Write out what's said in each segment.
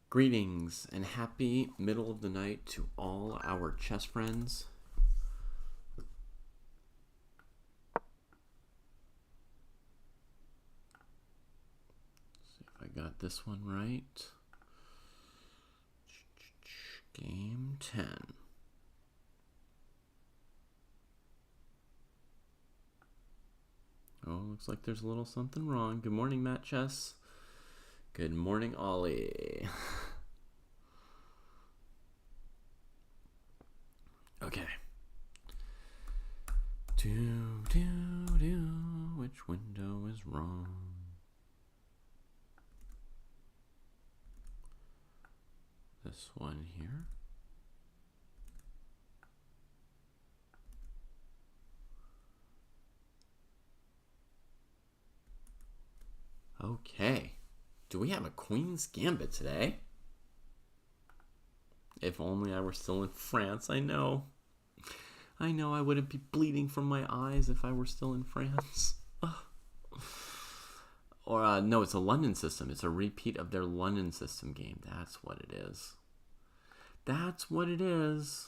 Greetings and happy middle of the night to all our chess friends. See if I got this one right. Game 10. Oh, looks like there's a little something wrong. Good morning, Matt Chess. Good morning, Ollie. Okay. Which window is wrong? This one here. Okay. Do we have a Queen's Gambit today? If only I were still in France. I know I wouldn't be bleeding from my eyes if I were still in France. Or, no, it's a London system. It's a repeat of their London system game. That's what it is. That's what it is.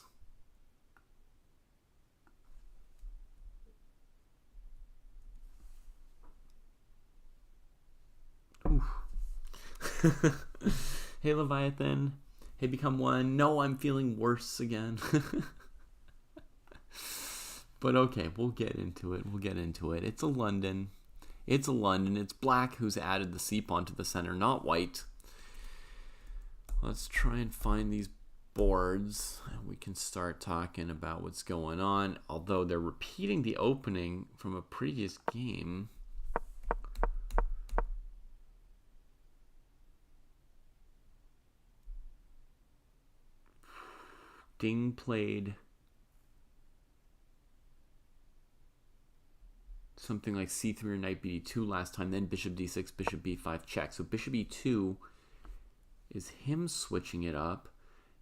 Hey, Leviathan. Hey, Become One. No, I'm feeling worse again. But okay, we'll get into it. It's a London. It's black who's added the C pawn to the center, not white. Let's try and find these boards. We can start talking about what's going on. Although they're repeating the opening from a previous game. Ding played something like c3 or knight bd2 last time, then bishop d6, bishop b5 check. So bishop e2 is him switching it up.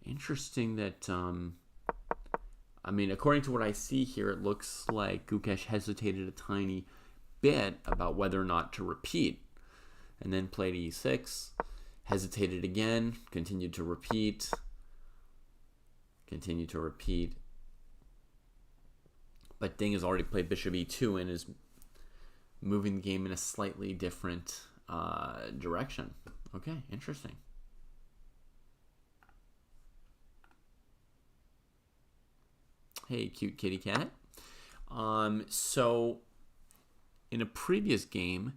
Interesting that, I mean, according to what I see here, it looks like Gukesh hesitated a tiny bit about whether or not to repeat. And then played e6, hesitated again, continued to repeat. But Ding has already played bishop e2 and is moving the game in a slightly different direction. Okay, interesting. Hey, cute kitty cat. So, in a previous game,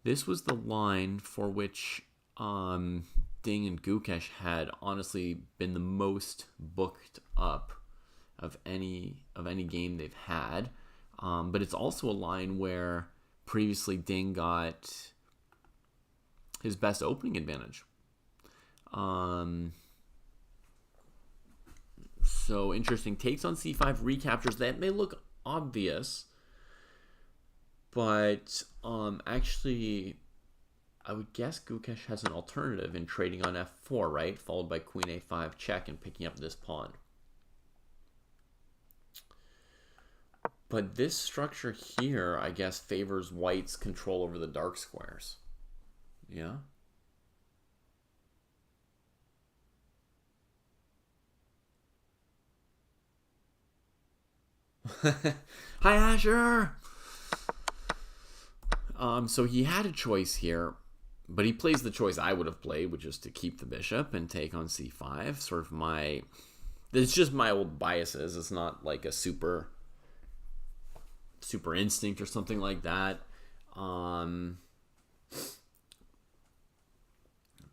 this was the line for which Ding and Gukesh had honestly been the most booked up of any game they've had. But it's also a line where previously Ding got his best opening advantage. So interesting. Takes on c5, recaptures. That may look obvious, but actually, I would guess Gukesh has an alternative in trading on f4, right? Followed by queen a5 check and picking up this pawn. But this structure here, I guess, favors white's control over the dark squares. Yeah? Hi, Asher! So he had a choice here, but he plays the choice I would have played, which is to keep the bishop and take on c5. Sort of my... It's just my old biases. It's not like a super instinct or something like that.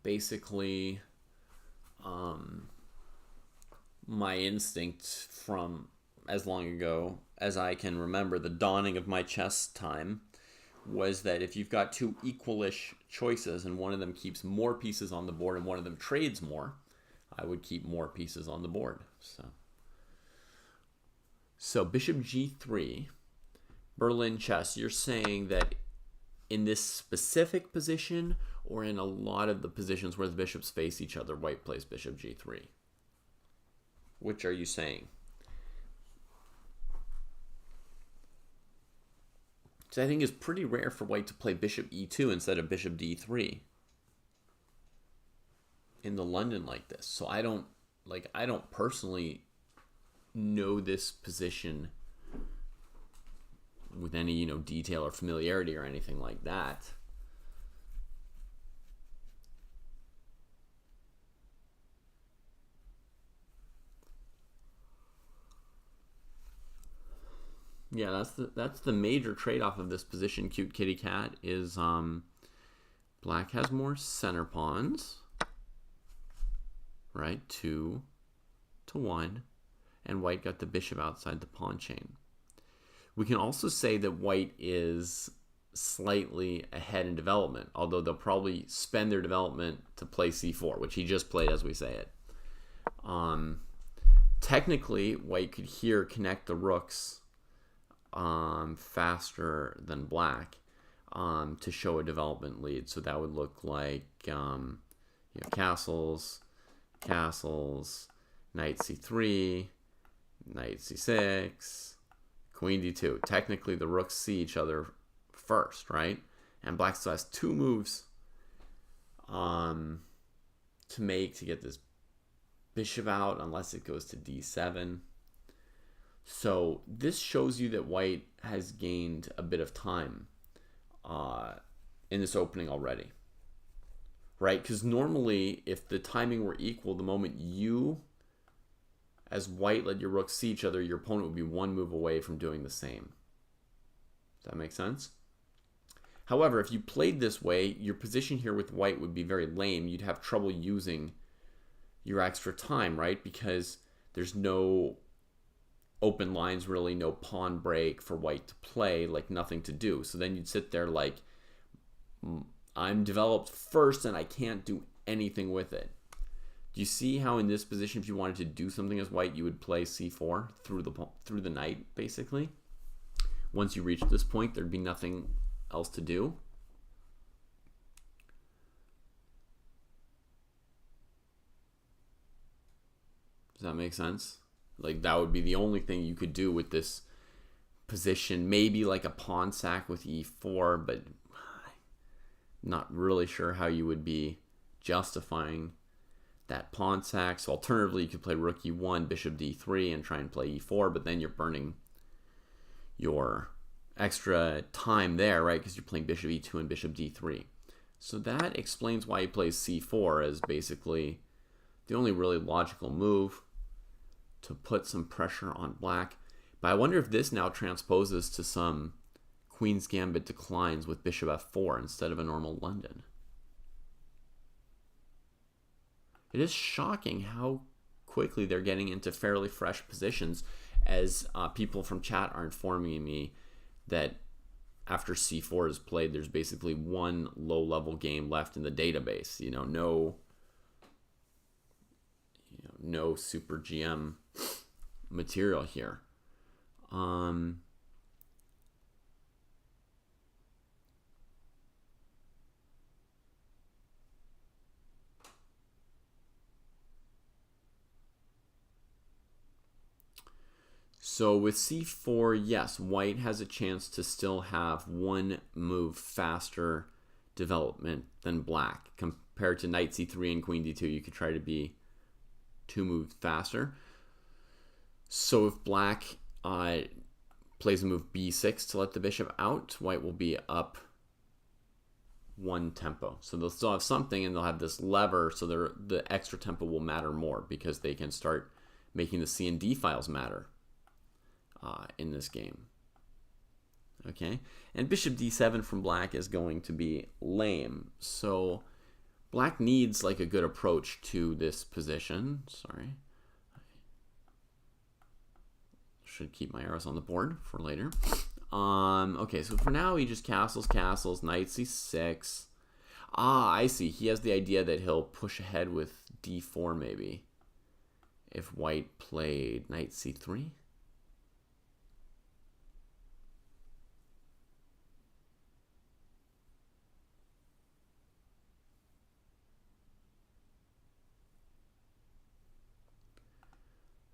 Basically, my instinct from as long ago as I can remember, the dawning of my chess time, was that if you've got two equalish choices and one of them keeps more pieces on the board and one of them trades more, I would keep more pieces on the board. So bishop g3, Berlin chess, you're saying that in this specific position or in a lot of the positions where the bishops face each other, white plays bishop g3? Which are you saying? So I think it's pretty rare for white to play bishop e2 instead of bishop d3. in the London like this. So I don't personally know this position with any, you know, detail or familiarity or anything like that. Yeah, that's the major trade-off of this position, Cute Kitty Cat, is black has more center pawns, right? 2 to 1, and white got the bishop outside the pawn chain. We can also say that white is slightly ahead in development, although they'll probably spend their development to play c4, which he just played as we say it. Technically, white could here connect the rooks faster than black to show a development lead. So that would look like you know, castles, knight c3, knight c6, queen d2. Technically, the rooks see each other first, right? And black still has 2 moves to make to get this bishop out, unless it goes to d7. So this shows you that white has gained a bit of time in this opening already, right? Because normally, if the timing were equal, the moment you, as white, let your rooks see each other, your opponent would be 1 move away from doing the same. Does that make sense? However, if you played this way, your position here with white would be very lame. You'd have trouble using your extra time, right? Because there's no open lines, really, no pawn break for white to play, like nothing to do. So then you'd sit there like, I'm developed first and I can't do anything with it. Do you see how in this position, if you wanted to do something as white, you would play c4 through the knight, basically? Once you reach this point, there'd be nothing else to do. Does that make sense? Like, that would be the only thing you could do with this position. Maybe like a pawn sack with e4, but not really sure how you would be justifying that pawn sack. So alternatively, you could play rook e1, bishop d3, and try and play e4, but then you're burning your extra time there, right? Because you're playing bishop e2 and bishop d3. So that explains why he plays c4 as basically the only really logical move to put some pressure on black. But I wonder if this now transposes to some Queen's Gambit declines with bishop f4 instead of a normal London. It is shocking how quickly they're getting into fairly fresh positions, as people from chat are informing me that after c4 is played, there's basically 1 low-level game left in the database. You know, no super GM material here. So with c4, yes, white has a chance to still have 1 move faster development than black. Compared to knight c3 and queen d2, you could try to be 2 moves faster. So if black plays a move b6 to let the bishop out, white will be up 1 tempo. So they'll still have something, and they'll have this lever, so the extra tempo will matter more because they can start making the C and D files matter in this game. Okay, and bishop d7 from black is going to be lame. So black needs like a good approach to this position. Sorry. Should keep my arrows on the board for later. Okay, so for now he just castles, knight c6. I see. He has the idea that he'll push ahead with d4 maybe. If white played knight c3.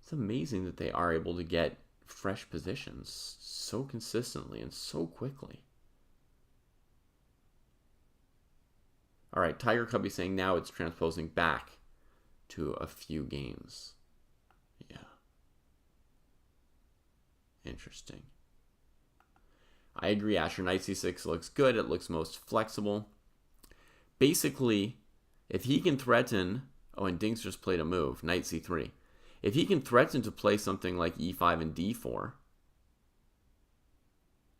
It's amazing that they are able to get fresh positions so consistently and so quickly. All right, Tiger Cubby saying now it's transposing back to a few games. Yeah. Interesting. I agree, Asher. Knight c6 looks good. It looks most flexible. Basically, if he can threaten... Oh, and Ding's just played a move, Knight c3. If he can threaten to play something like e5 and d4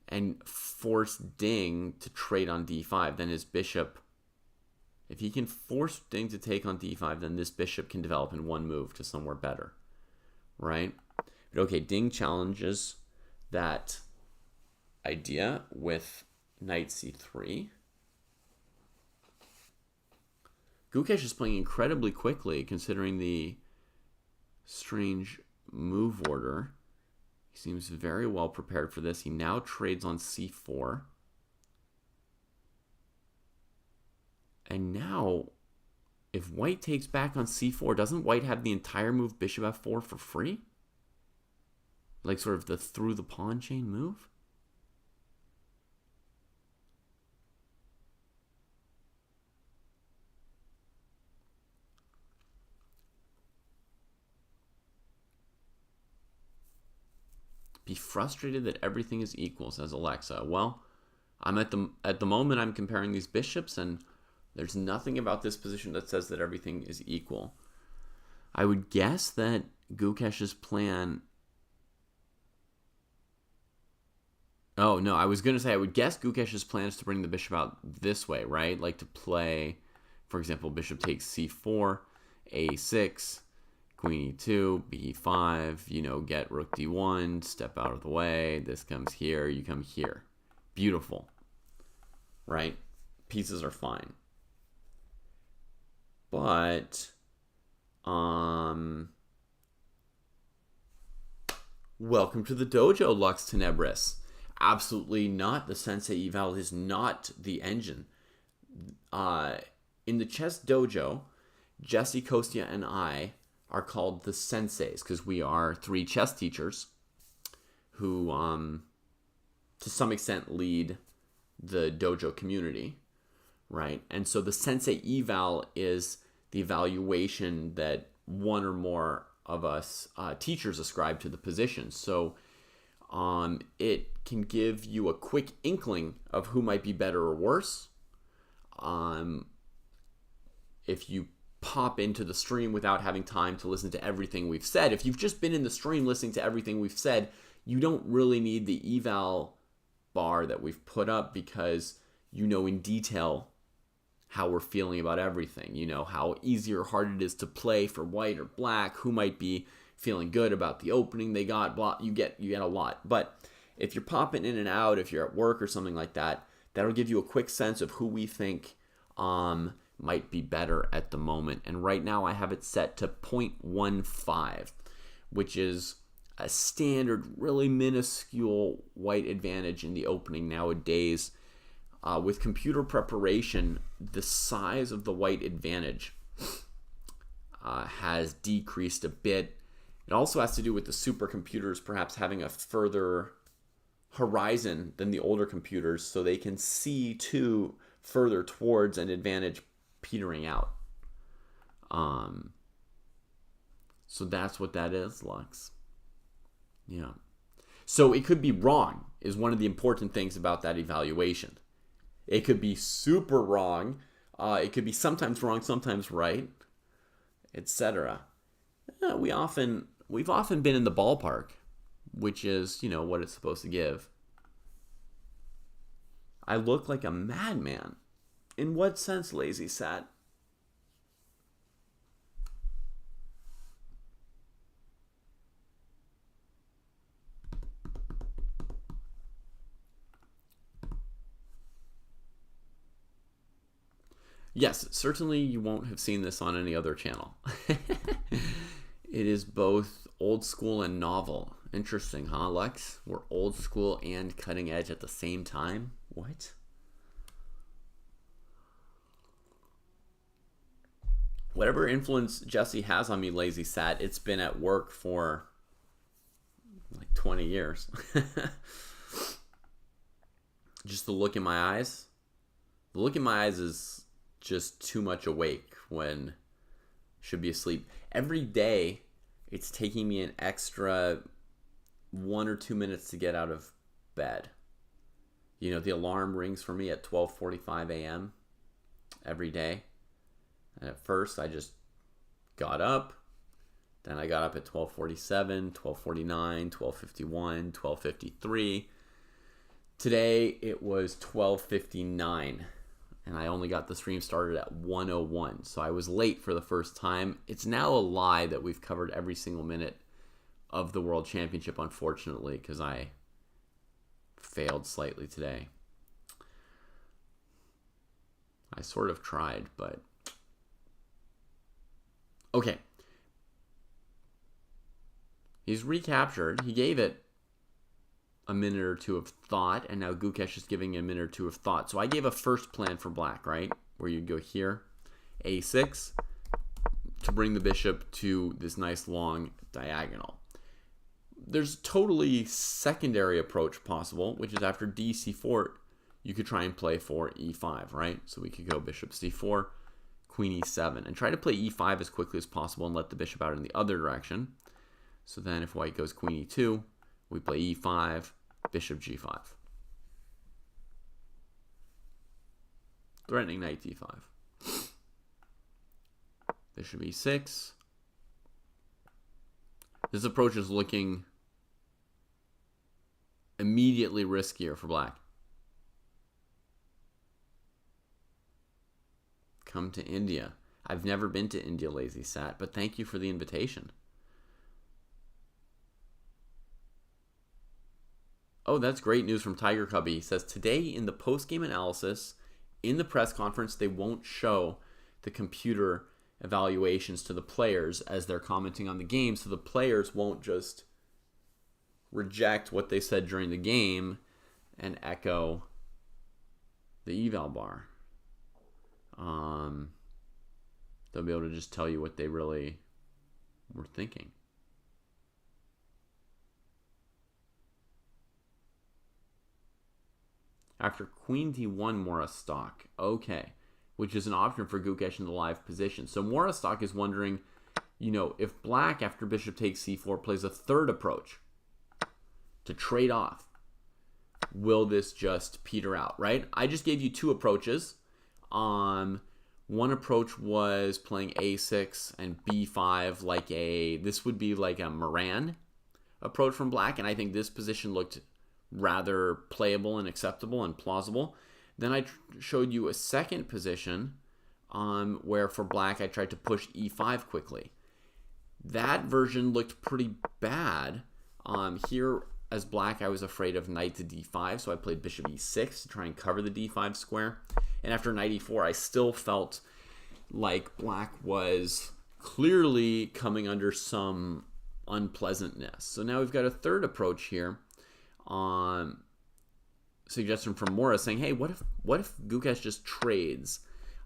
and force Ding to trade on d5, then his bishop... If he can force Ding to take on d5, then this bishop can develop in one move to somewhere better, right? But okay, Ding challenges that idea with Knight c3. Gukesh is playing incredibly quickly considering the strange move order. He seems very well prepared for this. He now trades on c4. And now, if White takes back on c4, doesn't White have the entire move bishop f4 for free? Like sort of the through the pawn chain move? Be frustrated that everything is equal, says Alexa. Well, I'm at the moment I'm comparing these bishops, and there's nothing about this position that says that everything is equal. I would guess that Gukesh's plan... Oh, no, I was going to say I would guess Gukesh's plan is to bring the bishop out this way, right? Like to play, for example, bishop takes c4, a6, queen e2, b5, get rook d1, step out of the way, this comes here, you come here. Beautiful, right? Pieces are fine. But, welcome to the dojo, Lux Tenebris. Absolutely not. The Sensei eval is not the engine. In the chess dojo, Jesse, Kostya, and I are called the senseis because we are 3 chess teachers who, to some extent, lead the dojo community, right? And so the sensei eval is the evaluation that one or more of us teachers ascribe to the position. So it can give you a quick inkling of who might be better or worse. If you pop into the stream without having time to listen to everything we've said, if you've just been in the stream listening to everything we've said, you don't really need the eval bar that we've put up because you know in detail how we're feeling about everything. You know how easy or hard it is to play for white or black, who might be feeling good about the opening they got, blah, you get a lot. But if you're popping in and out, if you're at work or something like that, that'll give you a quick sense of who we think might be better at the moment. And right now I have it set to 0.15, which is a standard, really minuscule white advantage in the opening nowadays. With computer preparation, the size of the white advantage has decreased a bit. It also has to do with the supercomputers perhaps having a further horizon than the older computers, so they can see further towards an advantage petering out. So that's what that is, Lux. Yeah. So it could be wrong, is one of the important things about that evaluation. It could be super wrong. It could be sometimes wrong, sometimes right, etc. We've often been in the ballpark, which is, what it's supposed to give. I look like a madman. In what sense, Lazy Sat? Yes, certainly you won't have seen this on any other channel. It is both old school and novel. Interesting, huh, Lex? We're old school and cutting edge at the same time? What? Whatever influence Jesse has on me, Lazy Sat, it's been at work for like 20 years. Just the look in my eyes. The look in my eyes is just too much awake when should be asleep. Every day, it's taking me an extra 1 or 2 minutes to get out of bed. You know, the alarm rings for me at 12:45 a.m. every day. And at first, I just got up. Then I got up at 12:47, 12:49, 12:51, 12:53. Today, it was 12:59. And I only got the stream started at 1:01. So I was late for the first time. It's now a lie that we've covered every single minute of the World Championship, unfortunately, because I failed slightly today. I sort of tried, but... Okay. He's recaptured. He gave it a minute or two of thought, and now Gukesh is giving a minute or two of thought. So I gave a first plan for black, right? Where you go here, a6, to bring the bishop to this nice long diagonal. There's totally secondary approach possible, which is after dc4, you could try and play for e5, right? So we could go bishop c4, queen e7, and try to play e5 as quickly as possible and let the bishop out in the other direction. So then if white goes queen e2, we play e5, bishop g5. Threatening knight d5. Bishop e6. This approach is looking immediately riskier for black. Come to India. I've never been to India, Lazy Sat, but thank you for the invitation. Oh, that's great news from Tiger Cubby. He says, today in the post-game analysis, in the press conference, they won't show the computer evaluations to the players as they're commenting on the game, so the players won't just reject what they said during the game and echo the eval bar. They'll be able to just tell you what they really were thinking. After queen d1, Mora stock. Okay. Which is an option for Gukesh in the live position. So Mora stock is wondering, you know, if black after bishop takes c4 plays a third approach to trade off, will this just peter out, right? I just gave you two approaches. One approach was playing a6 and b5 like this would be like a Moran approach from black, and I think this position looked rather playable and acceptable and plausible. Then I showed you a second position where for black I tried to push e5 quickly. That version looked pretty bad. Here as black I was afraid of knight to d5, so I played bishop e6 to try and cover the d5 square. And after knight e4 I still felt like black was clearly coming under some unpleasantness. So now we've got a third approach here. Suggestion from Mora saying, hey, what if Gukesh just trades?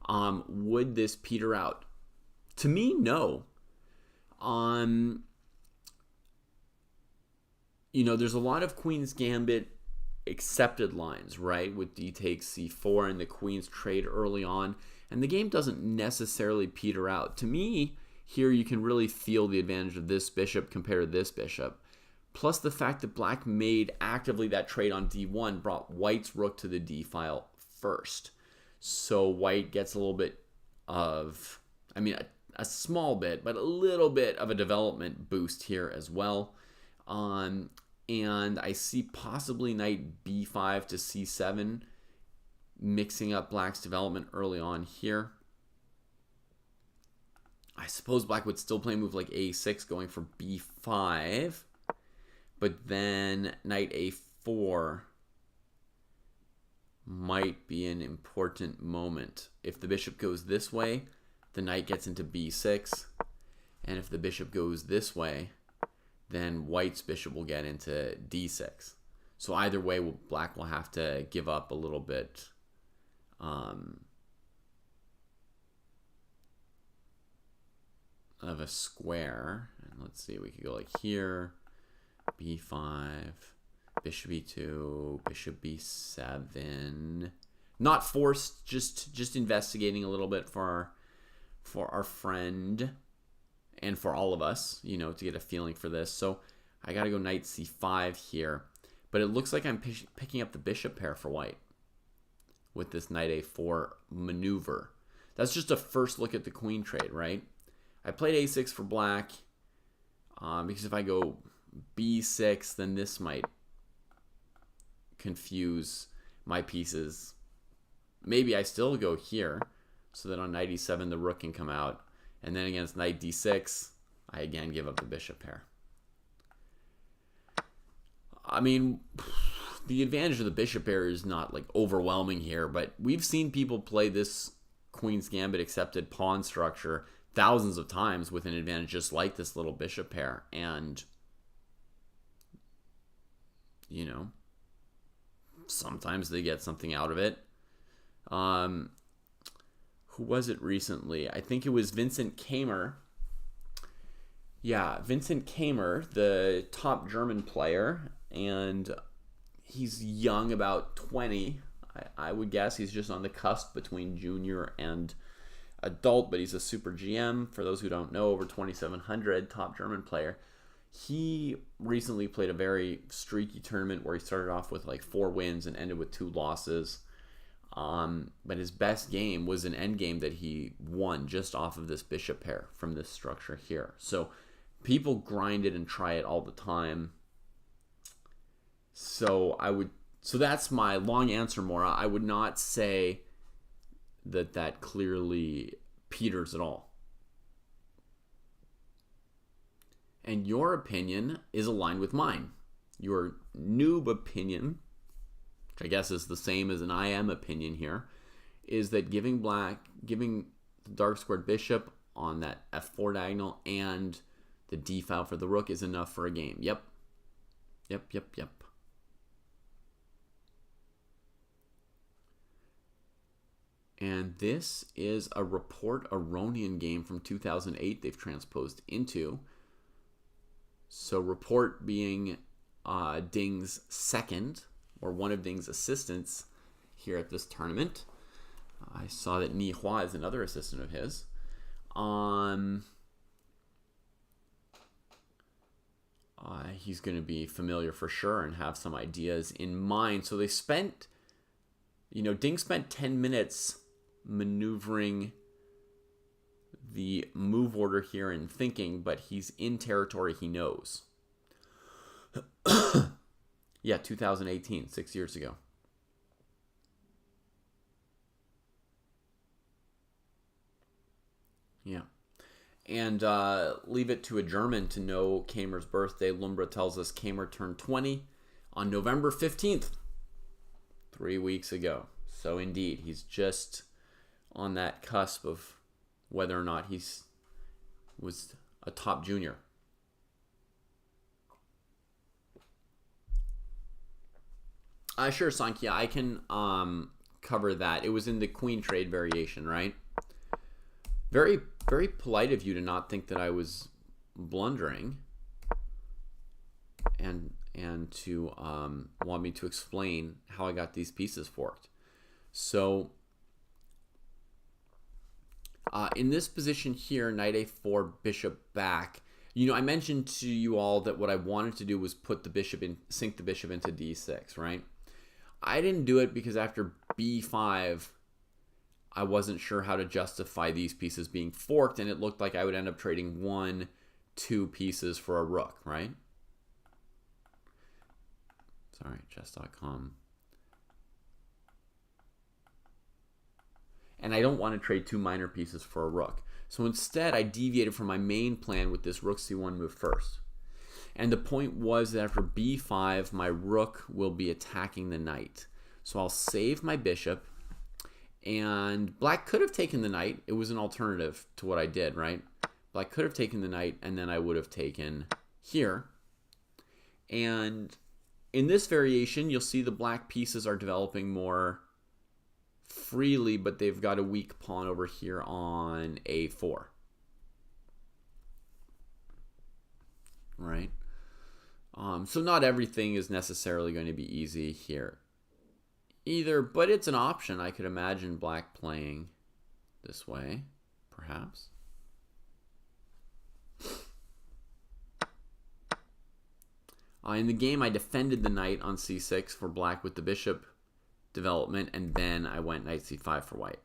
Would this peter out? To me, no. You know, there's a lot of Queen's Gambit accepted lines, right? With d takes c4 and the queens trade early on. And the game doesn't necessarily peter out. To me, here you can really feel the advantage of this bishop compared to this bishop. Plus the fact that black made actively that trade on d1 brought white's rook to the d file first. So white gets a little bit of, I mean, a small bit, but a little bit of a development boost here as well. And I see possibly knight b5 to c7 mixing up black's development early on here. I suppose black would still play a move like a6 going for b5. But then knight a4 might be an important moment. If the bishop goes this way, the knight gets into b6. And if the bishop goes this way, then white's bishop will get into d6. So either way, black will have to give up a little bit of a square. And let's see, we could go like here. b5, bishop e2, bishop b7. Not forced, just investigating a little bit for our friend. and for all of us, you know, to get a feeling for this. So I got to go knight c5 here. But it looks like I'm picking up the bishop pair for white with this knight a4 maneuver. That's just a first look at the queen trade, right? I played a6 for black because if I go b6, then this might confuse my pieces. Maybe I still go here so that on knight e7 the rook can come out. And then against knight d6, I again give up the bishop pair. I mean, the advantage of the bishop pair is not like overwhelming here, but we've seen people play this Queen's Gambit accepted pawn structure thousands of times with an advantage just like this little bishop pair. And, you know, sometimes they get something out of it. Who was it recently? I think it was Vincent Kamer. Yeah, Vincent Kamer, the top German player, and he's young, about 20. I would guess he's just on the cusp between junior and adult, but he's a super GM. For those who don't know, over 2,700, top German player. He recently played a very streaky tournament where he started off with like 4 wins and ended with 2 losses. But his best game was an end game that he won just off of this bishop pair from this structure here. So people grind it and try it all the time. So that's my long answer, Maura. I would not say that clearly peters at all. And your opinion is aligned with mine. Your noob opinion, which I guess is the same as an I am opinion here, is that giving the dark squared bishop on that f4 diagonal and the d file for the rook is enough for a game. Yep. And this is a Report Aronian game from 2008 they've transposed into. So Report being Ding's second, or one of Ding's assistants here at this tournament. I saw that Ni Hua is another assistant of his. He's going to be familiar for sure and have some ideas in mind. So they spent, Ding spent 10 minutes maneuvering the move order here and thinking, but he's in territory he knows. Yeah, 2018, 6 years ago. Yeah. And leave it to a German to know Kamer's birthday. Lumbra tells us Kamer turned 20 on November 15th, 3 weeks ago. So indeed, he's just on that cusp of whether or not was a top junior. Sure, Sankhya, I can cover that. It was in the queen trade variation, right? Very, very polite of you to not think that I was blundering and to want me to explain how I got these pieces forked. So in this position here, knight a4, bishop back. I mentioned to you all that what I wanted to do was put the bishop in, sink the bishop into d6, right? I didn't do it because after b5, I wasn't sure how to justify these pieces being forked, and it looked like I would end up trading 1-2 pieces for a rook, right? Sorry, chess.com. And I don't want to trade 2 minor pieces for a rook. So instead, I deviated from my main plan with this rook c1 move first. And the point was that after b5, my rook will be attacking the knight. So I'll save my bishop. And black could have taken the knight. It was an alternative to what I did, right? Black could have taken the knight, and then I would have taken here. And in this variation, you'll see the black pieces are developing more freely, but they've got a weak pawn over here on a4. Right? So not everything is necessarily going to be easy here either, but it's an option. I could imagine black playing this way, perhaps. In the game, I defended the knight on c6 for black with the bishop development, and then I went knight c5 for white.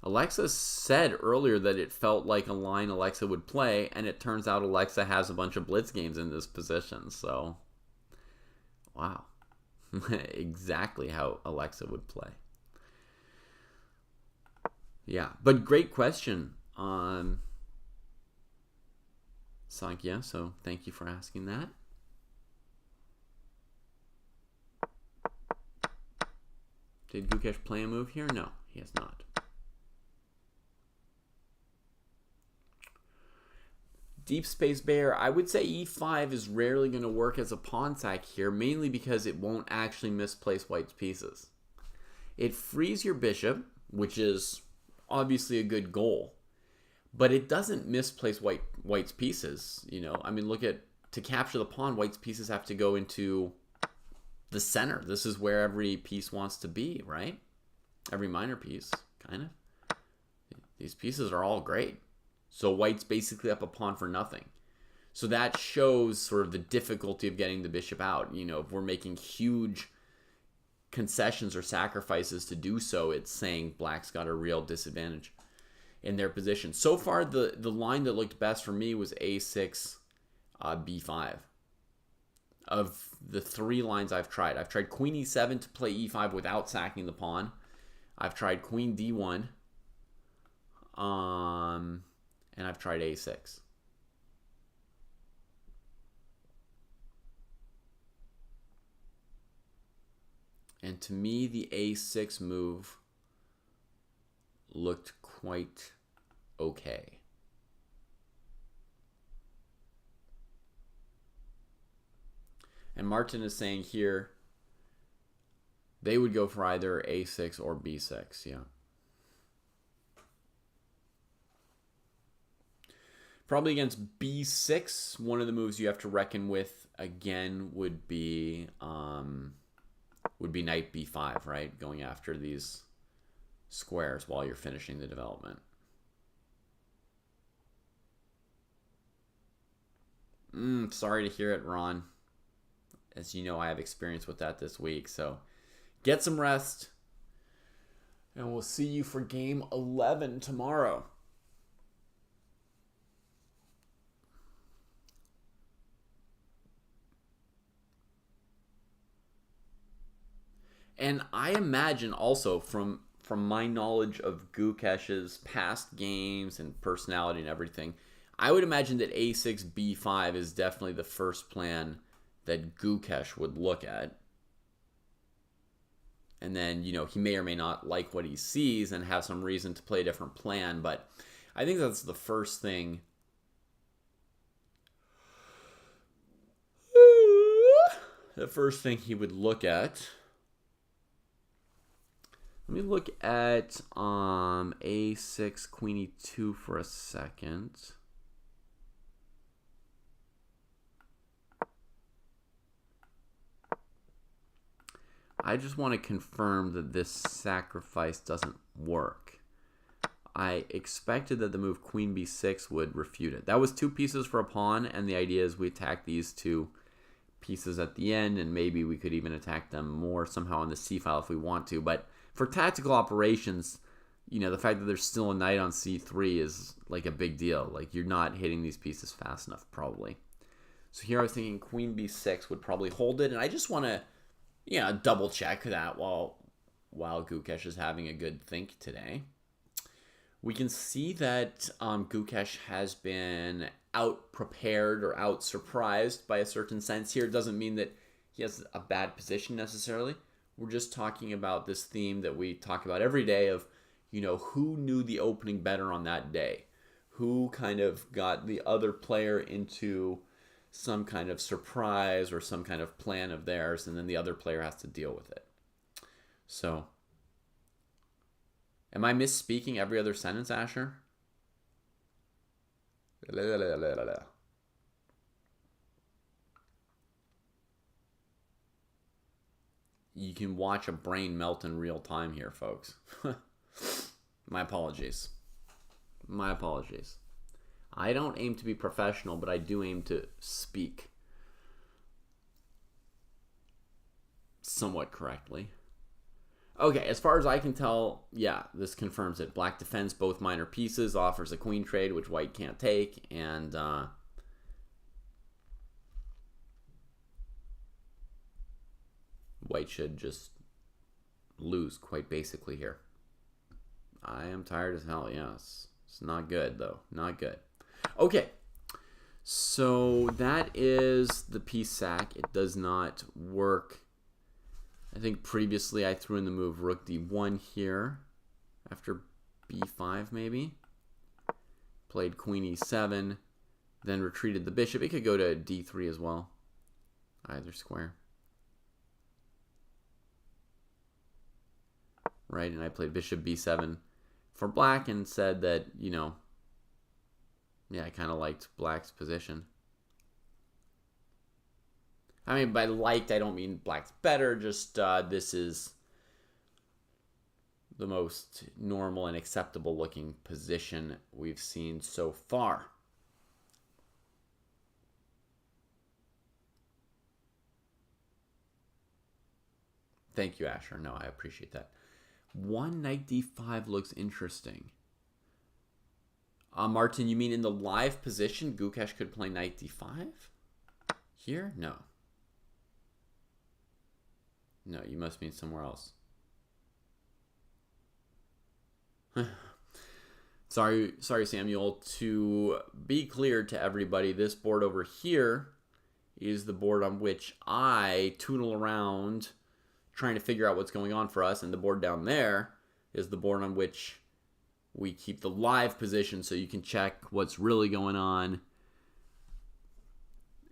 Alexa said earlier that it felt like a line Alexa would play, and it turns out Alexa has a bunch of blitz games in this position, so wow. Exactly how Alexa would play. Yeah, but great question on Sankhya, so thank you for asking that. Did Gukesh play a move here? No, he has not. Deep Space Bear, I would say e5 is rarely going to work as a pawn sack here, mainly because it won't actually misplace white's pieces. It frees your bishop, which is obviously a good goal, but it doesn't misplace white's pieces. You know, I mean, look at, to capture the pawn, white's pieces have to go into the center. This is where every piece wants to be, right? Every minor piece, kind of. These pieces are all great. So white's basically up a pawn for nothing. So that shows sort of the difficulty of getting the bishop out. You know, if we're making huge concessions or sacrifices to do so, it's saying black's got a real disadvantage in their position. So far, the line that looked best for me was a6, b5. Of the 3 lines I've tried queen e7 to play e5 without sacking the pawn. I've tried queen d1. And I've tried a6. And to me, the a6 move looked quite okay. And Martin is saying here, they would go for either a6 or b6, yeah. Probably against b6, one of the moves you have to reckon with again would be knight b5, right? Going after these squares while you're finishing the development. Sorry to hear it, Ron. As you know, I have experience with that this week, so get some rest, and we'll see you for game 11 tomorrow. And I imagine also from my knowledge of Gukesh's past games and personality and everything, I would imagine that a6, b5 is definitely the first plan that Gukesh would look at. And then, you know, he may or may not like what he sees and have some reason to play a different plan, but I think that's the first thing. The first thing he would look at. Let me look at a6, queen e2 for a second. I just want to confirm that this sacrifice doesn't work. I expected that the move queen b6 would refute it. That was 2 pieces for a pawn, and the idea is we attack these 2 pieces at the end, and maybe we could even attack them more somehow on the c-file if we want to, but for tactical operations, you know, the fact that there's still a knight on c3 is like a big deal. Like, you're not hitting these pieces fast enough, probably. So here I was thinking queen b6 would probably hold it, and I just want to, you know, double check that while Gukesh is having a good think today. We can see that Gukesh has been out-prepared or out-surprised by a certain sense here. It doesn't mean that he has a bad position necessarily. We're just talking about this theme that we talk about every day of, you know, who knew the opening better on that day? Who kind of got the other player into some kind of surprise or some kind of plan of theirs, and then the other player has to deal with it. So, am I misspeaking every other sentence, Asher? You can watch a brain melt in real time here, folks. My apologies. My apologies. I don't aim to be professional, but I do aim to speak somewhat correctly. Okay, as far as I can tell, yeah, this confirms it. Black defends both minor pieces, offers a queen trade, which white can't take, and white should just lose, quite basically, here. I am tired as hell, yes. It's not good, though. Not good. Okay, so that is the piece sack. It does not work. I think previously I threw in the move rook d1 here after b5 maybe. Played queen e7, then retreated the bishop. It could go to d3 as well, either square. Right, and I played bishop b7 for black and said that, you know, yeah, I kind of liked black's position. I mean, by liked, I don't mean black's better, just this is the most normal and acceptable looking position we've seen so far. Thank you, Asher. No, I appreciate that. One knight d5 looks interesting. Martin, you mean in the live position, Gukesh could play knight d5? Here? No. No, you must mean somewhere else. Sorry, Samuel. To be clear to everybody, this board over here is the board on which I tootle around trying to figure out what's going on for us, and the board down there is the board on which we keep the live position so you can check what's really going on.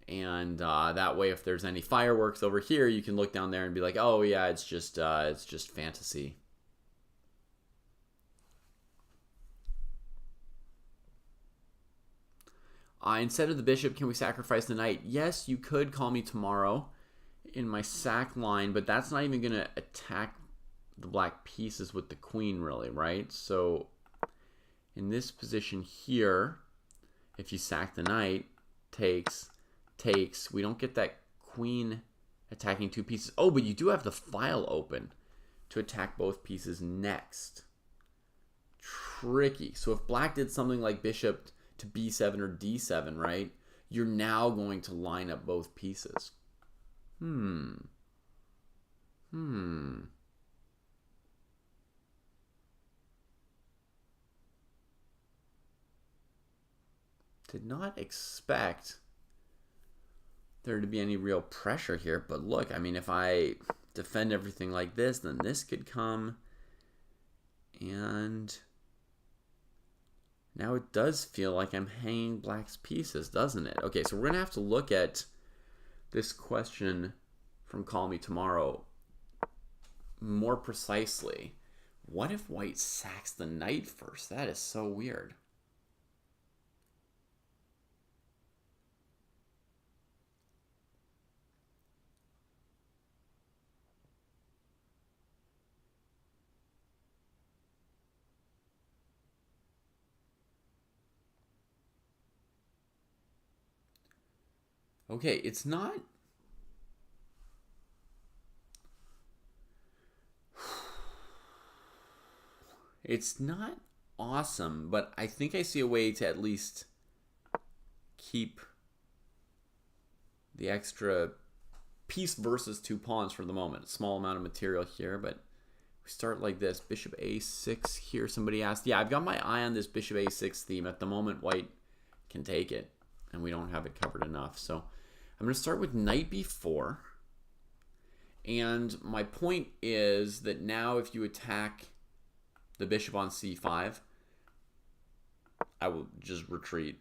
And that way, if there's any fireworks over here, you can look down there and be like, oh yeah, it's just fantasy. Instead of the bishop, can we sacrifice the knight? Yes, you could call me tomorrow in my sack line, but that's not even going to attack the black pieces with the queen, really, right? So in this position here, if you sack the knight, takes, we don't get that queen attacking two pieces. Oh, but you do have the file open to attack both pieces next. Tricky. So if black did something like bishop to b7 or d7, right, you're now going to line up both pieces. Did not expect there to be any real pressure here, but look, I mean, if I defend everything like this, then this could come, and now it does feel like I'm hanging black's pieces, doesn't it? Okay, so we're gonna have to look at this question from Call Me Tomorrow more precisely. What if white sacks the knight first? That is so weird. Okay, it's not... It's not awesome, but I think I see a way to at least keep the extra piece versus two pawns for the moment. A small amount of material here, but we start like this. Bishop a6 here. Somebody asked. Yeah, I've got my eye on this bishop a6 theme. At the moment, white can take it, and we don't have it covered enough. So I'm going to start with knight b4. And my point is that now if you attack the bishop on c5, I will just retreat.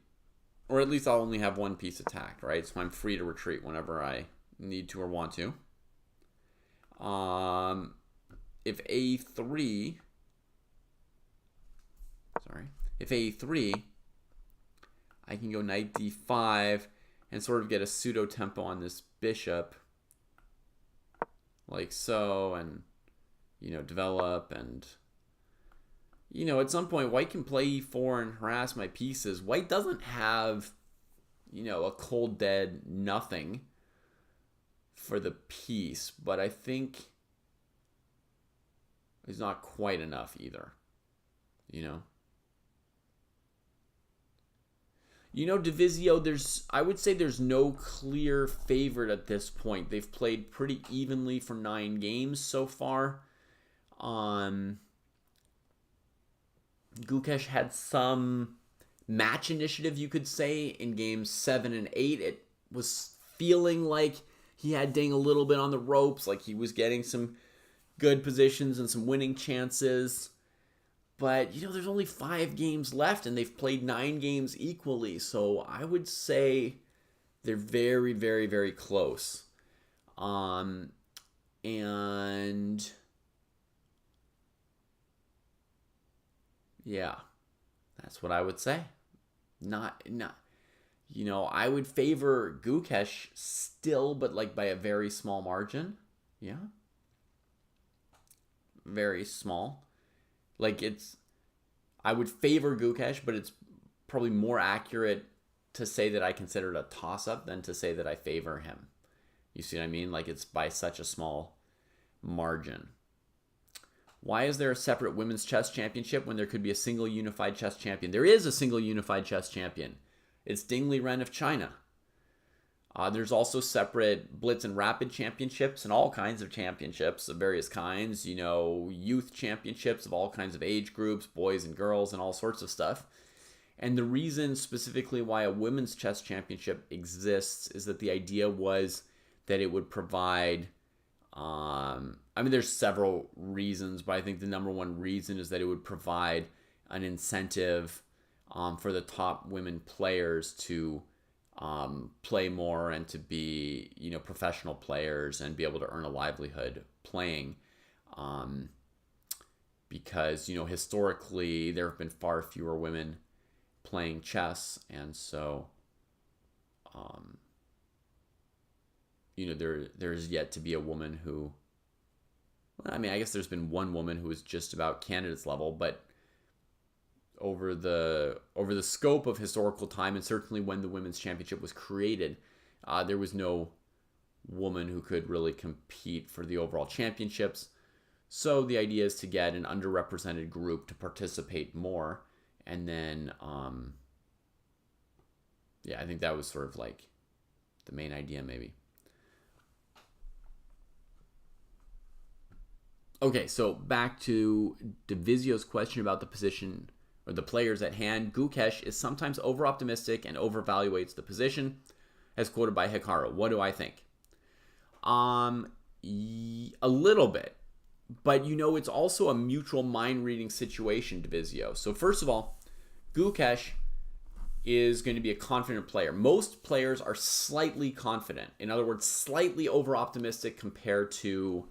Or at least I'll only have one piece attacked, right? So I'm free to retreat whenever I need to or want to. If a3, I can go knight d5 and sort of get a pseudo tempo on this bishop, like so, and, you know, develop and, at some point, White can play e4 and harass my pieces. White doesn't have, a cold dead nothing for the piece, but I think it's not quite enough either, Divisio, I would say there's no clear favorite at this point. They've played pretty evenly for 9 games so far. Gukesh had some match initiative, you could say, in games 7 and 8. It was feeling like he had Ding a little bit on the ropes, like he was getting some good positions and some winning chances. But, there's only 5 games left, and they've played 9 games equally. So I would say they're very, very, very close. And yeah, that's what I would say. I would favor Gukesh still, but like by a very small margin. Yeah. Very small. I would favor Gukesh, but it's probably more accurate to say that I consider it a toss-up than to say that I favor him. You see what I mean? Like, it's by such a small margin. Why is there a separate women's chess championship when there could be a single unified chess champion? There is a single unified chess champion. It's Ding Liren of China. There's also separate Blitz and Rapid championships and all kinds of championships of various kinds. Youth championships of all kinds of age groups, boys and girls, and all sorts of stuff. And the reason specifically why a women's chess championship exists is that the idea was that it would provide... there's several reasons, but I think the number one reason is that it would provide an incentive for the top women players to play more and to be, professional players and be able to earn a livelihood playing. Because, historically there have been far fewer women playing chess. And so, there's yet to be a woman who, I guess there's been one woman who was just about candidates level, but over the scope of historical time, and certainly when the women's championship was created, there was no woman who could really compete for the overall championships. So the idea is to get an underrepresented group to participate more, and then I think that was sort of like the main idea, maybe. Okay, so back to Divisio's question about the position or the players at hand. Gukesh is sometimes over-optimistic and overvaluates the position, as quoted by Hikaru. What do I think? A little bit. But, it's also a mutual mind-reading situation, Divisio. So first of all, Gukesh is going to be a confident player. Most players are slightly confident. In other words, slightly over-optimistic compared to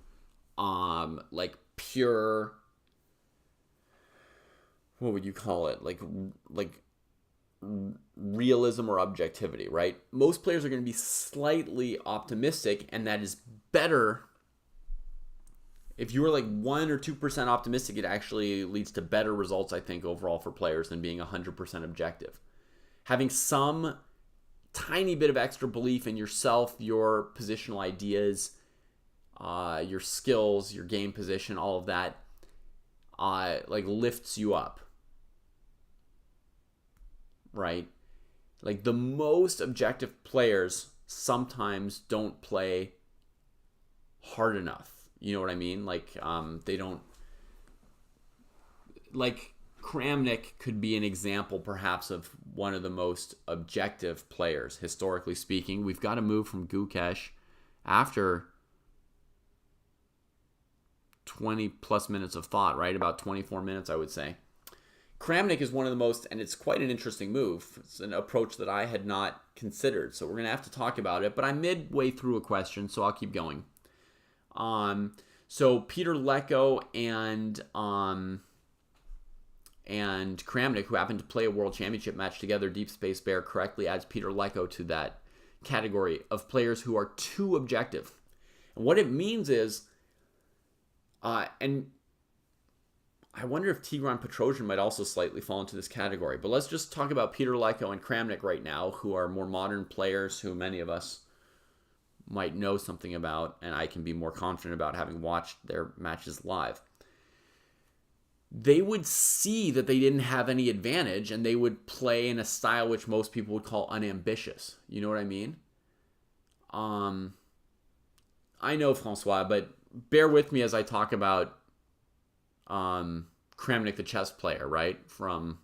pure, what would you call it? Like realism or objectivity, right? Most players are going to be slightly optimistic, and that is better. If you were 1 or 2% optimistic, it actually leads to better results, I think, overall for players than being 100% objective. Having some tiny bit of extra belief in yourself, your positional ideas, your skills, your game position, all of that, lifts you up, right? The most objective players sometimes don't play hard enough. You know what I mean? They don't... Kramnik could be an example, perhaps, of one of the most objective players, historically speaking. We've got to move from Gukesh after 20 plus minutes of thought, right? About 24 minutes, I would say. Kramnik is one of the most, and it's quite an interesting move. It's an approach that I had not considered, so we're going to have to talk about it. But I'm midway through a question, so I'll keep going. So Peter Lecko and Kramnik, who happened to play a World Championship match together, Deep Space Bear correctly adds Peter Lecko to that category of players who are too objective. And what it means is, and I wonder if Tigran Petrosian might also slightly fall into this category. But let's just talk about Peter Leko and Kramnik right now, who are more modern players who many of us might know something about, and I can be more confident about having watched their matches live. They would see that they didn't have any advantage, and they would play in a style which most people would call unambitious. You know what I mean? I know, Francois, but bear with me as I talk about Kramnik, the chess player, right? From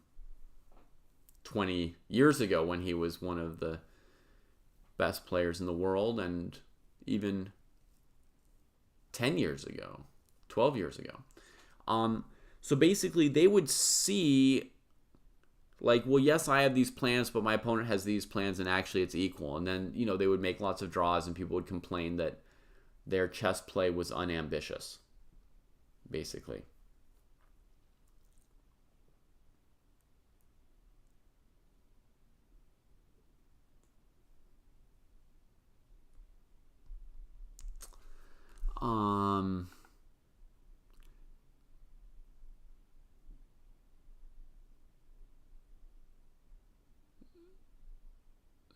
20 years ago when he was one of the best players in the world, and even 10 years ago, 12 years ago. So basically they would see like, well, yes, I have these plans, but my opponent has these plans, and actually it's equal. And then, they would make lots of draws, and people would complain that their chess play was unambitious, basically.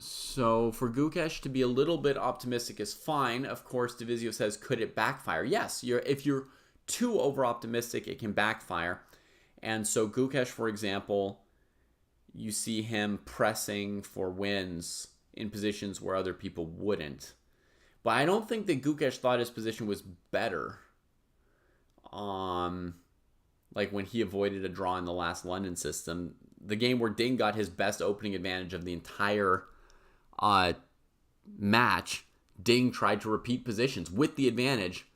So for Gukesh to be a little bit optimistic is fine. Of course, Divisio says, could it backfire? Yes, if you're too over-optimistic, it can backfire. And so Gukesh, for example, you see him pressing for wins in positions where other people wouldn't. But I don't think that Gukesh thought his position was better. Like when he avoided a draw in the last London system, the game where Ding got his best opening advantage of the entire match, Ding tried to repeat positions with the advantage,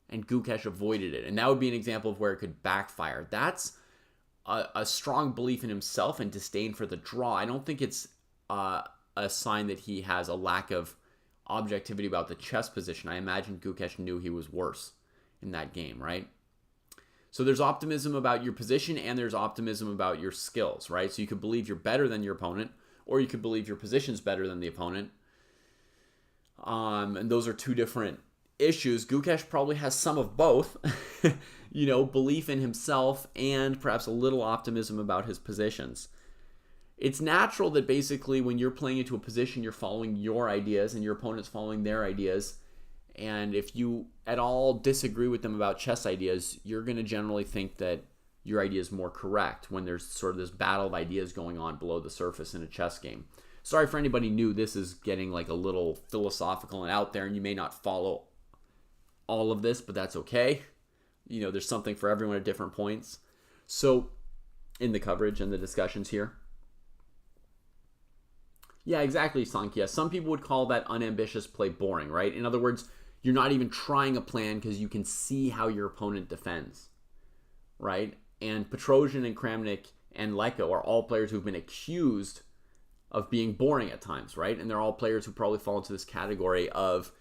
and Gukesh avoided it. And that would be an example of where it could backfire. That's a strong belief in himself and disdain for the draw. I don't think it's a sign that he has a lack of objectivity about the chess position. I imagine Gukesh knew he was worse in that game, right? So there's optimism about your position, and there's optimism about your skills, right? So you could believe you're better than your opponent, or you could believe your position's better than the opponent. And those are two different issues. Gukesh probably has some of both, belief in himself and perhaps a little optimism about his positions. It's natural that basically when you're playing into a position, you're following your ideas and your opponent's following their ideas. And if you at all disagree with them about chess ideas, you're going to generally think that your idea is more correct when there's sort of this battle of ideas going on below the surface in a chess game. Sorry for anybody new, this is getting like a little philosophical and out there, and you may not follow all of this, but that's okay. There's something for everyone at different points. So, in the coverage and the discussions here. Yeah, exactly, Sankhya. Some people would call that unambitious play boring, right? In other words, you're not even trying a plan because you can see how your opponent defends, right? And Petrosian and Kramnik and Leko are all players who've been accused of being boring at times, right? And they're all players who probably fall into this category of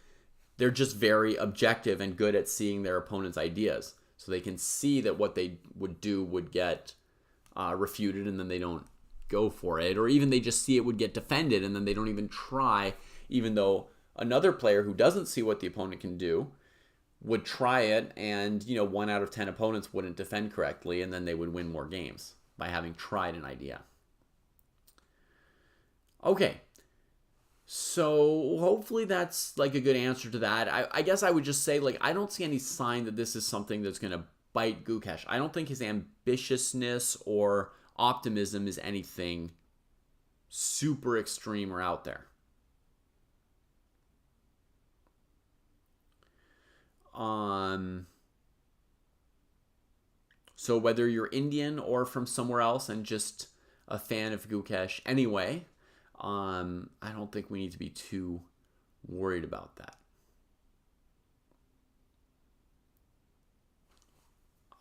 they're just very objective and good at seeing their opponent's ideas. So they can see that what they would do would get refuted, and then they don't go for it. Or even they just see it would get defended, and then they don't even try, even though another player who doesn't see what the opponent can do would try it, and 1 out of 10 opponents wouldn't defend correctly, and then they would win more games by having tried an idea. Okay, so hopefully that's like a good answer to that. I guess I would just say, like, I don't see any sign that this is something that's going to bite Gukesh. I don't think his ambitiousness or optimism is anything super extreme or out there. So whether you're Indian or from somewhere else and just a fan of Gukesh anyway, I don't think we need to be too worried about that.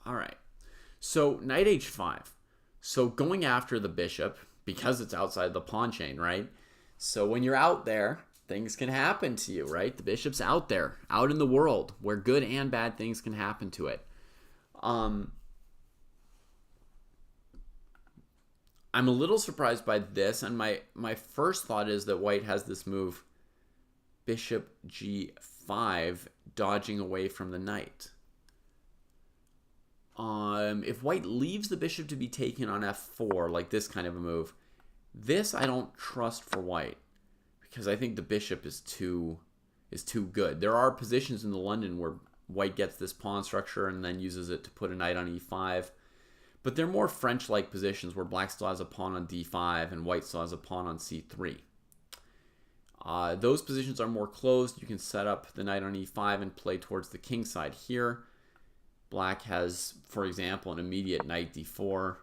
All right. So knight h5. So going after the bishop, because it's outside the pawn chain, right? So when you're out there, things can happen to you, right? The bishop's out there, out in the world, where good and bad things can happen to it. I'm a little surprised by this, and my first thought is that white has this move, bishop g5, dodging away from the knight. If white leaves the bishop to be taken on f4, like this kind of a move, this I don't trust for white because I think the bishop is too good. There are positions in the London where white gets this pawn structure and then uses it to put a knight on e5. But they're more French-like positions where black still has a pawn on d5 and white still has a pawn on c3. Those positions are more closed. You can set up the knight on e5 and play towards the king side here. Black has, for example, an immediate knight d4,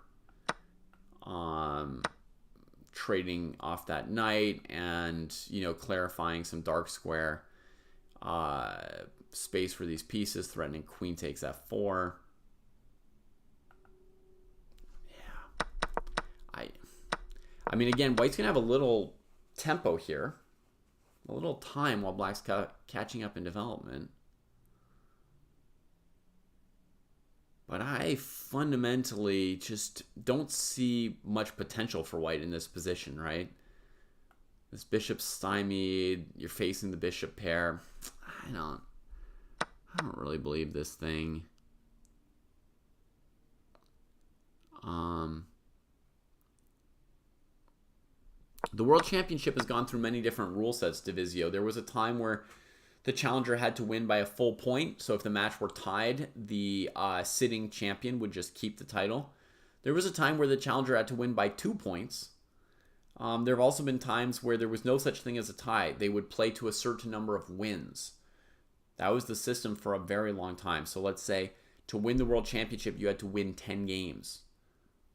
trading off that knight and, clarifying some dark square space for these pieces, threatening queen takes f4. Yeah. I mean, again, white's going to have a little tempo here, a little time while black's catching up in development. But I fundamentally just don't see much potential for white in this position, right? This bishop's stymied. You're facing the bishop pair. I don't really believe this thing. The World Championship has gone through many different rule sets, Divisio. There was a time where the challenger had to win by a full point. So if the match were tied, the sitting champion would just keep the title. There was a time where the challenger had to win by 2 points. There have also been times where there was no such thing as a tie. They would play to a certain number of wins. That was the system for a very long time. So let's say to win the World Championship, you had to win 10 games.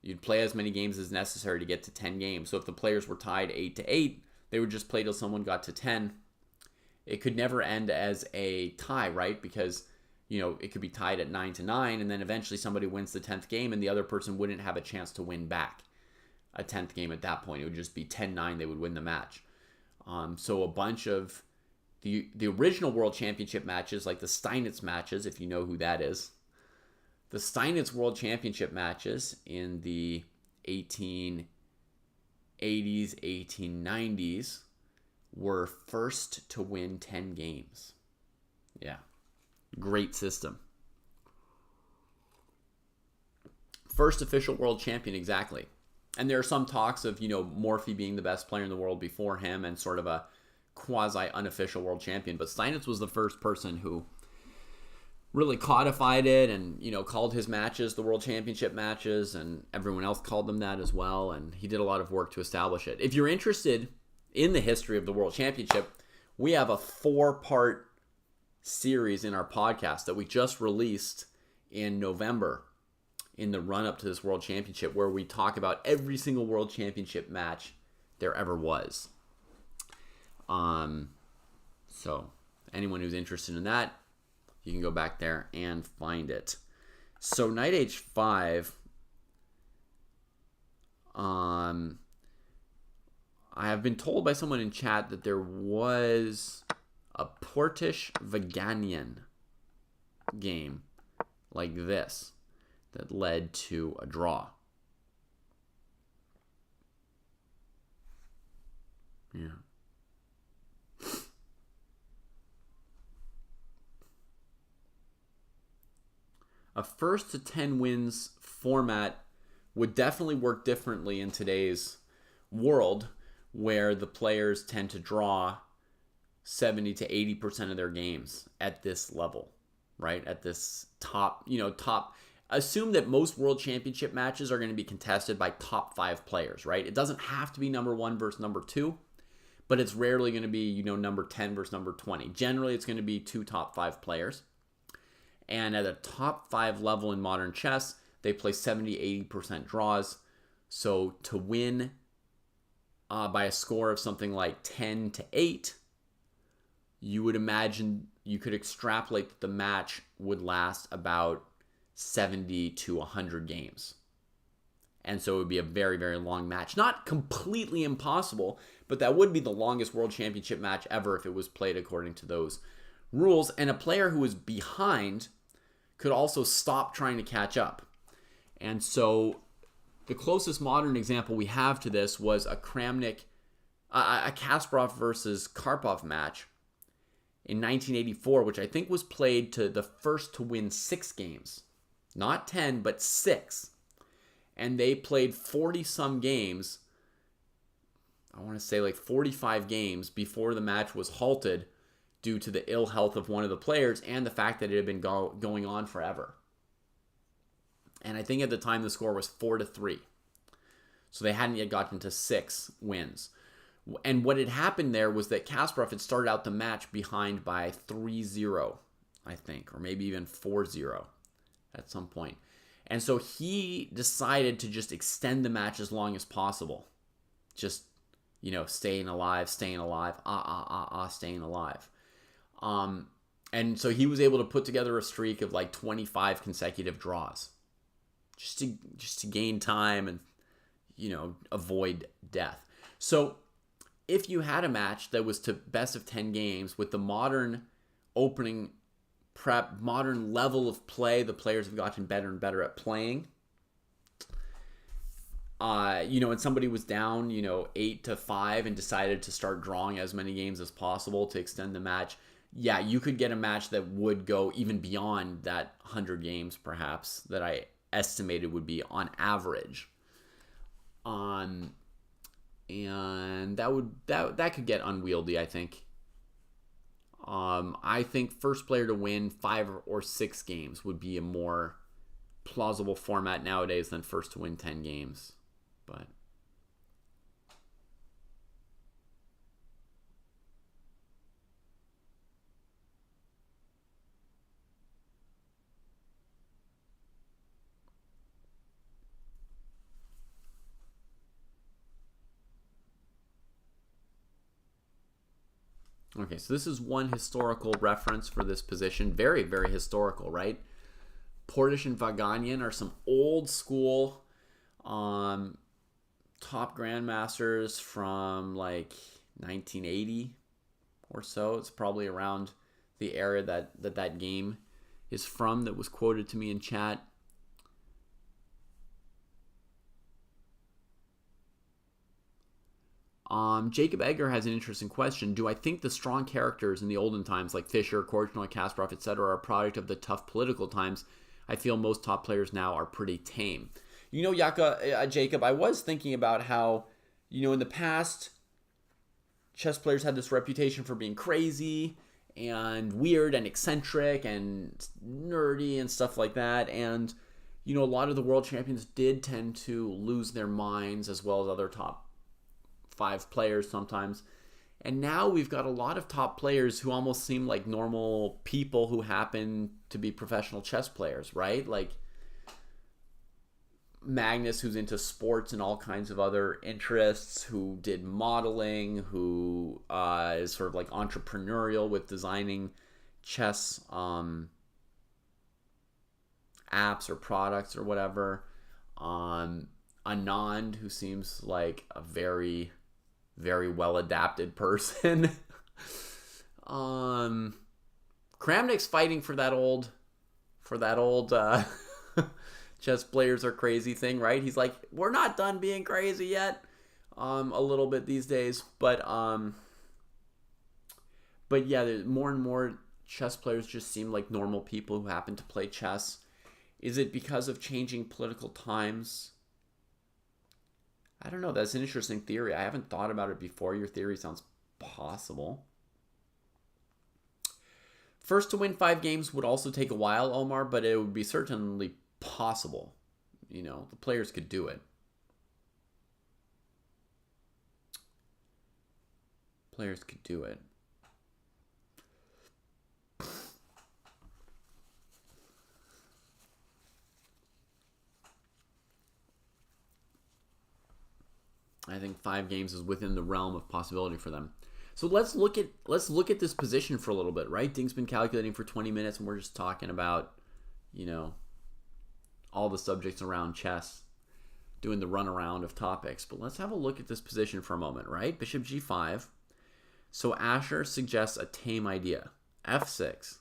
You'd play as many games as necessary to get to 10 games. So if the players were tied 8-8, they would just play till someone got to 10. It could never end as a tie, right? Because, it could be tied at 9-9, and then eventually somebody wins the 10th game, and the other person wouldn't have a chance to win back a 10th game at that point. It would just be 10-9. They would win the match. So a bunch of the original World Championship matches, like the Steinitz matches, if you know who that is, the Steinitz World Championship matches in the 1880s, 1890s, were first to win 10 games. Yeah. Great system. First official world champion, exactly. And there are some talks of, Morphy being the best player in the world before him and sort of a quasi-unofficial world champion. But Steinitz was the first person who really codified it and, called his matches the World Championship matches, and everyone else called them that as well. And he did a lot of work to establish it. If you're interested in the history of the World Championship, we have a 4-part series in our podcast that we just released in November in the run-up to this World Championship, where we talk about every single World Championship match there ever was. So anyone who's interested in that, you can go back there and find it. So knight h5, I have been told by someone in chat that there was a Portish-Vaganian game like this that led to a draw. Yeah. A first to 10 wins format would definitely work differently in today's world, where the players tend to draw 70 to 80% of their games at this level, right? At this top. Assume that most World Championship matches are going to be contested by top 5 players, right? It doesn't have to be number 1 versus number 2, but it's rarely going to be, number 10 versus number 20. Generally, it's going to be 2 top 5 players. And at a top 5 level in modern chess, they play 70-80% draws. So to win by a score of something like 10-8, you would imagine you could extrapolate that the match would last about 70 to 100 games. And so it would be a very, very long match. Not completely impossible, but that would be the longest World Championship match ever if it was played according to those rules. And a player who was behind could also stop trying to catch up. And so the closest modern example we have to this was a Kasparov versus Karpov match in 1984, which I think was played to the first to win 6 games Not 10, but 6. And they played 40-some games. I want to say like 45 games before the match was halted due to the ill health of one of the players and the fact that it had been going on forever. And I think at the time the score was 4-3. So they hadn't yet gotten to 6 wins. And what had happened there was that Kasparov had started out the match behind by 3-0, I think, or maybe even 4-0 at some point. And so he decided to just extend the match as long as possible. Just, staying alive, staying alive, staying alive. And so he was able to put together a streak of like 25 consecutive draws. Just to gain time and, avoid death. So if you had a match that was to best of 10 games with the modern opening prep, modern level of play, the players have gotten better and better at playing. And somebody was down, 8-5 and decided to start drawing as many games as possible to extend the match. Yeah, you could get a match that would go even beyond that 100 games, perhaps, that I estimated would be on average. And that could get unwieldy, I think. I think first player to win 5 or 6 games would be a more plausible format nowadays than first to win 10 games. But okay, so this is one historical reference for this position. Very, very historical, right? Portish and Vaganyan are some old school top grandmasters from like 1980 or so. It's probably around the era that game is from that was quoted to me in chat. Jacob Egger has an interesting question. Do I think the strong characters in the olden times like Fischer, Korchnoi, Kasparov, etc. are a product of the tough political times? I feel most top players now are pretty tame. Jacob, I was thinking about how, in the past, chess players had this reputation for being crazy and weird and eccentric and nerdy and stuff like that. And, a lot of the world champions did tend to lose their minds as well as other top 5 players sometimes. And now we've got a lot of top players who almost seem like normal people who happen to be professional chess players, right? Like Magnus, who's into sports and all kinds of other interests, who did modeling, who is sort of like entrepreneurial with designing chess apps or products or whatever. Anand, who seems like a very, very well adapted person. Kramnik's fighting for that old chess players are crazy thing, right? He's like, we're not done being crazy yet. A little bit these days, but yeah, more and more chess players just seem like normal people who happen to play chess. Is it because of changing political times? I don't know. That's an interesting theory. I haven't thought about it before. Your theory sounds possible. First to win 5 games would also take a while, Omar, but it would be certainly possible. The players could do it. Players could do it. I think 5 games is within the realm of possibility for them. So let's look at this position for a little bit, right? Ding's been calculating for 20 minutes, and we're just talking about, all the subjects around chess, doing the runaround of topics. But let's have a look at this position for a moment, right? Bishop g5. So Asher suggests a tame idea. f6,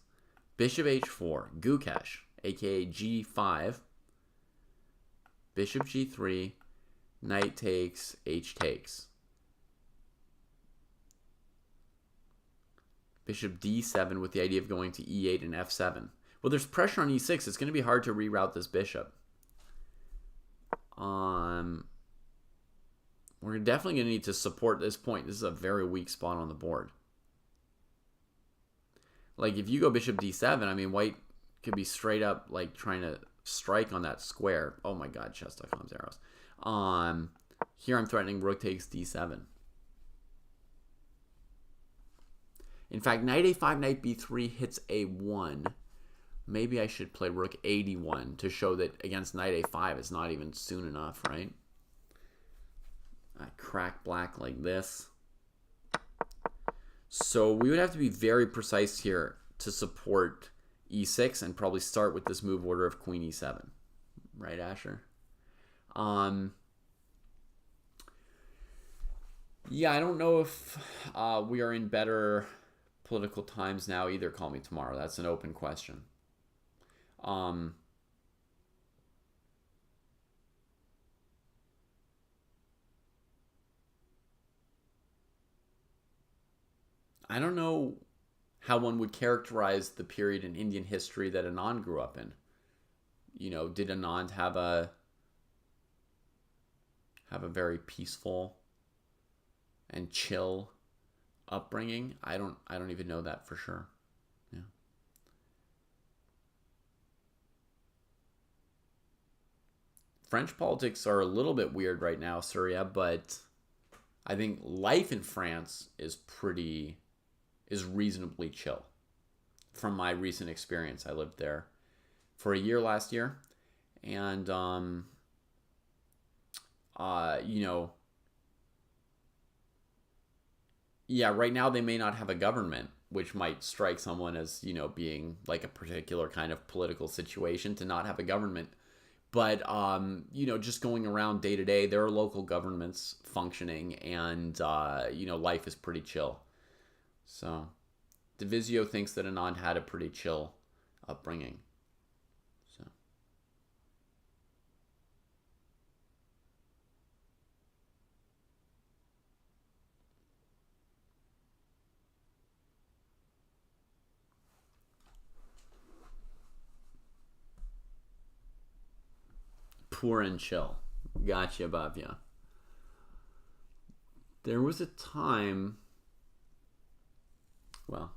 bishop h4, Gukesh, aka g5, bishop g3, knight takes, h takes. Bishop d7 with the idea of going to e8 and f7. Well, there's pressure on e6. It's going to be hard to reroute this bishop. We're definitely going to need to support this point. This is a very weak spot on the board. Like, if you go bishop d7, I mean, white could be straight up, like, trying to strike on that square. Oh, my God, chess.com's arrows. Here I'm threatening rook takes d7. In fact, knight a5, knight b3 hits a1. Maybe I should play rook a1 to show that against knight a5 it's not even soon enough, right? I crack black like this. So we would have to be very precise here to support e6 and probably start with this move order of queen e7. Right, Asher? Yeah, I don't know if we are in better political times now either. Call me tomorrow. That's an open question. I don't know how one would characterize the period in Indian history that Anand grew up in. You know, did Anand have a very peaceful and chill upbringing? I don't even know that for sure. Yeah. French politics are a little bit weird right now, Surya, but I think life in France is reasonably chill. From my recent experience, I lived there for a year last year, and you know, yeah, right now they may not have a government, which might strike someone as, you know, being like a particular kind of political situation to not have a government. But, you know, just going around day to day, there are local governments functioning, and, you know, life is pretty chill. So, Divisio thinks that Anand had a pretty chill upbringing. So, poor and chill. Gotcha, Bhavya. There was a time... Well,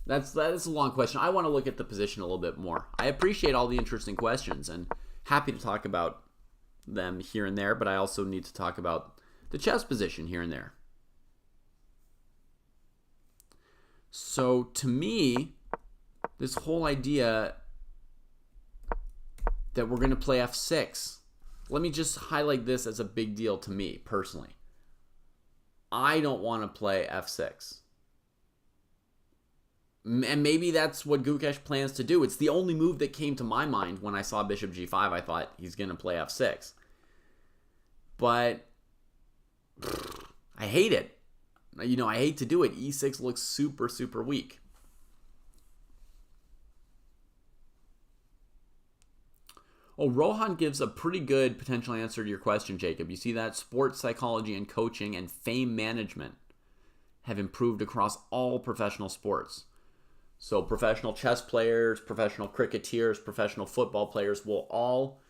that's a long question. I want to look at the position a little bit more. I appreciate all the interesting questions and happy to talk about them here and there, but I also need to talk about the chess position here and there. So to me, this whole idea that we're going to play f6, let me just highlight this as a big deal to me personally. I don't want to play f6. And maybe that's what Gukesh plans to do. It's the only move that came to my mind when I saw bishop g5. I thought he's going to play f6. But I hate it. You know, I hate to do it. e6 looks super, super weak. Oh, Rohan gives a pretty good potential answer to your question, Jacob. You see that? Sports psychology and coaching and fame management have improved across all professional sports. So professional chess players, professional cricketers, professional football players will all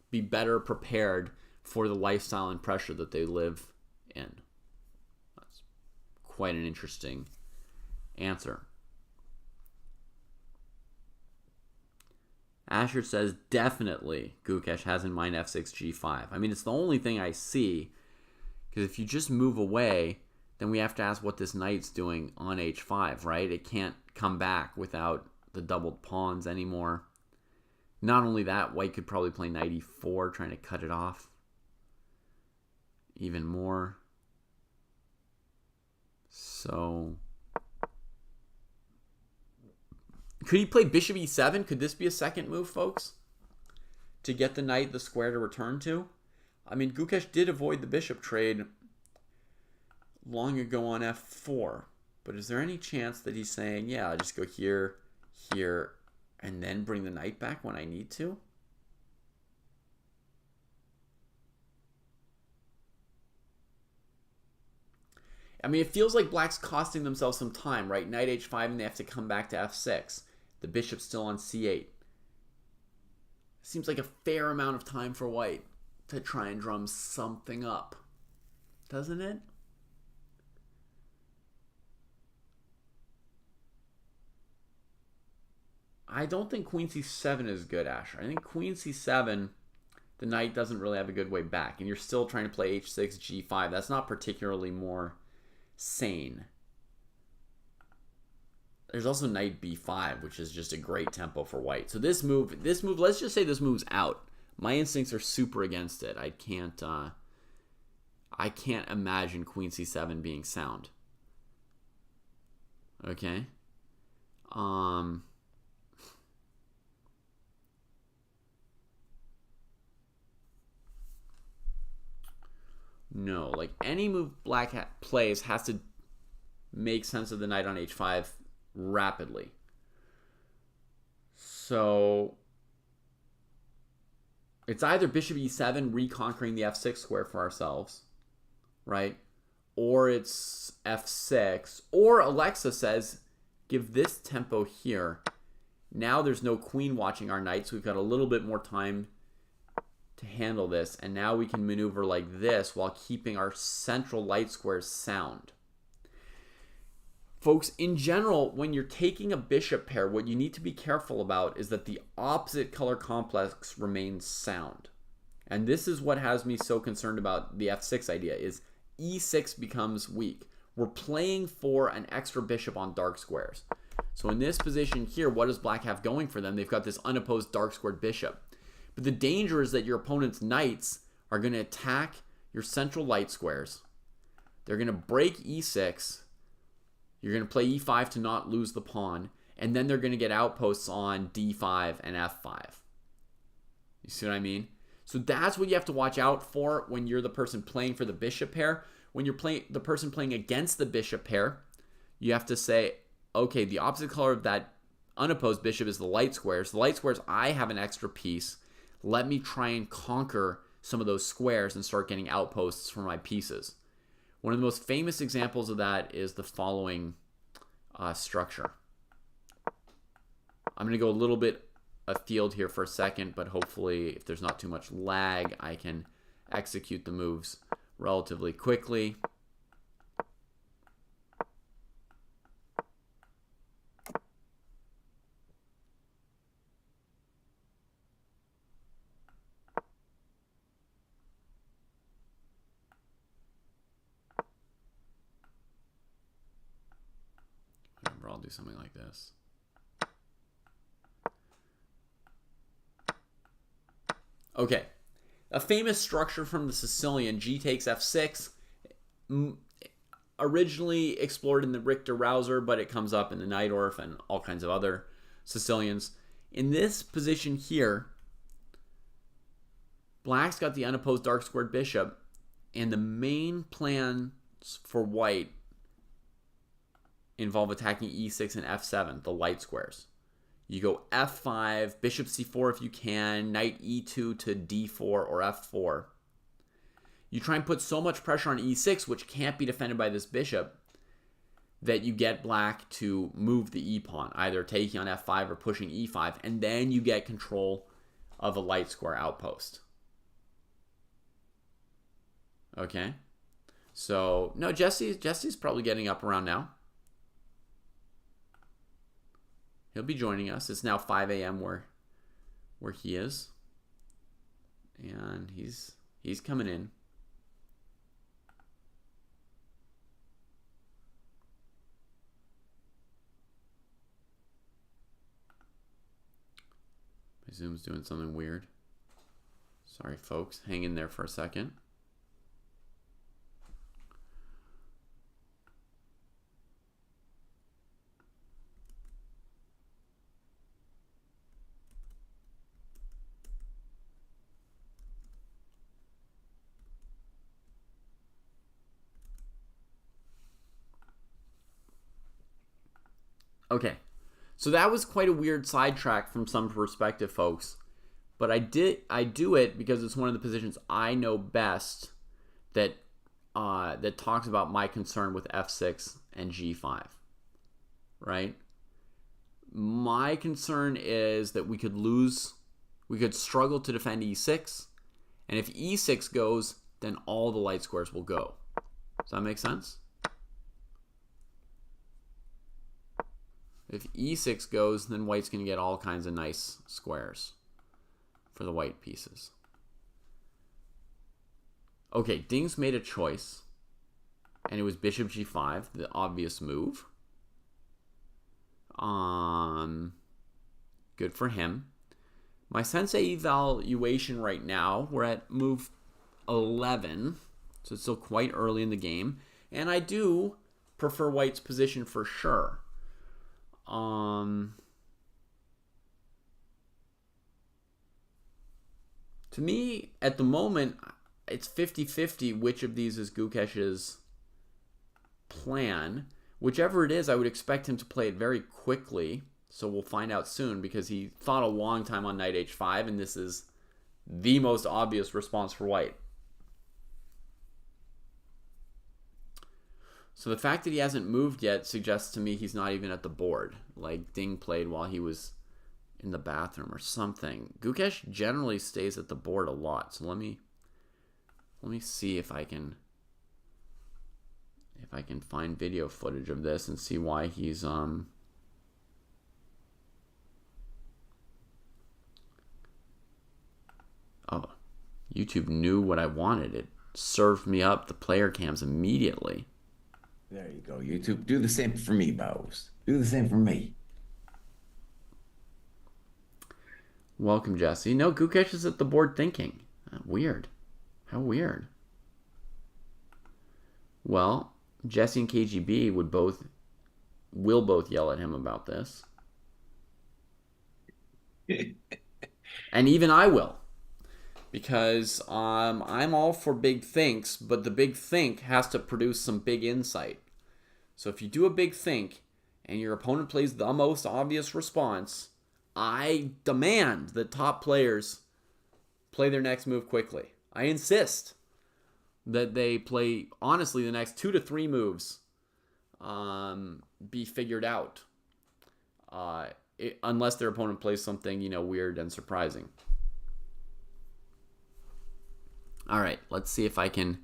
be better prepared for the lifestyle and pressure that they live in. That's quite an interesting answer. Asher says, definitely Gukesh has in mind f6, g5. I mean, it's the only thing I see, because if you just move away, then we have to ask what this knight's doing on h5, right? It can't come back without the doubled pawns anymore. Not only that, white could probably play knight e4, trying to cut it off even more. So, could he play bishop e7? Could this be a second move, folks? To get the knight, the square to return to? I mean, Gukesh did avoid the bishop trade long ago on f4. But is there any chance that he's saying, yeah, I'll just go here, here, and then bring the knight back when I need to? I mean, it feels like black's costing themselves some time, right? Knight h5, and they have to come back to f6. The bishop's still on c8. Seems like a fair amount of time for white to try and drum something up, doesn't it? I don't think queen c7 is good, Asher. I think queen c7, the knight doesn't really have a good way back, and you're still trying to play h6, g5. That's not particularly more sane. There's also knight b5, which is just a great tempo for white. So this move, let's just say this move's out. My instincts are super against it. I can't imagine queen c7 being sound. Okay. No, like any move black plays has to make sense of the knight on h5 rapidly. So it's either bishop e7 reconquering the f6 square for ourselves, right? Or it's f6, or Alexa says give this tempo here. Now there's no queen watching our knight, so we've got a little bit more time to handle this, and now we can maneuver like this while keeping our central light squares sound. Folks, in general, when you're taking a bishop pair, what you need to be careful about is that the opposite color complex remains sound. And this is what has me so concerned about the f6 idea, is e6 becomes weak. We're playing for an extra bishop on dark squares. So in this position here, what does black have going for them? They've got this unopposed dark squared bishop. But the danger is that your opponent's knights are going to attack your central light squares. They're going to break e6. You're going to play e5 to not lose the pawn. And then they're going to get outposts on d5 and f5. You see what I mean? So that's what you have to watch out for when you're the person playing for the bishop pair. When you're the person playing against the bishop pair, you have to say, okay, the opposite color of that unopposed bishop is the light squares. The light squares, I have an extra piece. Let me try and conquer some of those squares and start getting outposts for my pieces. One of the most famous examples of that is the following structure. I'm going to go a little bit afield here for a second, but hopefully if there's not too much lag, I can execute the moves relatively quickly. I'll do something like this. Okay, a famous structure from the Sicilian, G takes f6, originally explored in the Richter-Rauser, but it comes up in the Najdorf and all kinds of other Sicilians. In this position here, black's got the unopposed dark squared bishop, and the main plans for white involve attacking e6 and f7, the light squares. You go f5, bishop c4 if you can, knight e2 to d4 or f4. You try and put so much pressure on e6, which can't be defended by this bishop, that you get black to move the e-pawn, either taking on f5 or pushing e5, and then you get control of a light square outpost. Okay? So, no, Jesse's probably getting up around now. He'll be joining us. It's now 5 a.m. where he is. And he's coming in. My Zoom's doing something weird. Sorry, folks. Hang in there for a second. Okay, so that was quite a weird sidetrack from some perspective, folks. But I do it because it's one of the positions I know best that that talks about my concern with f6 and g5, right? My concern is that we could lose We could struggle to defend e6. And if e6 goes, then all the light squares will go. Does that make sense? If e6 goes, then white's going to get all kinds of nice squares for the white pieces. Okay, Ding's made a choice. And it was bishop g5, the obvious move. Good for him. My sensei evaluation right now, we're at move 11. So it's still quite early in the game. And I do prefer white's position for sure. To me, at the moment, it's 50-50 which of these is Gukesh's plan. Whichever it is, I would expect him to play it very quickly. So we'll find out soon, because he thought a long time on knight h5, and this is the most obvious response for white. So the fact that he hasn't moved yet suggests to me he's not even at the board, like Ding played while he was in the bathroom or something. Gukesh generally stays at the board a lot, so let me see if I can find video footage of this and see why he's Oh, YouTube knew what I wanted. It served me up the player cams immediately. There you go, YouTube. Do the same for me, Bows. Do the same for me. Welcome, Jesse. No, Gukesh is at the board thinking. Weird. How weird. Well, Jesse and KGB will both yell at him about this. And even I will. Because I'm all for big thinks, but the big think has to produce some big insight. So if you do a big think and your opponent plays the most obvious response, I demand that top players play their next move quickly. I insist that they play, honestly, the next 2 to 3 moves be figured out. Unless their opponent plays something, weird and surprising. All right, let's see if I can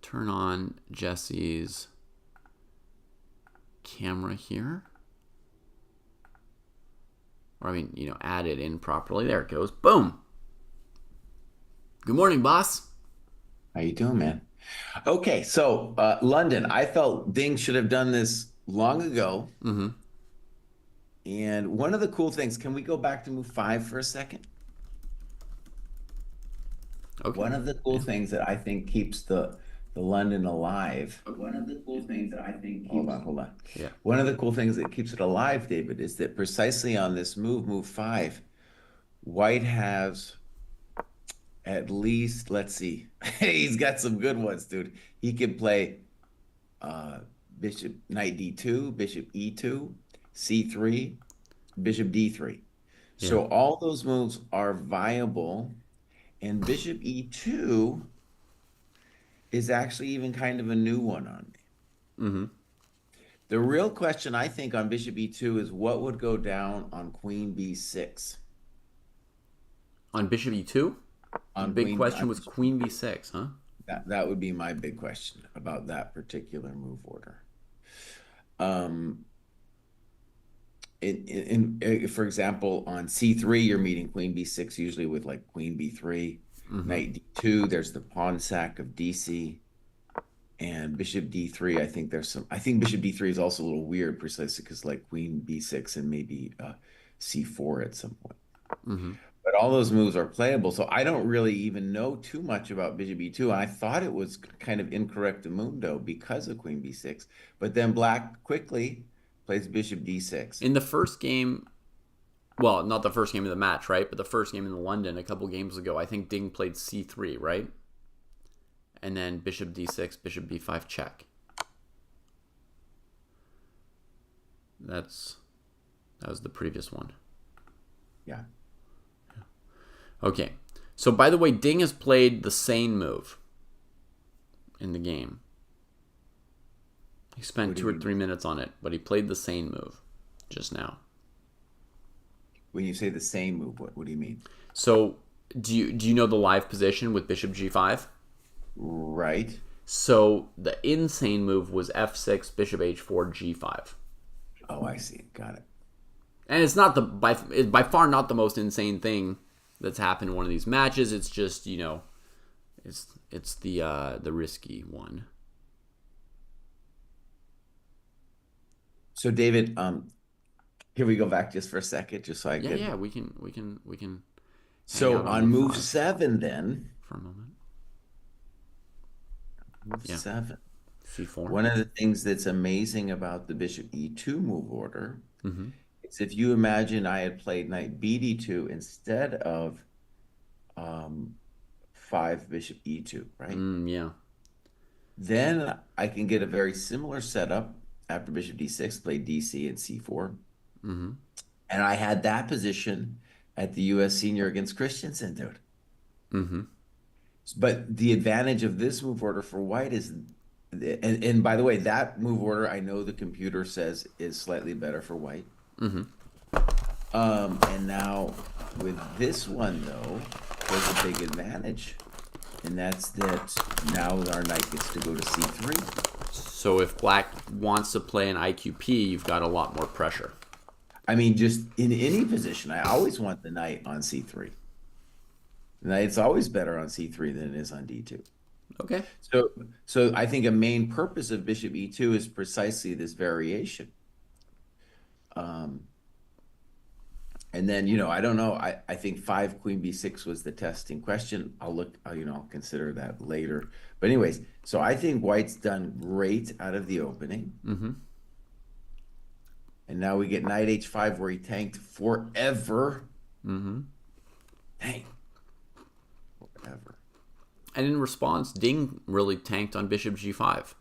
turn on Jesse's camera here. Or, add it in properly. There it goes. Boom. Good morning, boss. How you doing, man? Okay, so London, I felt Ding should have done this long ago. Mm-hmm. And one of the cool things, can we go back to move 5 for a second? Okay. One of the cool things that I think keeps the London alive. One of the cool things that I think keeps... Hold on. Yeah. One of the cool things that keeps it alive, David, is that precisely on this move 5, white has at least, let's see, he's got some good ones, dude. He can play bishop, knight d2, bishop e2, c3, bishop d3. Yeah. So all those moves are viable. And bishop e2 is actually even kind of a new one on me. Mm-hmm. The real question, I think, on bishop e2 is what would go down on queen b6? On bishop e2? The big question was queen b6, huh? That would be my big question about that particular move order. For example, on c3, you're meeting queen b6 usually with like queen b3, knight d2. There's the pawn sack of dc, and bishop d3. I think bishop d3 is also a little weird, precisely because like queen b6 and maybe c4 at some point. But all those moves are playable, so I don't really even know too much about bishop e2. I thought it was kind of incorrectamundo because of queen b6, but then black quickly plays bishop d6. In the first game, well, not the first game of the match, right? But the first game in London a couple games ago, I think Ding played c3, right? And then bishop d6, bishop b5 check. That was the previous one. Yeah. Okay. So, by the way, Ding has played the same move in the game. He spent 2 or 3 minutes on it, but he played the same move just now. When you say the same move, what do you mean? So do you know the live position with bishop g5? Right. So the insane move was f6, bishop h4, g5. Oh, I see. Got it. And it's not it's by far not the most insane thing that's happened in one of these matches. It's just, it's the risky one. So David, here we go back just for a second, just so I Yeah, get. yeah, we can hang So out on move move 5 7, then for a moment. move Yeah, 7. c4. One of the things that's amazing about the bishop e2 move order Mm-hmm. is if you imagine I had played knight bd2 instead of 5 bishop e2, right? Yeah. Then I can get a very similar setup after bishop d6, play dc and c4. Mm-hmm. And I had that position at the US senior against Christensen, dude. Mm-hmm. But the advantage of this move order for white is, and by the way, that move order I know the computer says is slightly better for white. Mm-hmm. And now with this one though, there's a big advantage, and that's that now our knight gets to go to c3. So if black wants to play an IQP, you've got a lot more pressure. I mean, just in any position, I always want the knight on c3. The knight's always better on c3 than it is on d2. Okay. So I think a main purpose of bishop e2 is precisely this variation. And then, I don't know. I think 5 queen b6 was the testing question. I'll consider that later. But anyways, so I think white's done great out of the opening. Mm-hmm. And now we get knight h5 where he tanked forever. Mm-hmm. Dang. Forever. And in response, Ding really tanked on bishop g5.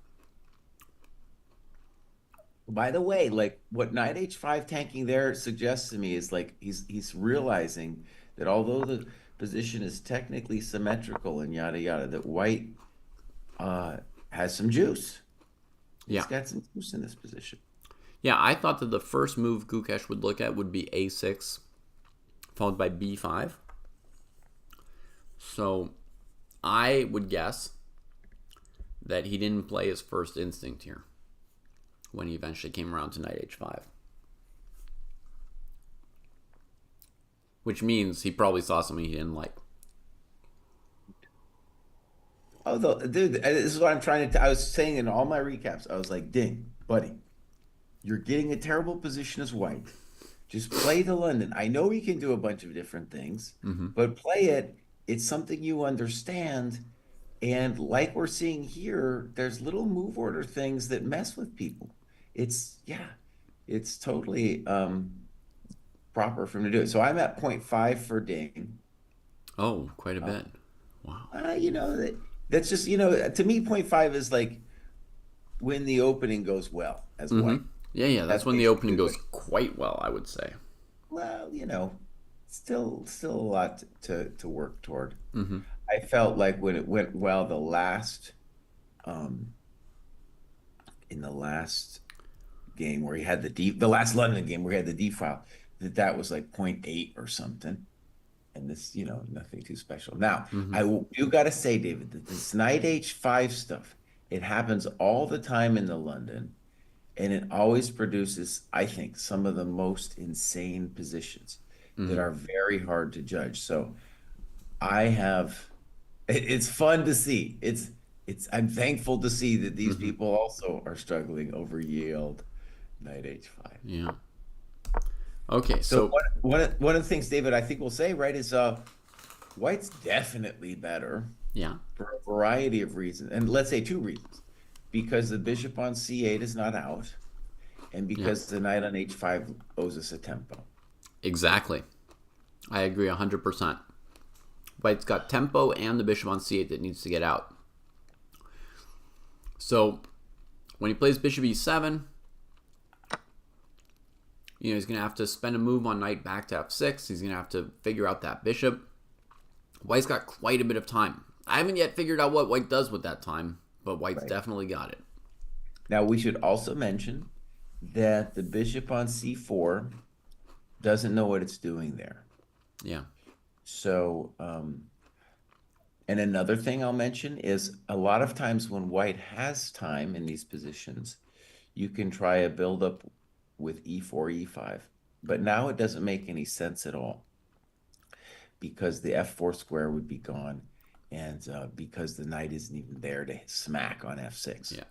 By the way, like what knight h5 tanking there suggests to me is like he's realizing that although the position is technically symmetrical and yada yada, that white has some juice. Yeah. He's got some juice in this position. Yeah, I thought that the first move Gukesh would look at would be a6, followed by b5. So I would guess that he didn't play his first instinct here when he eventually came around to knight h5. Which means he probably saw something he didn't like. Oh, dude, this is what I'm trying to. I was saying in all my recaps, I was like, "Ding, buddy, you're getting a terrible position as white. Just play the London. I know he can do a bunch of different things, but play it. It's something you understand." And like we're seeing here, there's little move order things that mess with people. It's totally proper for him to do it. So I'm at 0.5 for Ding. Oh, quite a bit. Wow. That's just, to me, 0.5 is like when the opening goes well as white. Yeah, that's when the opening goes quite well, I would say. Well, still a lot to work toward. I felt like when it went well in the last game where he had the last London game where he had the D file, that was like 0.8 or something. And this, nothing too special. Now, you got to say, David, that this knight h5 stuff, it happens all the time in the London, and it always produces, I think, some of the most insane positions that are very hard to judge. So it's fun to see. I'm thankful to see that these people also are struggling over yield knight h5. Yeah. Okay, so one of the things, David, I think we'll say, right, is white's definitely better. Yeah. For a variety of reasons. And let's say 2 reasons. Because the bishop on c8 is not out, and because the knight on h5 owes us a tempo. Exactly. I agree 100%. White's got tempo and the bishop on c8 that needs to get out. So when he plays bishop e7, he's going to have to spend a move on knight back to f6. He's going to have to figure out that bishop. White's got quite a bit of time. I haven't yet figured out what white does with that time, but white's definitely got it. Now, we should also mention that the bishop on c4 doesn't know what it's doing there. Yeah. So, and another thing I'll mention is a lot of times when white has time in these positions, you can try a buildup with e4, e5. But now it doesn't make any sense at all because the f4 square would be gone and because the knight isn't even there to smack on f6. Yeah.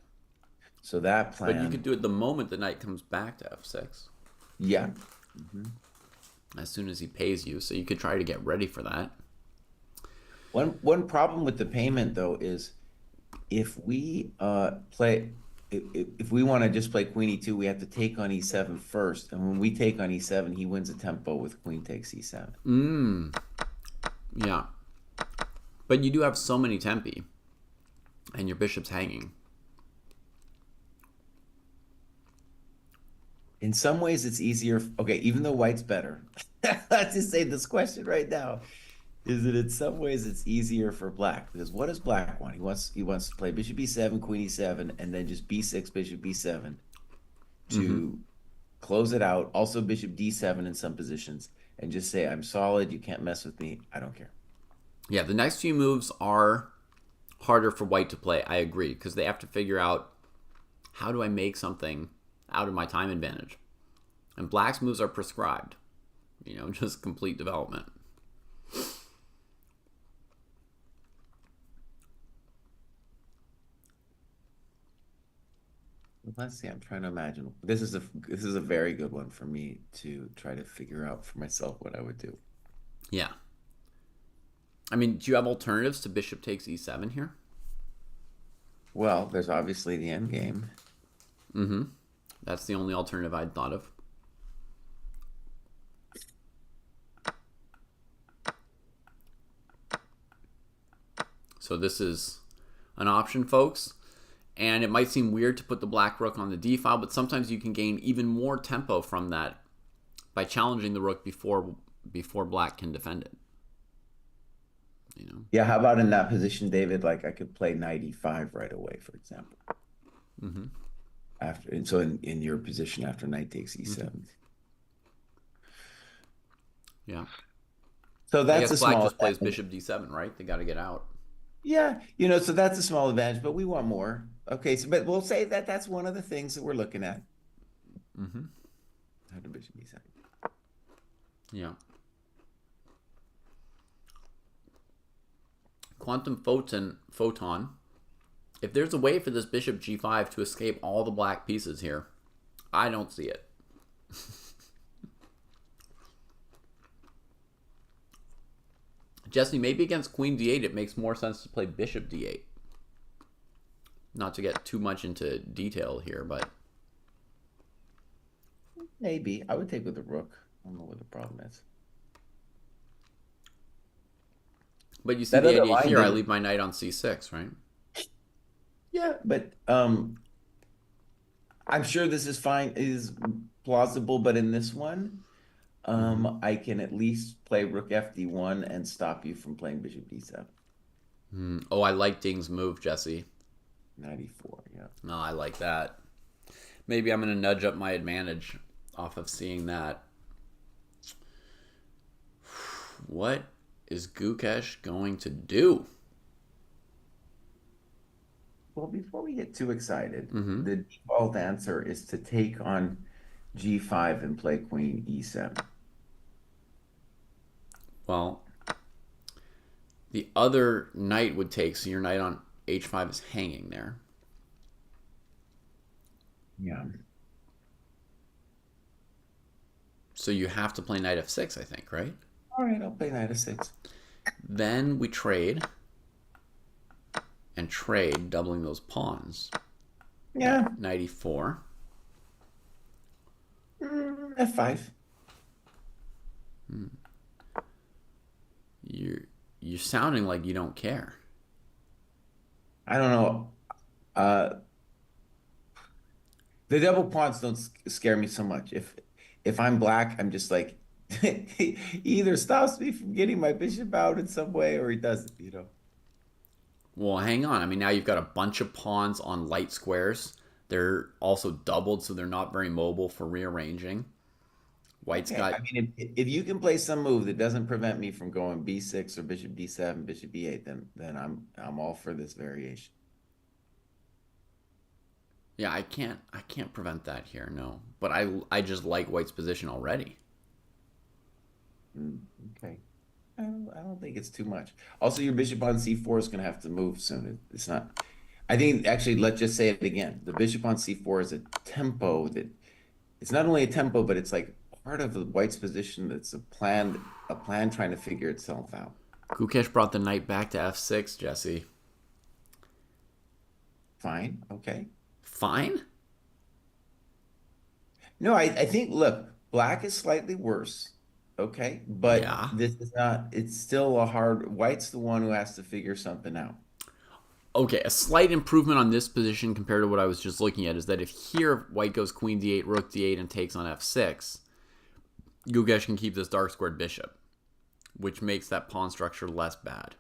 So that But you could plan, do it the moment the knight comes back to f6, yeah. Mhm. as soon as he pays you. So you could try to get ready for that. One problem with the payment though is if we play if we want to just play queen e2, we have to take on e7 first, and when we take on e7, he wins a tempo with queen takes e7. Yeah. But you do have so many tempi, and your bishop's hanging. In some ways, it's easier. Okay, even though white's better, let's just say this question right now is that in some ways it's easier for black because what does black want? He wants to play bishop e7, queen e7, and then just b6, bishop b7 to close it out. Also bishop d7 in some positions, and just say I'm solid. You can't mess with me. I don't care. Yeah, the next few moves are harder for white to play. I agree, because they have to figure out how do I make something out of my time advantage. And black's moves are prescribed. Just complete development. Let's see. I'm trying to imagine. This is a very good one for me to try to figure out for myself what I would do. Yeah. I mean, do you have alternatives to bishop takes e7 here? Well, there's obviously the end game. That's the only alternative I'd thought of. So this is an option, folks. And it might seem weird to put the black rook on the d file, but sometimes you can gain even more tempo from that by challenging the rook before black can defend it. Yeah, how about in that position, David? Like I could play knight e5 right away, for example. After, and so in your position after knight takes e7. Yeah. So I that's guess a black small just plays advantage. bishop d7, right? They got to get out. Yeah, so that's a small advantage, but we want more. Okay, so but we'll say that that's one of the things that we're looking at. How to bishop e7. Yeah. Quantum photon. If there's a way for this bishop g5 to escape all the black pieces here, I don't see it. Jesse, maybe against queen d8 it makes more sense to play bishop d8. Not to get too much into detail here, but Maybe I would take with the rook. I don't know what the problem is. you see That the other idea line here. I didn't. leave my knight on c6, right? Yeah, but I'm sure this is fine, is plausible, but in this one, I can at least play rook fd1 and stop you from playing bishop d7. Oh, I like Ding's move, Jesse. 94, yeah. No, I like that. Maybe I'm going to nudge up my advantage off of seeing that. What is Gukesh going to do? Well, before we get too excited, the default answer is to take on g5 and play queen e7. Well, the other knight would take, so your knight on h5 is hanging there. Yeah. So you have to play knight f6, I think, right? All right, I'll play knight f6. Then we trade and trade, doubling those pawns. Yeah. Knight e4. f5. You're sounding like you don't care. I don't know. The double pawns don't scare me so much. If I'm black, I'm just like he either stops me from getting my bishop out in some way or he doesn't. Well, hang on. I mean, now you've got a bunch of pawns on light squares. They're also doubled, so they're not very mobile for rearranging. White's Okay. I got mean, if you can play some move that doesn't prevent me from going B6 or bishop D7, bishop B8, then I'm all for this variation. yeah. I can't prevent that here. No, but I just like White's position already. Mm, okay. I don't think it's too much. Also, your bishop on C4 is going to have to move soon. It's not. I think actually, let's just say it again. The bishop on C4 is a tempo that it's not only a tempo, but it's like part of the White's position that's a plan trying to figure itself out. Gukesh brought the knight back to F6. Jesse, Fine. Okay. fine. No, I think, look, black is slightly worse. Okay. But Yeah. this is not, it's still White's the one who has to figure something out. Okay, a slight improvement on this position compared to what I was just looking at is that if here White goes Queen D8, Rook D8, and takes on F6, Gukesh can keep this dark squared bishop, which makes that pawn structure less bad.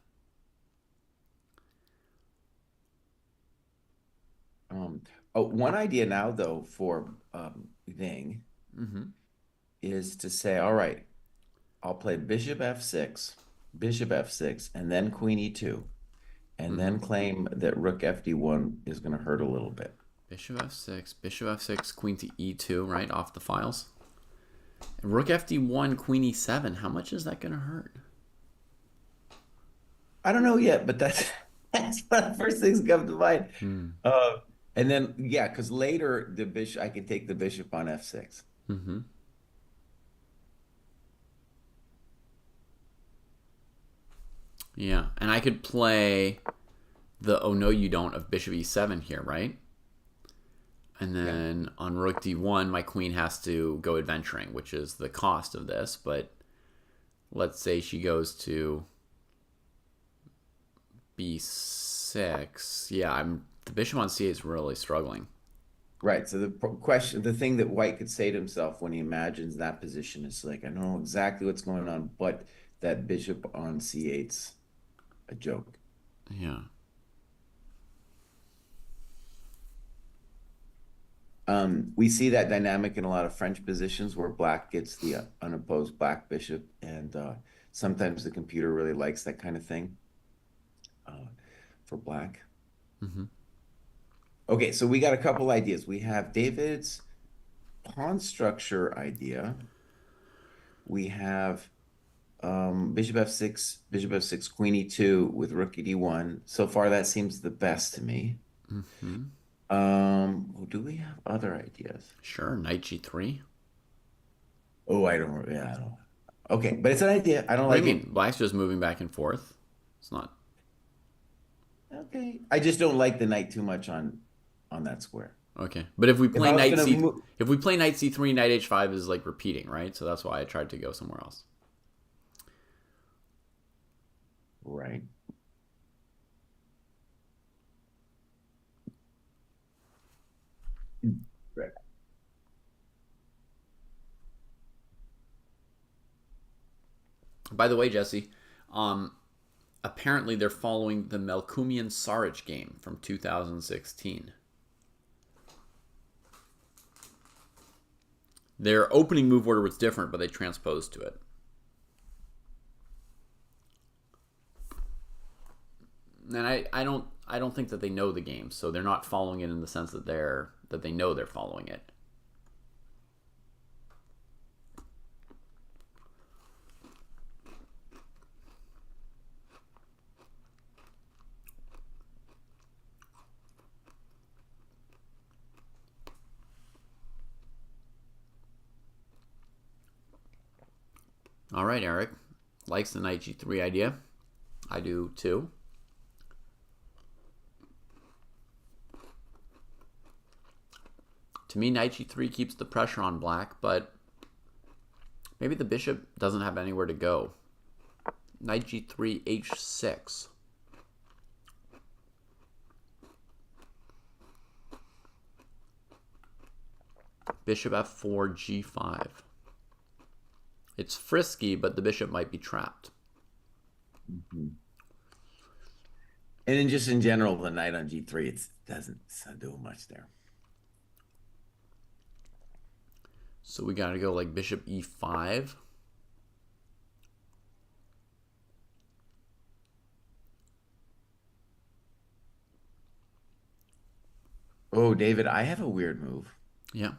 Um, one idea now, though, for Ding is to say, all right, I'll play bishop F6, and then Queen E2, and then claim that Rook FD1 is going to hurt a little bit. Bishop F6, Queen to E2, right, off the files. And Rook FD1, Queen E7, how much is that going to hurt? I don't know yet, but that's what the first things come to mind. Uh, and then, yeah, because later I can take the bishop on F6. Yeah, and I could play the oh no you don't of Bishop E7 here, right? And then on Rook D1, my queen has to go adventuring, which is the cost of this. But let's say she goes to B6. Yeah, the bishop on C8 is really struggling. Right. So the thing that White could say to himself when he imagines that position is like, I know exactly what's going on, but that bishop on C8's a joke. Yeah. We see that dynamic in a lot of French positions where black gets the unopposed black bishop, and sometimes the computer really likes that kind of thing for black. Okay, so we got a couple ideas. We have David's pawn structure idea. We have bishop f6, queen e2 with rook d1. So far, that seems the best to me. Do we have other ideas? Sure, knight G3. Oh, I don't. Yeah, I don't. Okay, but it's an idea. I don't What like do you it. mean? Black's just moving back and forth. It's not. Okay, I just don't like the knight too much on that square. Okay, but if we If play I was knight gonna C, move, if we play knight C3, knight H5 is like repeating, right? So that's why I tried to go somewhere else. right. Right. By the way, Jesse, apparently they're following the Melkumian Saric game from 2016. Their opening move order was different, but they transposed to it. And I don't think that they know the game, so they're not following it in the sense that they know they're following it. All right, Eric likes the knight G3 idea. I do too. To me, knight G3 keeps the pressure on black, but maybe the bishop doesn't have anywhere to go. Knight G3, H6. Bishop F4, G5. It's frisky, but the bishop might be trapped. And then just in general, the knight on G3, it's not doing much there. So we got to go like bishop e5. Oh, David, I have a weird move. Yeah,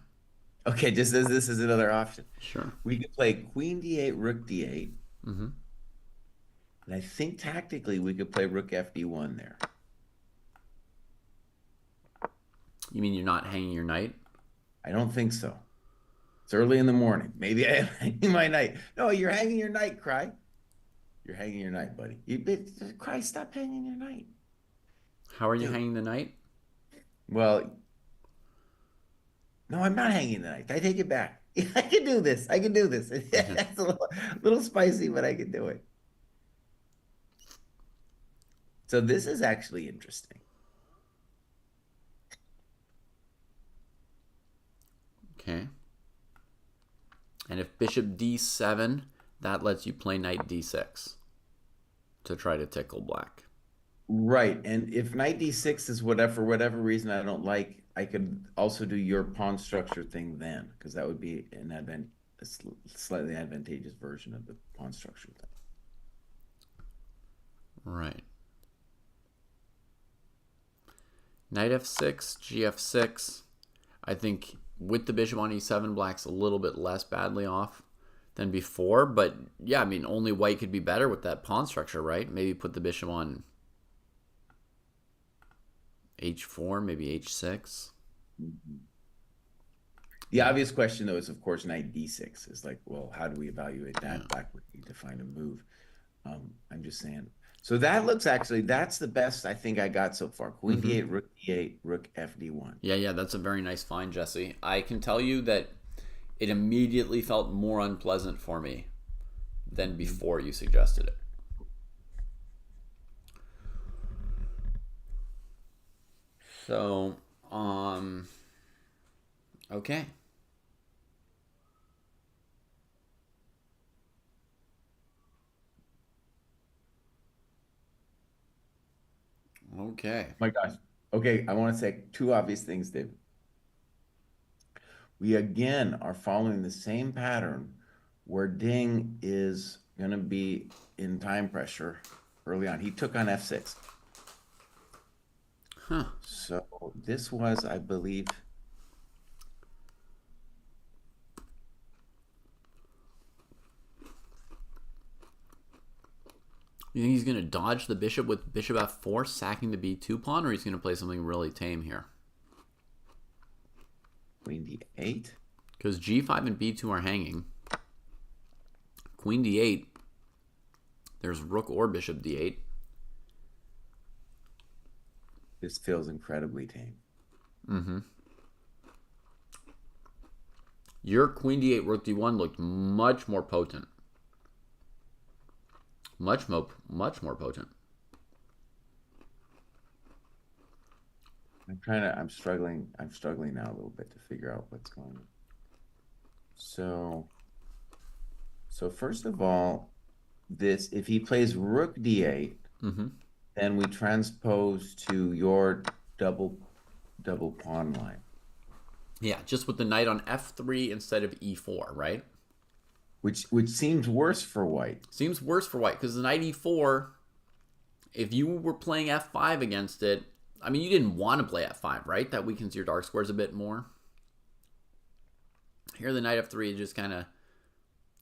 Okay, just as this is another option. sure. We could play queen d8, rook d8. Mm-hmm. And I think tactically we could play rook fd1 there. You mean you're not hanging your knight? I don't think so. It's early in the morning. Maybe I am hanging my knight. No, you're hanging your knight, Cry. You're hanging your knight, buddy. Cry, stop hanging your knight. How are you Dude. hanging the knight? Well, no, I'm not hanging the knight. I take it back. I can do this. I can do this. It's a little spicy, but I can do it. So this is actually interesting. Okay. And if bishop d7, that lets you play knight d6 to try to tickle black. Right. And if knight d6 is whatever, for whatever reason I don't like, I could also do your pawn structure thing then, because that would be a slightly advantageous version of the pawn structure thing. Right. Knight f6, gf6. I think with the bishop on e7, black's a little bit less badly off than before. But yeah, I mean, only white could be better with that pawn structure, right? Maybe put the bishop on h4, maybe h6. Mm-hmm. The obvious question, though, is, of course, knight d6. Is like, well, how do we evaluate that? Yeah. Black would need to find a move. I'm just saying. So that looks actually, that's the best I think I got so far. Queen d8, rook d8, rook fd1. Yeah, that's a very nice find, Jesse. I can tell you that it immediately felt more unpleasant for me than before you suggested it. So, okay. Okay. My gosh. Okay, I want to say two obvious things, David. We again are following the same pattern where Ding is going to be in time pressure early on. He took on f6. Huh. So this was, I believe, you think he's going to dodge the bishop with bishop f4, sacking the b2 pawn, or he's going to play something really tame here? Queen d8. Because g5 and b2 are hanging. Queen d8. There's rook or bishop d8. This feels incredibly tame. Mm-hmm. Your queen d8, rook d1 looked much more potent. Much more potent. I'm struggling now a little bit to figure out what's going on. So first of all, if he plays rook d8, then we transpose to your double pawn line. Yeah, just with the knight on f3 instead of e4, right? Which seems worse for white. Seems worse for white because the knight e4, if you were playing f5 against it, I mean, you didn't want to play f5, right? That weakens your dark squares a bit more. Here, the knight f3 is just kind of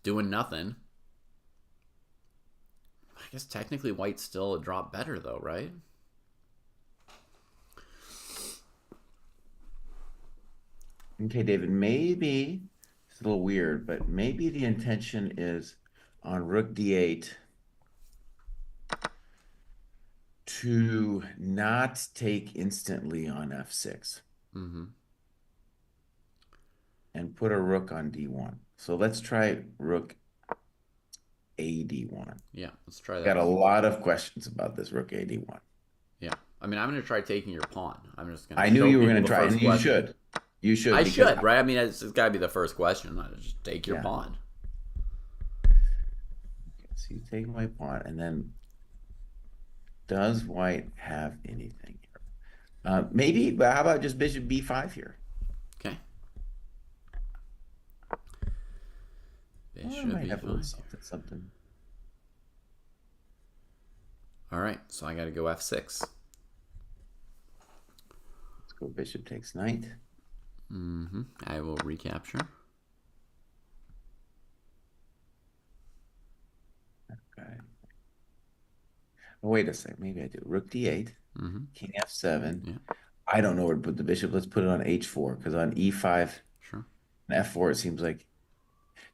doing nothing. I guess technically white's still a drop better, though, right? Okay, David, maybe it's a little weird, but maybe the intention is on rook d8 to not take instantly on f6 and put a rook on d1. So let's try rook a d1. Yeah, let's try that. Got a lot of questions about this rook a d1. Yeah, I mean, I'm going to try taking your pawn. I'm just going to. I knew you were going to try, and you should. You should. I should, right? I mean, it's got to be the first question. Just take your pawn. Okay, so you take my pawn, and then does white have anything here? Maybe, but how about just bishop b5 here? Okay. Well, I Bishop might have a little e5. something, something. All right, so I got to go f6. Let's go bishop takes knight. I will recapture. Okay. Oh, wait a second. Maybe I do. Rook d8, king f7. Yeah, I don't know where to put the bishop. Let's put it on h4 because on e5 sure. and f4 it seems like.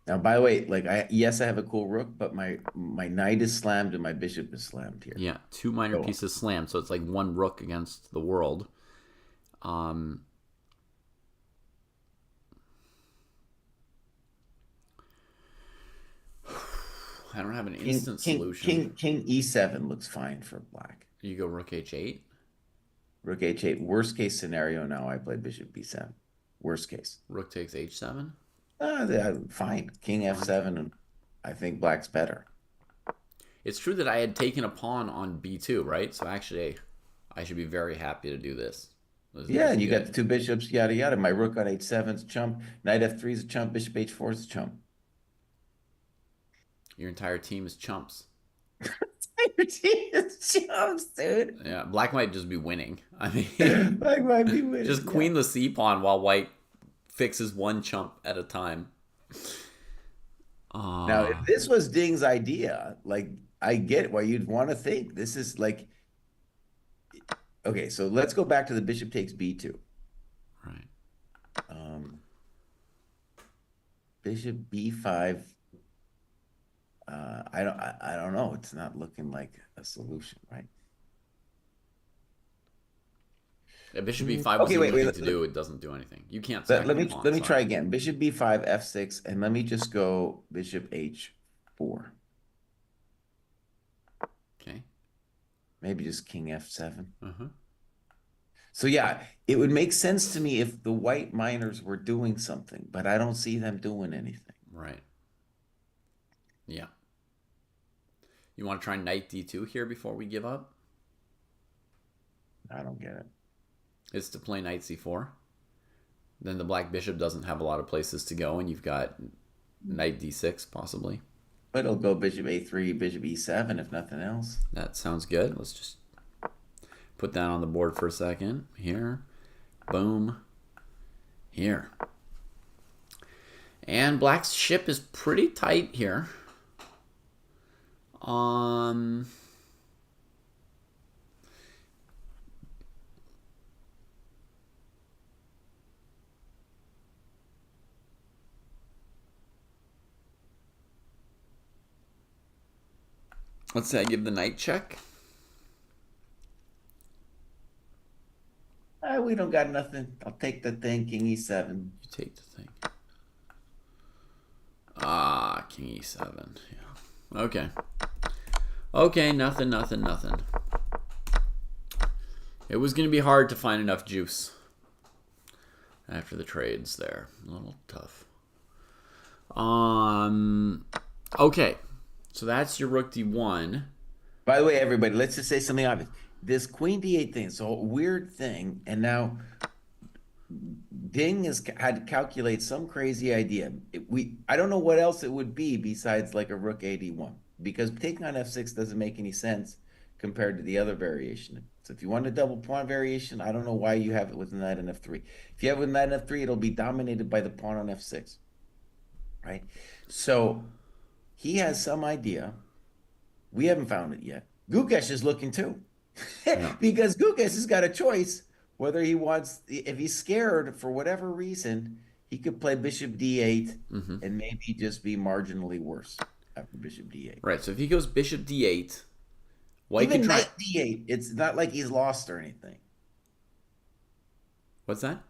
Now, by the way, like yes, I have a cool rook, but my knight is slammed and my bishop is slammed here. Yeah, two minor So pieces slammed, so it's like one rook against the world. I don't have an instant solution. king e7 looks fine for black. You go rook h8. Rook h8. Worst case scenario now, I play bishop b7. Worst case. Rook takes h7. Fine. King f7, and I think black's better. It's true that I had taken a pawn on b2, right? So actually, I should be very happy to do this. Yeah, and you got the two bishops, yada yada. My rook on h7 is a chump. Knight f3 is a chump. Bishop h4 is a chump. Your entire team is chumps. Your team is chumps, dude. Yeah, black might just be winning. I mean, Black might be winning. just queen the c pawn while white fixes one chump at a time. Now, if this was Ding's idea, like I get why you'd want to think this is like. Okay, so let's go back to the bishop takes b2. Right. Bishop b5. I don't know. It's not looking like a solution, right? Yeah, bishop b5 was anything to do. It doesn't do anything. You can't. Let me try again. Bishop b5, f6, and let me just go bishop h4. Okay. Maybe just king f7. So yeah, it would make sense to me if the white minors were doing something, but I don't see them doing anything. Right. Yeah. You want to try knight d2 here before we give up? I don't get it. It's to play knight c4. Then the black bishop doesn't have a lot of places to go, and you've got knight d6 possibly. But it'll go bishop a3, bishop e7, if nothing else. That sounds good. Let's just put that on the board for a second. Here. Boom. Here. And black's ship is pretty tight here. Let's say I give the knight check. We don't got nothing. I'll take the thing, king e7. You take the thing. King e7. Yeah. Okay. Okay, nothing. It was going to be hard to find enough juice after the trades there. A little tough. Okay. So that's your rook d1. By the way, everybody, let's just say something obvious. This queen d8 thing is a weird thing, and now Ding has had to calculate some crazy idea. I don't know what else it would be besides like a rook ad1, because taking on f6 doesn't make any sense compared to the other variation. So if you want a double pawn variation, I don't know why you have it with knight on f3. If you have it with knight on f3, it'll be dominated by the pawn on f6, right? So he has some idea. We haven't found it yet. Gukesh is looking too. Because Gukesh has got a choice whether he wants, if he's scared for whatever reason, he could play bishop d8 and maybe just be marginally worse after bishop d8. Right, so if he goes bishop d8, white even could try... knight d8, it's not like he's lost or anything. What's that?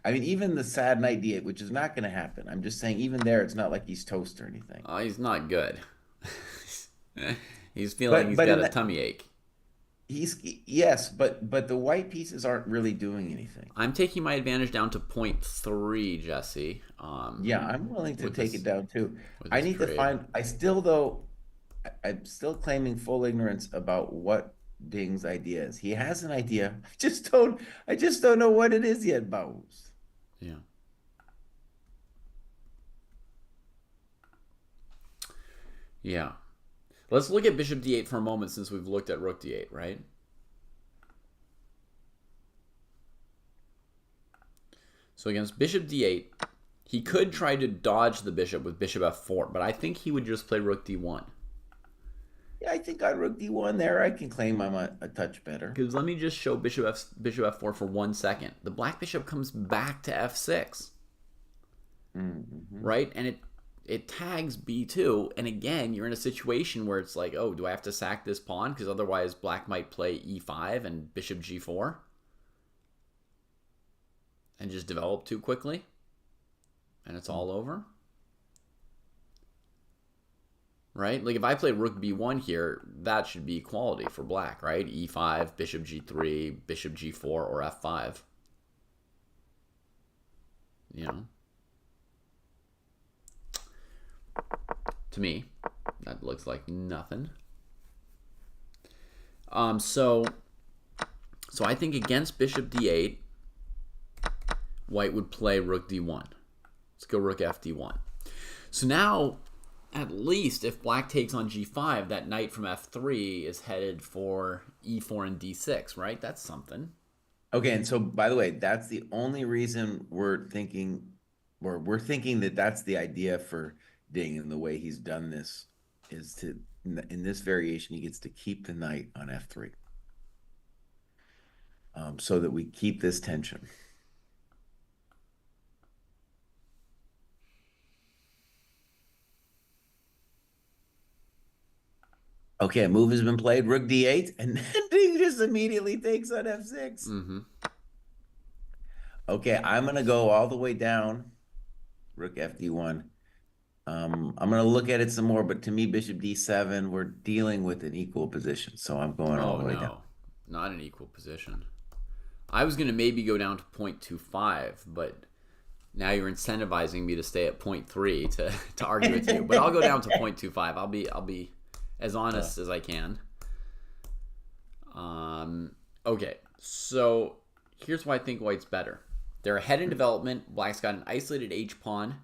I mean, even the sad knight d8, which is not going to happen. I'm just saying, even there, it's not like he's toast or anything. Oh, he's not good. He's feeling he's got a tummy ache. Yes, but the white pieces aren't really doing anything. I'm taking my advantage down to 0.3, Jesse. Yeah, I'm willing to take it down too. I need to find. I'm still claiming full ignorance about what Ding's idea is. He has an idea. I just don't know what it is yet, Bows. Yeah. Yeah. Let's look at bishop d8 for a moment since we've looked at rook d8, right? So against bishop d8, he could try to dodge the bishop with bishop f4, but I think he would just play rook d1. Yeah, I think on rook d1 there, I can claim I'm a touch better. Because let me just show bishop f4 for 1 second. The black bishop comes back to f6, right? And it tags b2, and again, you're in a situation where it's like, oh, do I have to sack this pawn? Because otherwise black might play e5 and bishop g4 and just develop too quickly, and it's all over. Right? Like if I play rook b1 here, that should be equality for black, right? e5, bishop g3, bishop g4, or f5. You know? To me, that looks like nothing. So I think against bishop d8, white would play rook d1. Let's go rook fd1. So now, at least if black takes on g5, that knight from f3 is headed for e4 and d6, right? That's something. Okay, and so by the way, that's the only reason we're thinking that that's the idea for Ding, and the way he's done this is to, in this variation, he gets to keep the knight on f3, so that we keep this tension. Okay, a move has been played, rook d8, and then Ding just immediately takes on f6. Okay, I'm going to go all the way down, rook fd1. I'm going to look at it some more, but to me, bishop d7, we're dealing with an equal position, so I'm going all the way down. Not an equal position. I was going to maybe go down to 0.25, but now you're incentivizing me to stay at 0.3 to argue with you. But I'll go down to 0.25. I'll be as honest as I can. Okay, so here's why I think white's better. They're ahead in development. Black's got an isolated H pawn,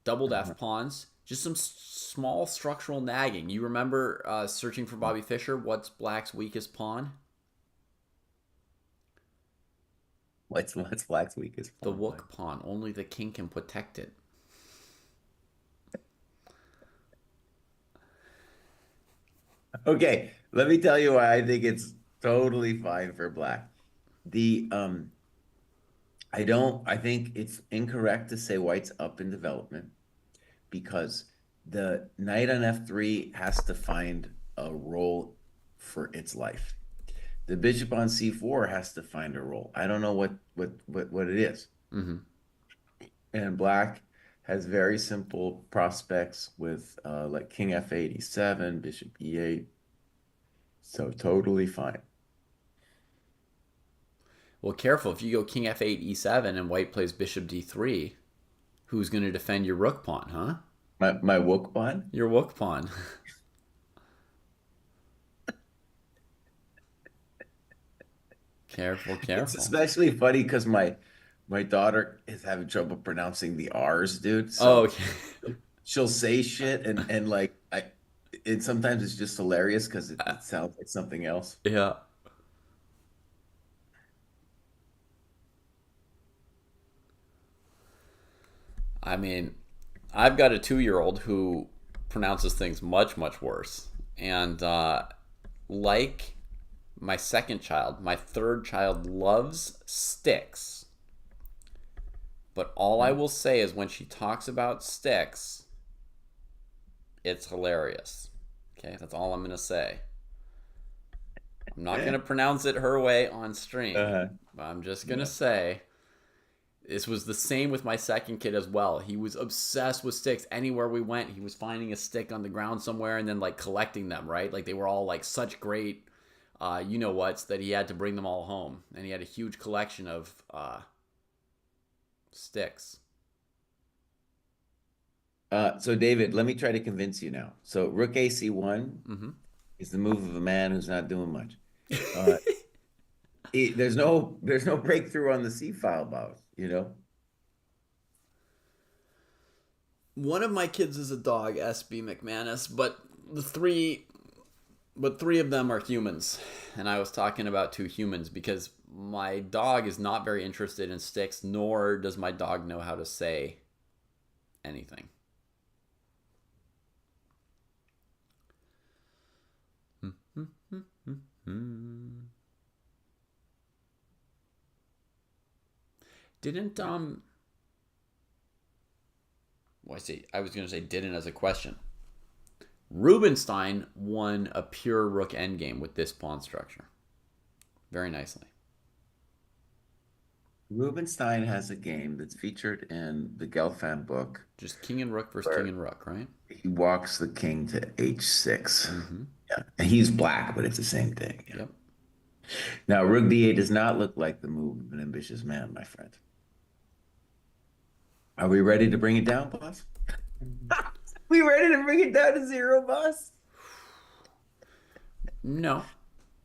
doubled F pawns, just some small structural nagging. You remember searching for Bobby Fischer? What's black's weakest pawn? What's black's weakest pawn? The Wook pawn. Only the king can protect it. Okay, let me tell you why I think it's totally fine for black. I think it's incorrect to say white's up in development, because the knight on f3 has to find a role for its life. The bishop on c4 has to find a role. I don't know what it is. And black has very simple prospects with like king f8, e7, bishop e8. So totally fine. Well, careful. If you go king f8, e7, and white plays bishop d3, who's going to defend your rook pawn, huh? My Wook pawn? Your Wook pawn. Careful. It's especially funny because my daughter is having trouble pronouncing the R's, dude. So okay. She'll say shit and like and sometimes it's just hilarious because it sounds like something else. Yeah. I mean, I've got a 2-year-old who pronounces things much, much worse. And like my second child, my third child loves sticks. But all I will say is when she talks about sticks, it's hilarious. Okay, that's all I'm going to say. I'm not going to pronounce it her way on stream. But I'm just going to say, this was the same with my second kid as well. He was obsessed with sticks. Anywhere we went, he was finding a stick on the ground somewhere and then like collecting them, right? Like they were all like such great you-know-whats that he had to bring them all home. And he had a huge collection of sticks. So David, let me try to convince you now. So rook ac1 is the move of a man who's not doing much. There's no breakthrough on the c file, boss, you know? One of my kids is a dog, SB McManus, but three of them are humans. And I was talking about two humans because my dog is not very interested in sticks, nor does my dog know how to say anything. Didn't well, I was gonna say didn't as a question. Rubinstein won a pure rook endgame with this pawn structure. Very nicely. Rubinstein has a game that's featured in the Gelfand book. Just king and rook versus king and rook, right? He walks the king to h6. Yeah. And he's black, but it's the same thing. Yeah. Yep. Now, rook d8 does not look like the move of an ambitious man, my friend. Are we ready to bring it down, boss? We ready to bring it down to 0, boss? No.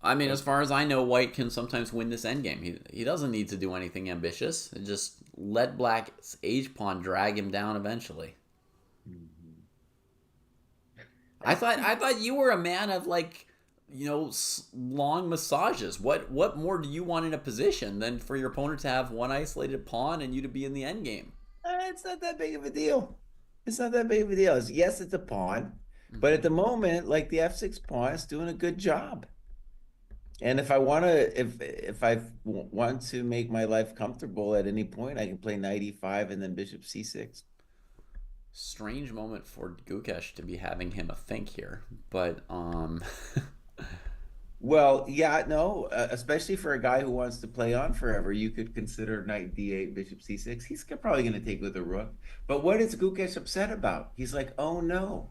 I mean, as far as I know, white can sometimes win this endgame. He doesn't need to do anything ambitious. Just let black's h-pawn drag him down eventually. I thought you were a man of, like, you know, long massages. What more do you want in a position than for your opponent to have one isolated pawn and you to be in the endgame? It's not that big of a deal. It's not that big of a deal. Yes, it's a pawn, but at the moment, like, the f6 pawn is doing a good job. And if I want to, if I want to make my life comfortable at any point, I can play knight e5 and then bishop c6. Strange moment for Gukesh to be having him a think here, but Well, yeah, no, especially for a guy who wants to play on forever, you could consider knight d8, bishop c6. He's probably going to take with a rook. But what is Gukesh upset about? He's like, oh no,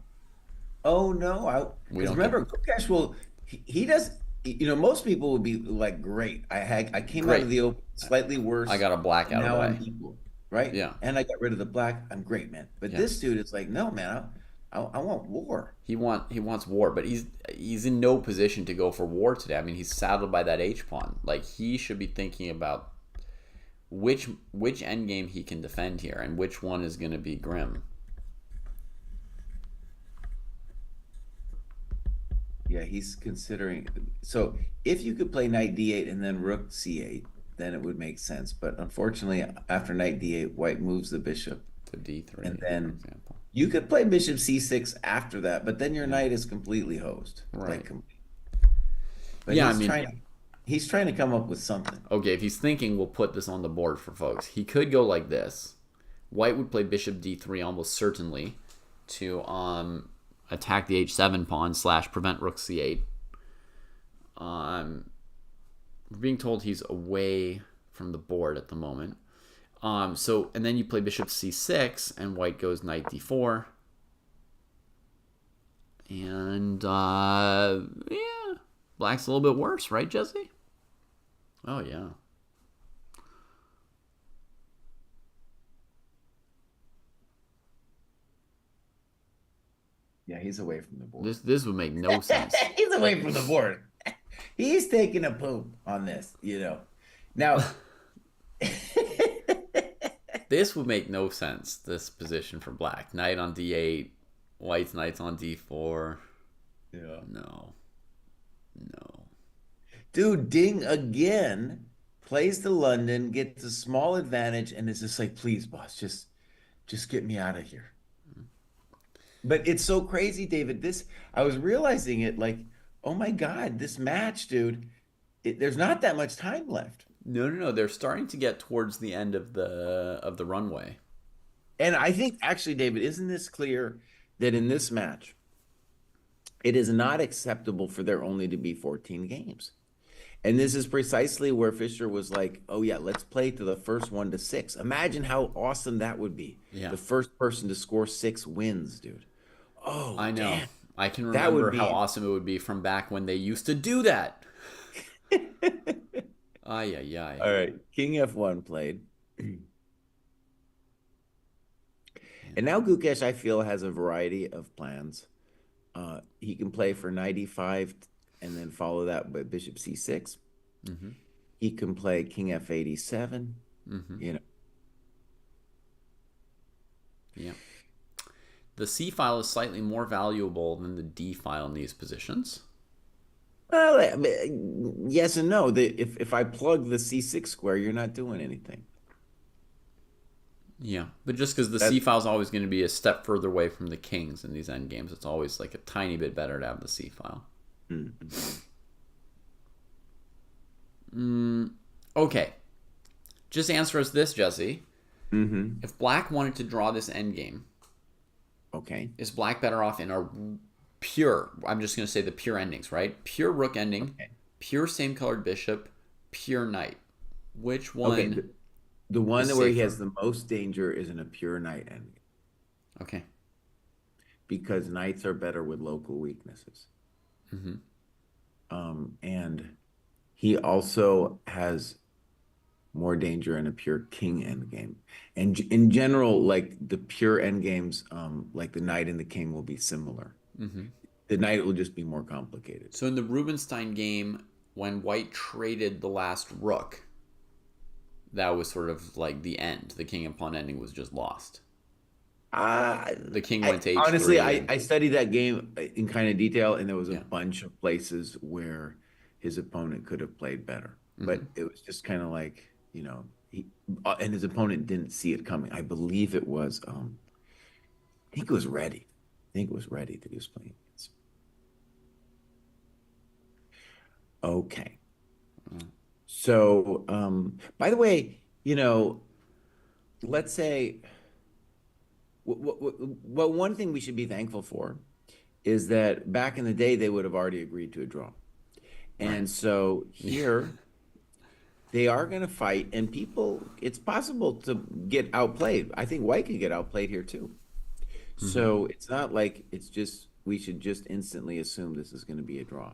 because remember, Gukesh will he does. You know, most people would be like, great. I came out of the open slightly worse. I got a black out of the way. I'm equal, right? Yeah. And I got rid of the black. I'm great, man. But this dude is like, no, man, I want war. He wants war, but he's in no position to go for war today. I mean, he's saddled by that H pawn. Like, he should be thinking about which endgame he can defend here and which one is going to be grim. Yeah, he's considering. So if you could play knight d8 and then rook c8, then it would make sense. But unfortunately, after knight d8, white moves the bishop to d3, and then for example. You could play bishop c6 after that, but then your knight is completely hosed. Right. But yeah, he's trying to come up with something. Okay, if he's thinking, we'll put this on the board for folks. He could go like this. White would play bishop d3 almost certainly to attack the h7 pawn / prevent rook c8. We're being told he's away from the board at the moment. And then you play bishop c6, and white goes knight d4. And, yeah, black's a little bit worse, right, Jesse? Oh, yeah. Yeah, he's away from the board. This would make no sense. He's away from the board. He's taking a poop on this, you know. Now... This would make no sense, this position for black. Knight on d8, white's knight's on d4. Yeah. No. Dude, Ding again plays to London, gets a small advantage, and is just like, please, boss, just get me out of here. But it's so crazy, David. I was realizing it, like, oh my God, this match, dude, there's not that much time left. No. They're starting to get towards the end of the runway. And I think, actually, David, isn't this clear that in this match, it is not acceptable for there only to be 14 games? And this is precisely where Fischer was like, oh, yeah, let's play to the first 1 to 6. Imagine how awesome that would be. Yeah. The first person to score 6 wins, dude. Oh, I know. Damn. I can remember how awesome it would be from back when they used to do that. Ay. All right, King F1 played. And now Gukesh, I feel, has a variety of plans. He can play for knight e5 and then follow that by bishop c6. Mm-hmm. He can play king f8 e7. Mm-hmm. You know. Yeah. The C file is slightly more valuable than the D file in these positions. Well, I mean, yes and no. If I plug the C6 square, you're not doing anything. Yeah, but just because the That C file is always going to be a step further away from the kings in these endgames, it's always like a tiny bit better to have the C file. Okay. Just answer us this, Jesse. If black wanted to draw this endgame, Okay. is black better off in a pure, I'm just going to say the pure endings, right? Pure rook ending, Okay. pure same colored bishop, pure knight. Which one Okay. The one is where he safer? has the most danger is in a pure knight ending Okay. because knights are better with local weaknesses. And he also has more danger in a pure king endgame. And in general, like the pure endgames, like the knight and the king will be similar. The knight will just be more complicated. So in the Rubinstein game, when white traded the last rook, that was sort of like the end. The king and pawn ending was just lost. The king went to h3. Honestly, I studied that game in kind of detail, and there was a Yeah. bunch of places where his opponent could have played better. But it was just kind of like, and his opponent didn't see it coming. I believe it was, I think it was Ready. I think it was Ready that he was playing against. Okay. So, by the way, let's say, well, one thing we should be thankful for is that back in the day, they would have already agreed to a draw. And Right. so here, they are going to fight, and it's possible to get outplayed. I think white could get outplayed here too. So it's not like we should just instantly assume this is going to be a draw.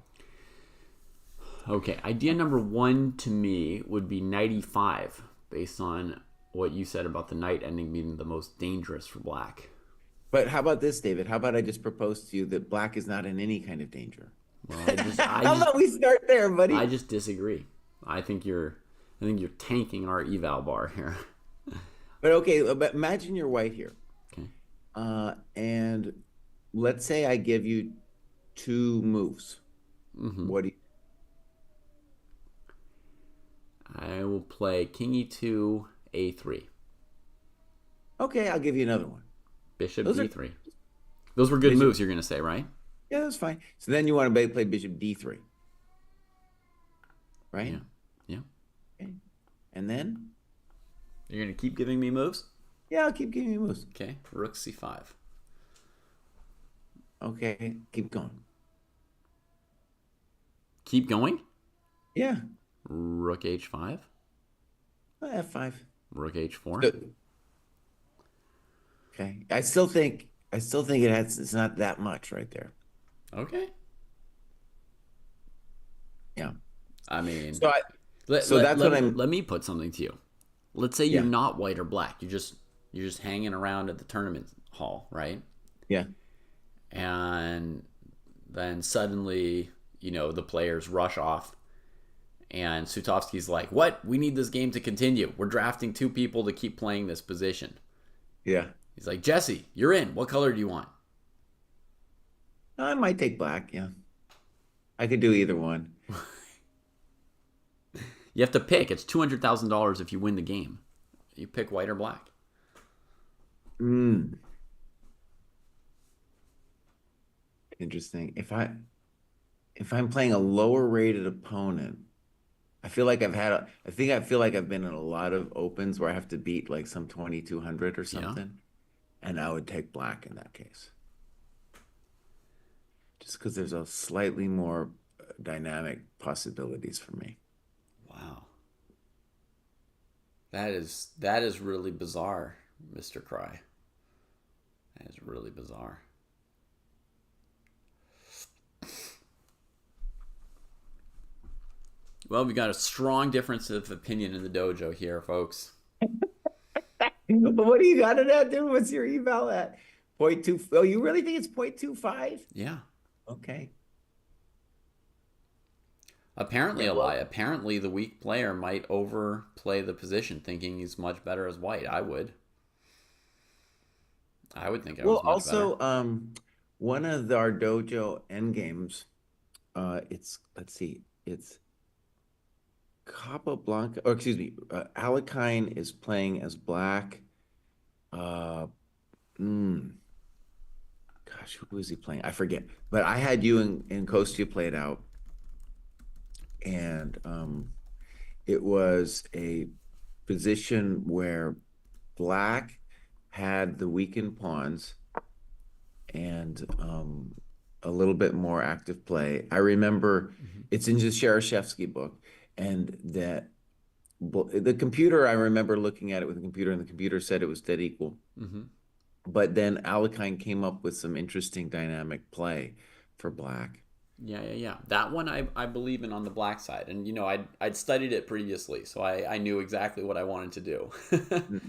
Okay, idea number one to me would be knight e5, based on what you said about the knight ending being the most dangerous for black. But how about this, David? How about I just propose to you that black is not in any kind of danger? Well, How about we start there, buddy? I just disagree. I think you're tanking our eval bar here. But okay, but imagine you're white here. Okay. And let's say I give you two moves. What do you? I will play king e2, a3. Okay, I'll give you another one. Bishop d3. Those were good moves, you're going to say, right? Yeah, that's fine. So then you want to play bishop d3. Right? Yeah. Yeah. Okay. And then? You're going to keep giving me moves? Yeah, I'll keep giving you moves. Okay. Rook c5. Okay, keep going. Keep going? Yeah. Rook h5. F5. Rook h4. Good. Okay. I still think it's not that much right there. Okay. Yeah. I mean, let me put something to you. Let's say you're not white or black. You're just hanging around at the tournament hall, right? Yeah. And then suddenly, the players rush off, and Sutovsky's like, "What? We need this game to continue. We're drafting two people to keep playing this position." Yeah. He's like, "Jesse, you're in. What color do you want?" I might take black, yeah. I could do either one. You have to pick. It's $200,000 if you win the game. You pick white or black. Interesting. If I'm playing a lower rated opponent, I feel like I've been in a lot of opens where I have to beat like some 2200 or something. And I would take black in that case. Just because there's a slightly more dynamic possibilities for me. Wow. That is really bizarre, Mr. Cry. That is really bizarre. Well, we got a strong difference of opinion in the dojo here, folks. But what do you got it at, dude? What's your eval at? 0.2. Oh, you really think it's 0.25? Yeah. Okay. Apparently, apparently the weak player might overplay the position, thinking he's much better as white. I would. I would think I Well, was much better. also, one of our dojo end games, it's let's see, it's Capablanca, or excuse me, Alakine is playing as black. Uh, mm, Gosh, who is he playing? I forget. But I had you and Kostya play it out, and it was a position where black had the weakened pawns and a little bit more active play. I remember Mm-hmm. it's in the Shereshevsky book, and that the computer, I remember looking at it with the computer, and the computer said it was dead equal. Mm-hmm. But then Alekine came up with some interesting dynamic play for black. Yeah. That one I believe in on the black side, and I'd studied it previously, so I knew exactly what I wanted to do. Mhm.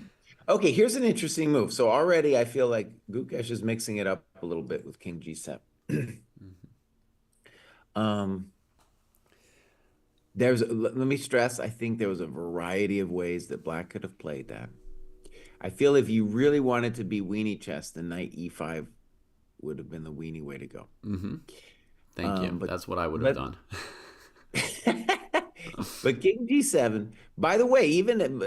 Okay, here's an interesting move. So already I feel like Gukesh is mixing it up a little bit with King G7. Um, let me stress, I think there was a variety of ways that black could have played that. I feel if you really wanted to be weenie chess, the knight E5 would have been the weenie way to go. Mm-hmm. Thank you. But That's what I would have but done. but King G7. By the way, even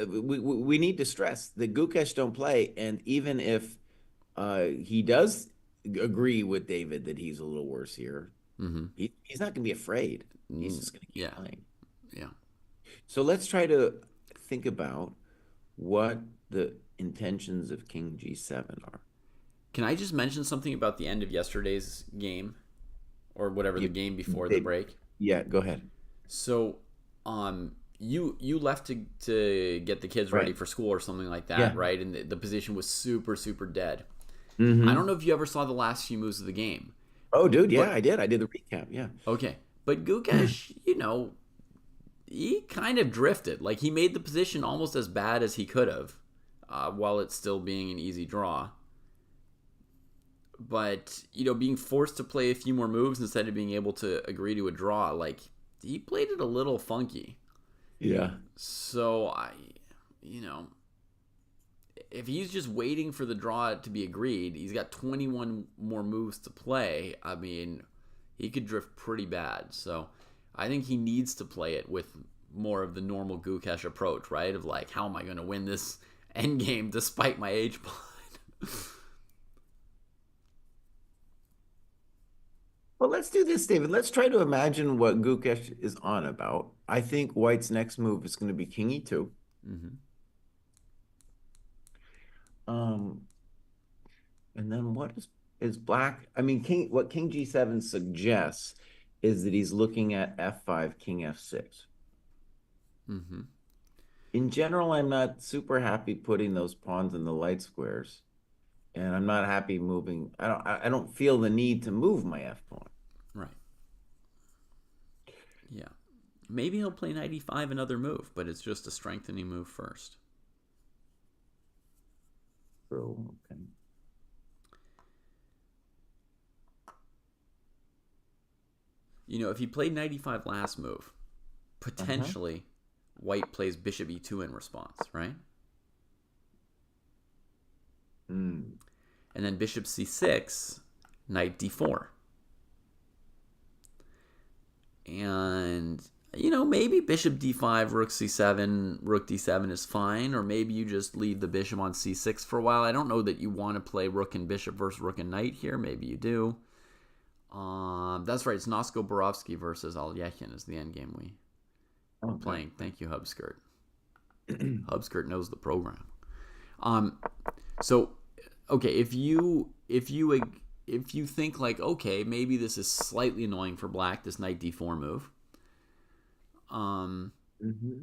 we need to stress that Gukesh don't play, and even if he does agree with David that he's a little worse here, Mm-hmm. he's not going to be afraid. He's just going to keep Yeah. playing. Yeah. So let's try to think about what the intentions of King G7 are. Can I just mention something about the end of yesterday's game, or whatever the You, game before the they, break? yeah, go ahead. So, you left to get the kids ready Right. for school or something like that, Yeah. right? And the position was super super dead. I don't Hmm. know if you ever saw the last few moves of the game, Oh, dude, yeah, but I did. I did the recap. Yeah. okay. But Gukesh, he kind of drifted. Like he made the position almost as bad as he could have, while it's still being an easy draw. But being forced to play a few more moves instead of being able to agree to a draw, like he played it a little funky. Yeah. So you know, if he's just waiting for the draw to be agreed, he's got 21 more moves to play. I mean, he could drift pretty bad. So I think he needs to play it with more of the normal Gukesh approach, right? Of like, how am I going to win this end game despite my age blind? Well, let's do this, David. Let's try to imagine what Gukesh is on about. I think White's next move is going to be King E2. Mm-hmm. Um, and then is Black? I mean, what King G7 suggests is that he's looking at F5, King F6. Mm-hmm. In general, I'm not super happy putting those pawns in the light squares, and I'm not happy moving. I don't feel the need to move my F pawn. Right. Yeah. Maybe he'll play 95 another move, but it's just a strengthening move first. So, okay. If he played 95 last move, Uh-huh. potentially White plays Bishop E2 in response, right? Mm. And then Bishop C6, Knight D4. And, maybe Bishop D5, Rook C7, Rook D7 is fine, or maybe you just leave the Bishop on C6 for a while. I don't know that you want to play Rook and Bishop versus Rook and Knight here. Maybe you do. That's right. It's Nosko Borovsky versus Alyekhin is the endgame we're Okay. playing. Thank you, Hubskirt. Hubskirt knows the program. So, okay, if you think like, okay, maybe this is slightly annoying for Black, this Knight D4 move. Mm-hmm.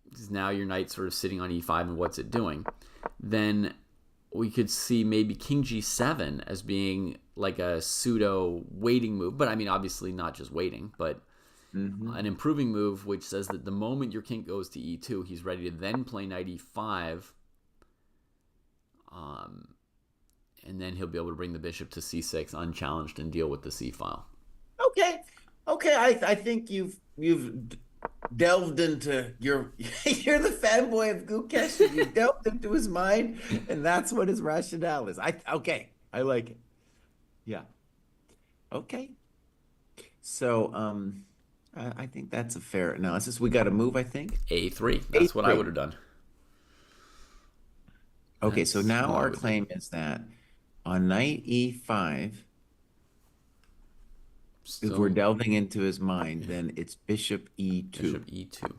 Because now your Knight's sort of sitting on E5 and what's it doing? Then we could see maybe King G7 as being like a pseudo waiting move, but I mean obviously not just waiting, but Mm-hmm. an improving move which says that the moment your king goes to E2, he's ready to then play Knight E5, and then he'll be able to bring the bishop to C6 unchallenged and deal with the C file. Okay. Okay. I think you've delved into your you're the fanboy of Gukesh. You delved into his mind, and that's what his rationale is. Okay, I like it. Yeah. Okay. So I think that's a fair analysis. We got to move, I think. A3. That's what I would A3. have done. Okay, so That's now what I our would do. claim is that on knight E5, if we're Still delving into his mind, then it's bishop E2. bishop E2.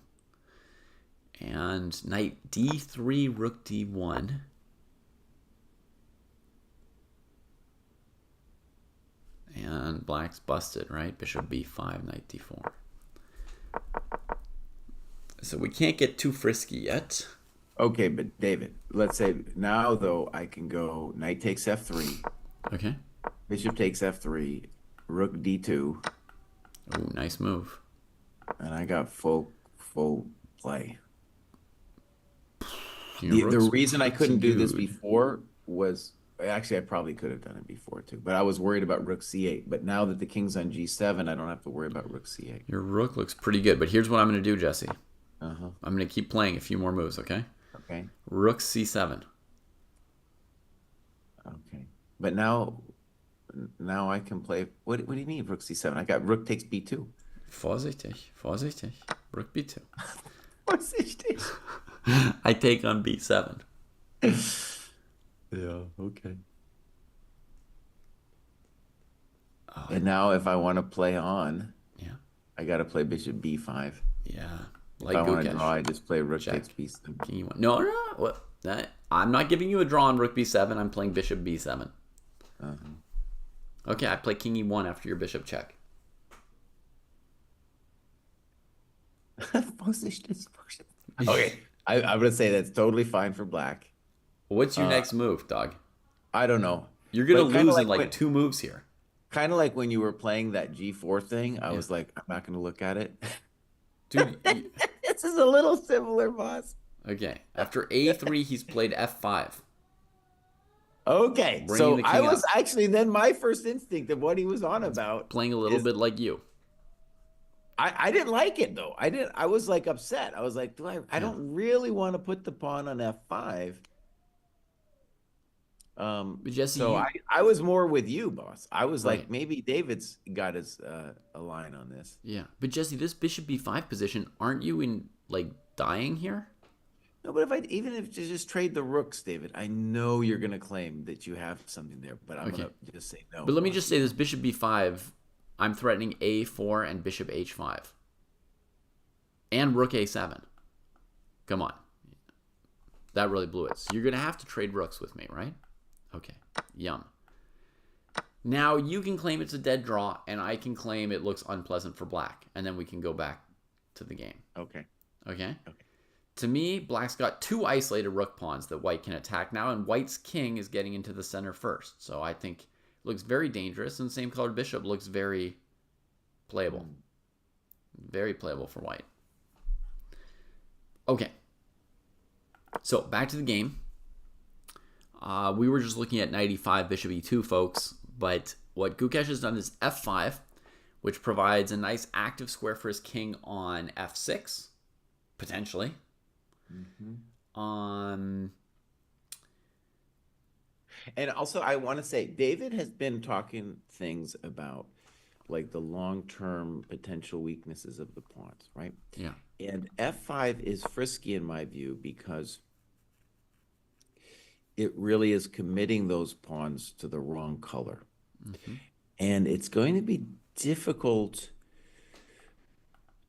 And knight D3, rook D1. And black's busted, right? Bishop B5, knight D4. So we can't get too frisky yet. Okay, but David, let's say now though I can go knight takes F3, Okay. bishop takes F3, rook D2, Ooh, nice move. and I got full play. Your The rook's reason I couldn't pretty do this good. before was actually I probably could have done it before too, but I was worried about rook C8. But now that the king's on G7, I don't have to worry about rook C8. Your rook looks pretty good, but here's what I'm going to do, Jesse. Uh-huh. I'm going to keep playing a few more moves, okay? Okay. Rook C7. Okay. But now I can play. What do you mean rook C7? I got rook takes B2. Vorsichtig, vorsichtig. Rook B2. Vorsichtig. I take on B7. Yeah, okay. Oh, And now if I want to play on, yeah, I got to play bishop B5. yeah. If Like I want to draw, Gukesh. I just play rook Check. takes B7. King E1. No, no, no. What? I'm not giving you a draw on rook B7. I'm playing bishop B7. Uh-huh. Okay, I play king E1 after your bishop check. Vorsichtig. Okay, I'm gonna say that's totally fine for black. What's your Uh, next move, dog? I don't know, You're going to but kind of lose in like like 2 moves here. when you were playing that G4 thing, I Yeah. was like, I'm not gonna look at it. Dude, This is a little similar, boss. okay. After A3, he's played F5, Okay, bringing so the I king was up. actually then my first instinct of what he was on about Playing a little is bit like you. I didn't like it though. I was like upset. I was like, I Yeah. don't really want to put the pawn on F5. But Jesse, So I was more with you, boss. I was right. like, maybe David's got his a line on this. Yeah. But Jesse, this bishop B5 position, aren't you in like dying here? No, but even if you just trade the rooks, David, I know you're gonna claim that you have something there, but I'm Okay. gonna just say no, But let me boss. just say this bishop B5, I'm threatening A4 and bishop H5. And rook A7. Come on. That really blew it. So you're going to have to trade rooks with me, right? Okay. Yum. Now you can claim it's a dead draw, and I can claim it looks unpleasant for black, and then we can go back to the game. Okay. Okay? Okay. To me, black's got 2 isolated rook pawns that white can attack now, and white's king is getting into the center first. So I think it looks very dangerous, and same colored bishop looks very playable. Very playable for white. Okay. So back to the game. We were just looking at knight e5, bishop e2, folks. But what Gukesh has done is f5, which provides a nice active square for his king on f6, potentially. And also, I want to say, David has been talking things about like the long-term potential weaknesses of the pawns, right? Yeah. And F5 is frisky in my view because it really is committing those pawns to the wrong color. And it's going to be difficult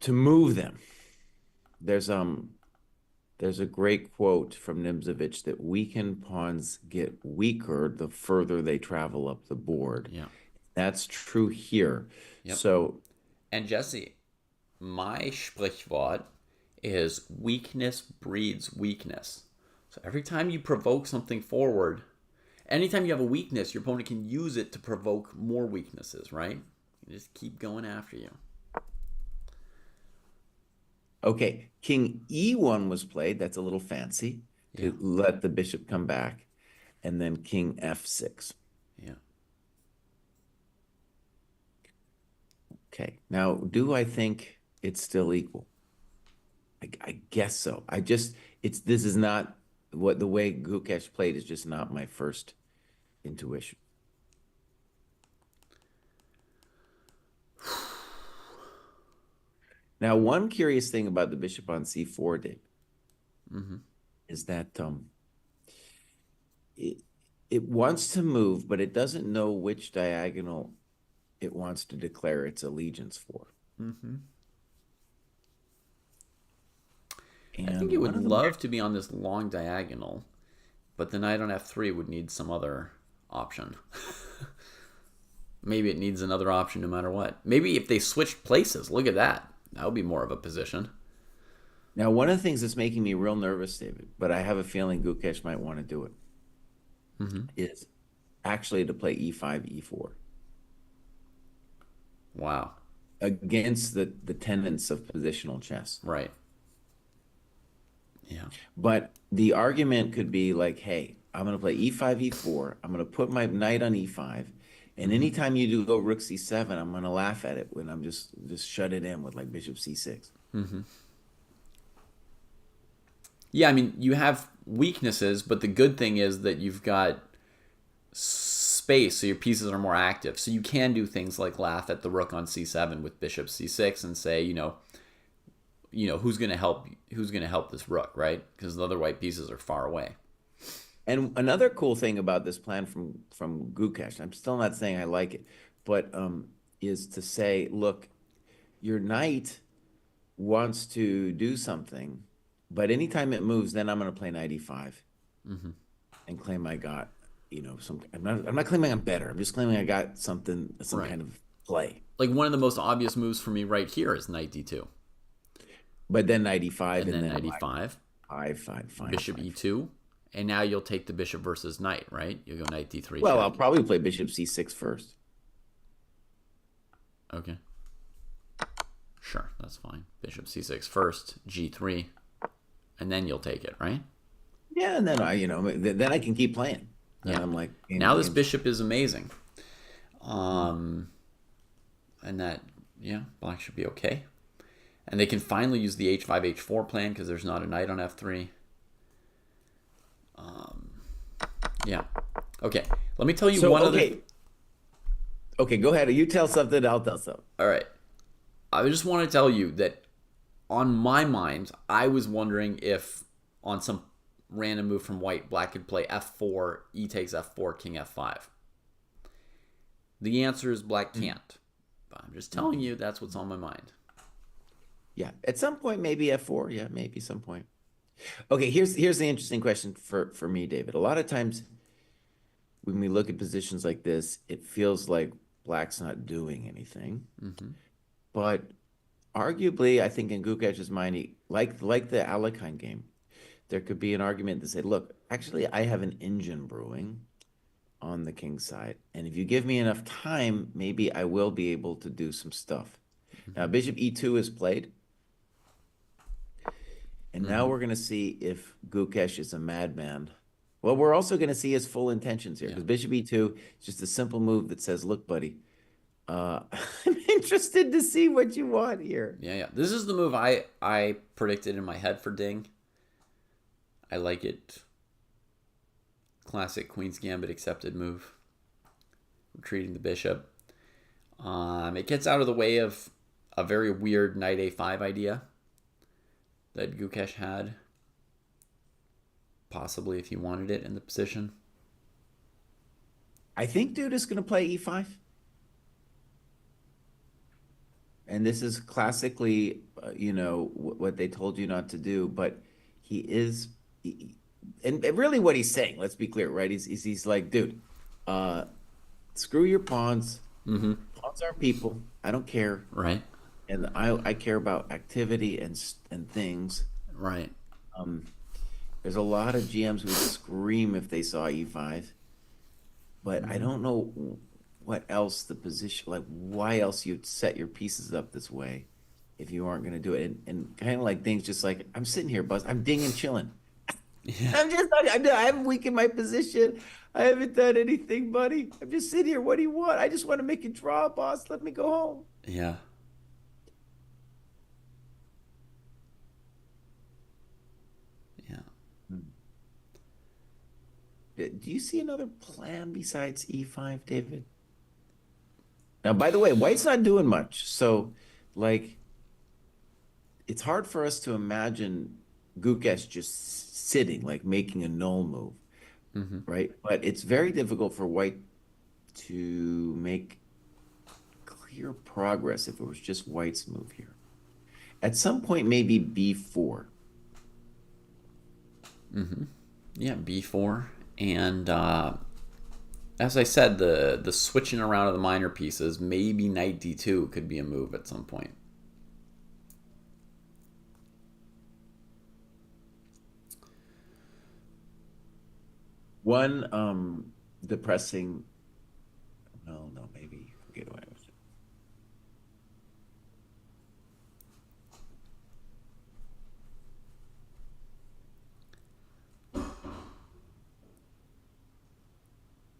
to move them. There's a great quote from Nimzovich that weakened pawns get weaker the further they travel up the board. Yeah. That's true here. Yep. So, And Jesse, my Sprichwort is weakness breeds weakness. So every time you provoke something forward, anytime you have a weakness, your opponent can use it to provoke more weaknesses, right? You just keep going after you. okay, King E1 was played. That's a little fancy to let the bishop come back. And then King F6. Yeah. Okay, now do I think it's still equal? I guess so. This is not what the way Gukesh played is just not my first intuition. Now, one curious thing about the bishop on c4, Dave, is that it, it wants to move, but it doesn't know which diagonal it wants to declare its allegiance for. I think it would love to be on this long diagonal, but the knight on f3 would need some other option. Maybe it needs another option no matter what. Maybe if they switched places, look at that. That would be more of a position. Now, one of the things that's making me real nervous, David, but I have a feeling Gukesh might want to do it, is actually to play e5, e4. Wow. Against the tenets of positional chess. Right. Yeah. But the argument could be like, hey, I'm going to play e5, e4. I'm going to put my knight on e5. And anytime you do go rook c7, I'm going to laugh at it when I'm just shut it in with like bishop c6. Yeah, I mean, you have weaknesses, but the good thing is that you've got space, so your pieces are more active. So you can do things like laugh at the rook on c7 with bishop c6 and say, who's going to help this rook, right? Because the other white pieces are far away. And another cool thing about this plan from Gukesh, I'm still not saying I like it, but is to say, look, your knight wants to do something, but anytime it moves, then I'm going to play knight e5 and claim I got, I'm not claiming I'm better. I'm just claiming I got some kind of play. Like one of the most obvious moves for me right here is knight d2. But then knight e5 and then knight e5. Bishop e2. And now you'll take the bishop versus knight, right? You'll go knight d3. Well, I'll probably play bishop c6 first. Okay. Sure, that's fine. Bishop c6 first, g3, and then you'll take it, right? Yeah, and then then I can keep playing. Yeah. I'm like, now this bishop is amazing. And that, black should be okay. And they can finally use the h5, h4 plan because there's not a knight on f3. Yeah. Okay. Let me tell you one other. Okay, go ahead. You tell something, I'll tell something. All right. I just want to tell you that on my mind, I was wondering if on some random move from white, black could play f4, e takes f4, king f5. The answer is black can't. But I'm just telling you that's what's on my mind. Yeah. At some point, maybe f4. Yeah, maybe some point. Okay, here's the interesting question for me, David. A lot of times when we look at positions like this, it feels like black's not doing anything. But arguably, I think in Gukesh's mind, like the Alekhine game, there could be an argument to say, look, actually, I have an engine brewing on the king's side. And if you give me enough time, maybe I will be able to do some stuff. Now, bishop e2 is played. And now we're going to see if Gukesh is a madman. Well, we're also going to see his full intentions here. Because bishop e2 is just a simple move that says, look, buddy, I'm interested to see what you want here. Yeah. This is the move I predicted in my head for Ding. I like it. Classic Queen's Gambit accepted move. Retreating the bishop. It gets out of the way of a very weird knight a5 idea that Gukesh had. Possibly if he wanted it in the position. I think dude is going to play e5. And this is classically, what they told you not to do. But he is, and really what he's saying, let's be clear, right? He's like, dude, screw your pawns. Pawns aren't people. I don't care. Right. And I care about activity and things. Right. There's a lot of GMs who would scream if they saw e5, but I don't know what else the position, like why else you'd set your pieces up this way if you aren't going to do it. And kind of like things just like, I'm sitting here, Buzz, I'm dinging chilling. Yeah. I haven't weakened my position. I haven't done anything, buddy. I'm just sitting here. What do you want? I just want to make a draw, boss. Let me go home. Yeah. do you see another plan besides E5, David? Now, by the way, White's not doing much. So, like, it's hard for us to imagine Gukesh just sitting, like making a null move, Hmm. right? But it's very difficult for White to make clear progress if it was just White's move here. At some point, maybe B4. Yeah, B4. And as I said, the switching around of the minor pieces, maybe knight D2 could be a move at some point. One depressing, well, no, maybe you can get away with it.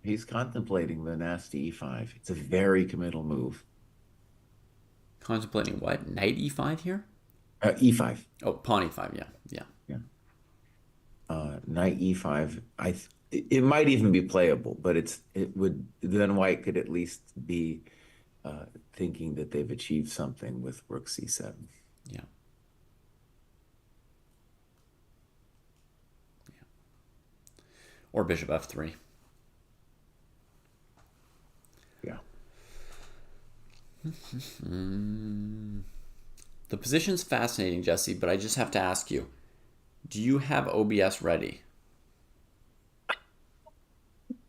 He's contemplating the nasty E5. It's a very committal move. Contemplating what? Knight E5 here? E5. Oh, pawn E5. Yeah, yeah. Yeah. Knight E5. It might even be playable, but it would then White could at least be thinking that they've achieved something with Rook C7. Yeah. Or bishop F3. Yeah. The position's fascinating, Jesse, but I just have to ask you, do you have OBS ready?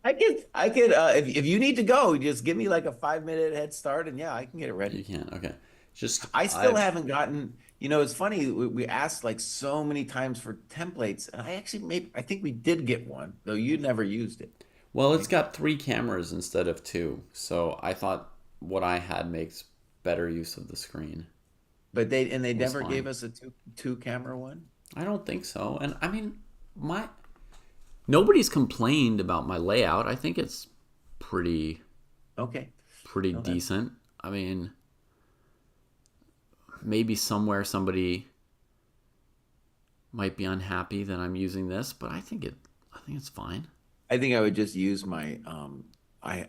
I could if you need to go, just give me like a 5 minute head start and yeah, I can get it ready. You can't. Okay. Just I still haven't gotten, it's funny, we asked like so many times for templates, and I think we did get one, though you never used it. well, it's Right? got 3 cameras instead of 2, so I thought what I had makes better use of the screen. But they It was never fine. gave us a two camera one. I don't think so. And I mean, my nobody's complained about my layout. I think it's pretty Okay. pretty No, that decent. I mean, maybe somewhere somebody might be unhappy that I'm using this, but I think it's fine. I think I would just use my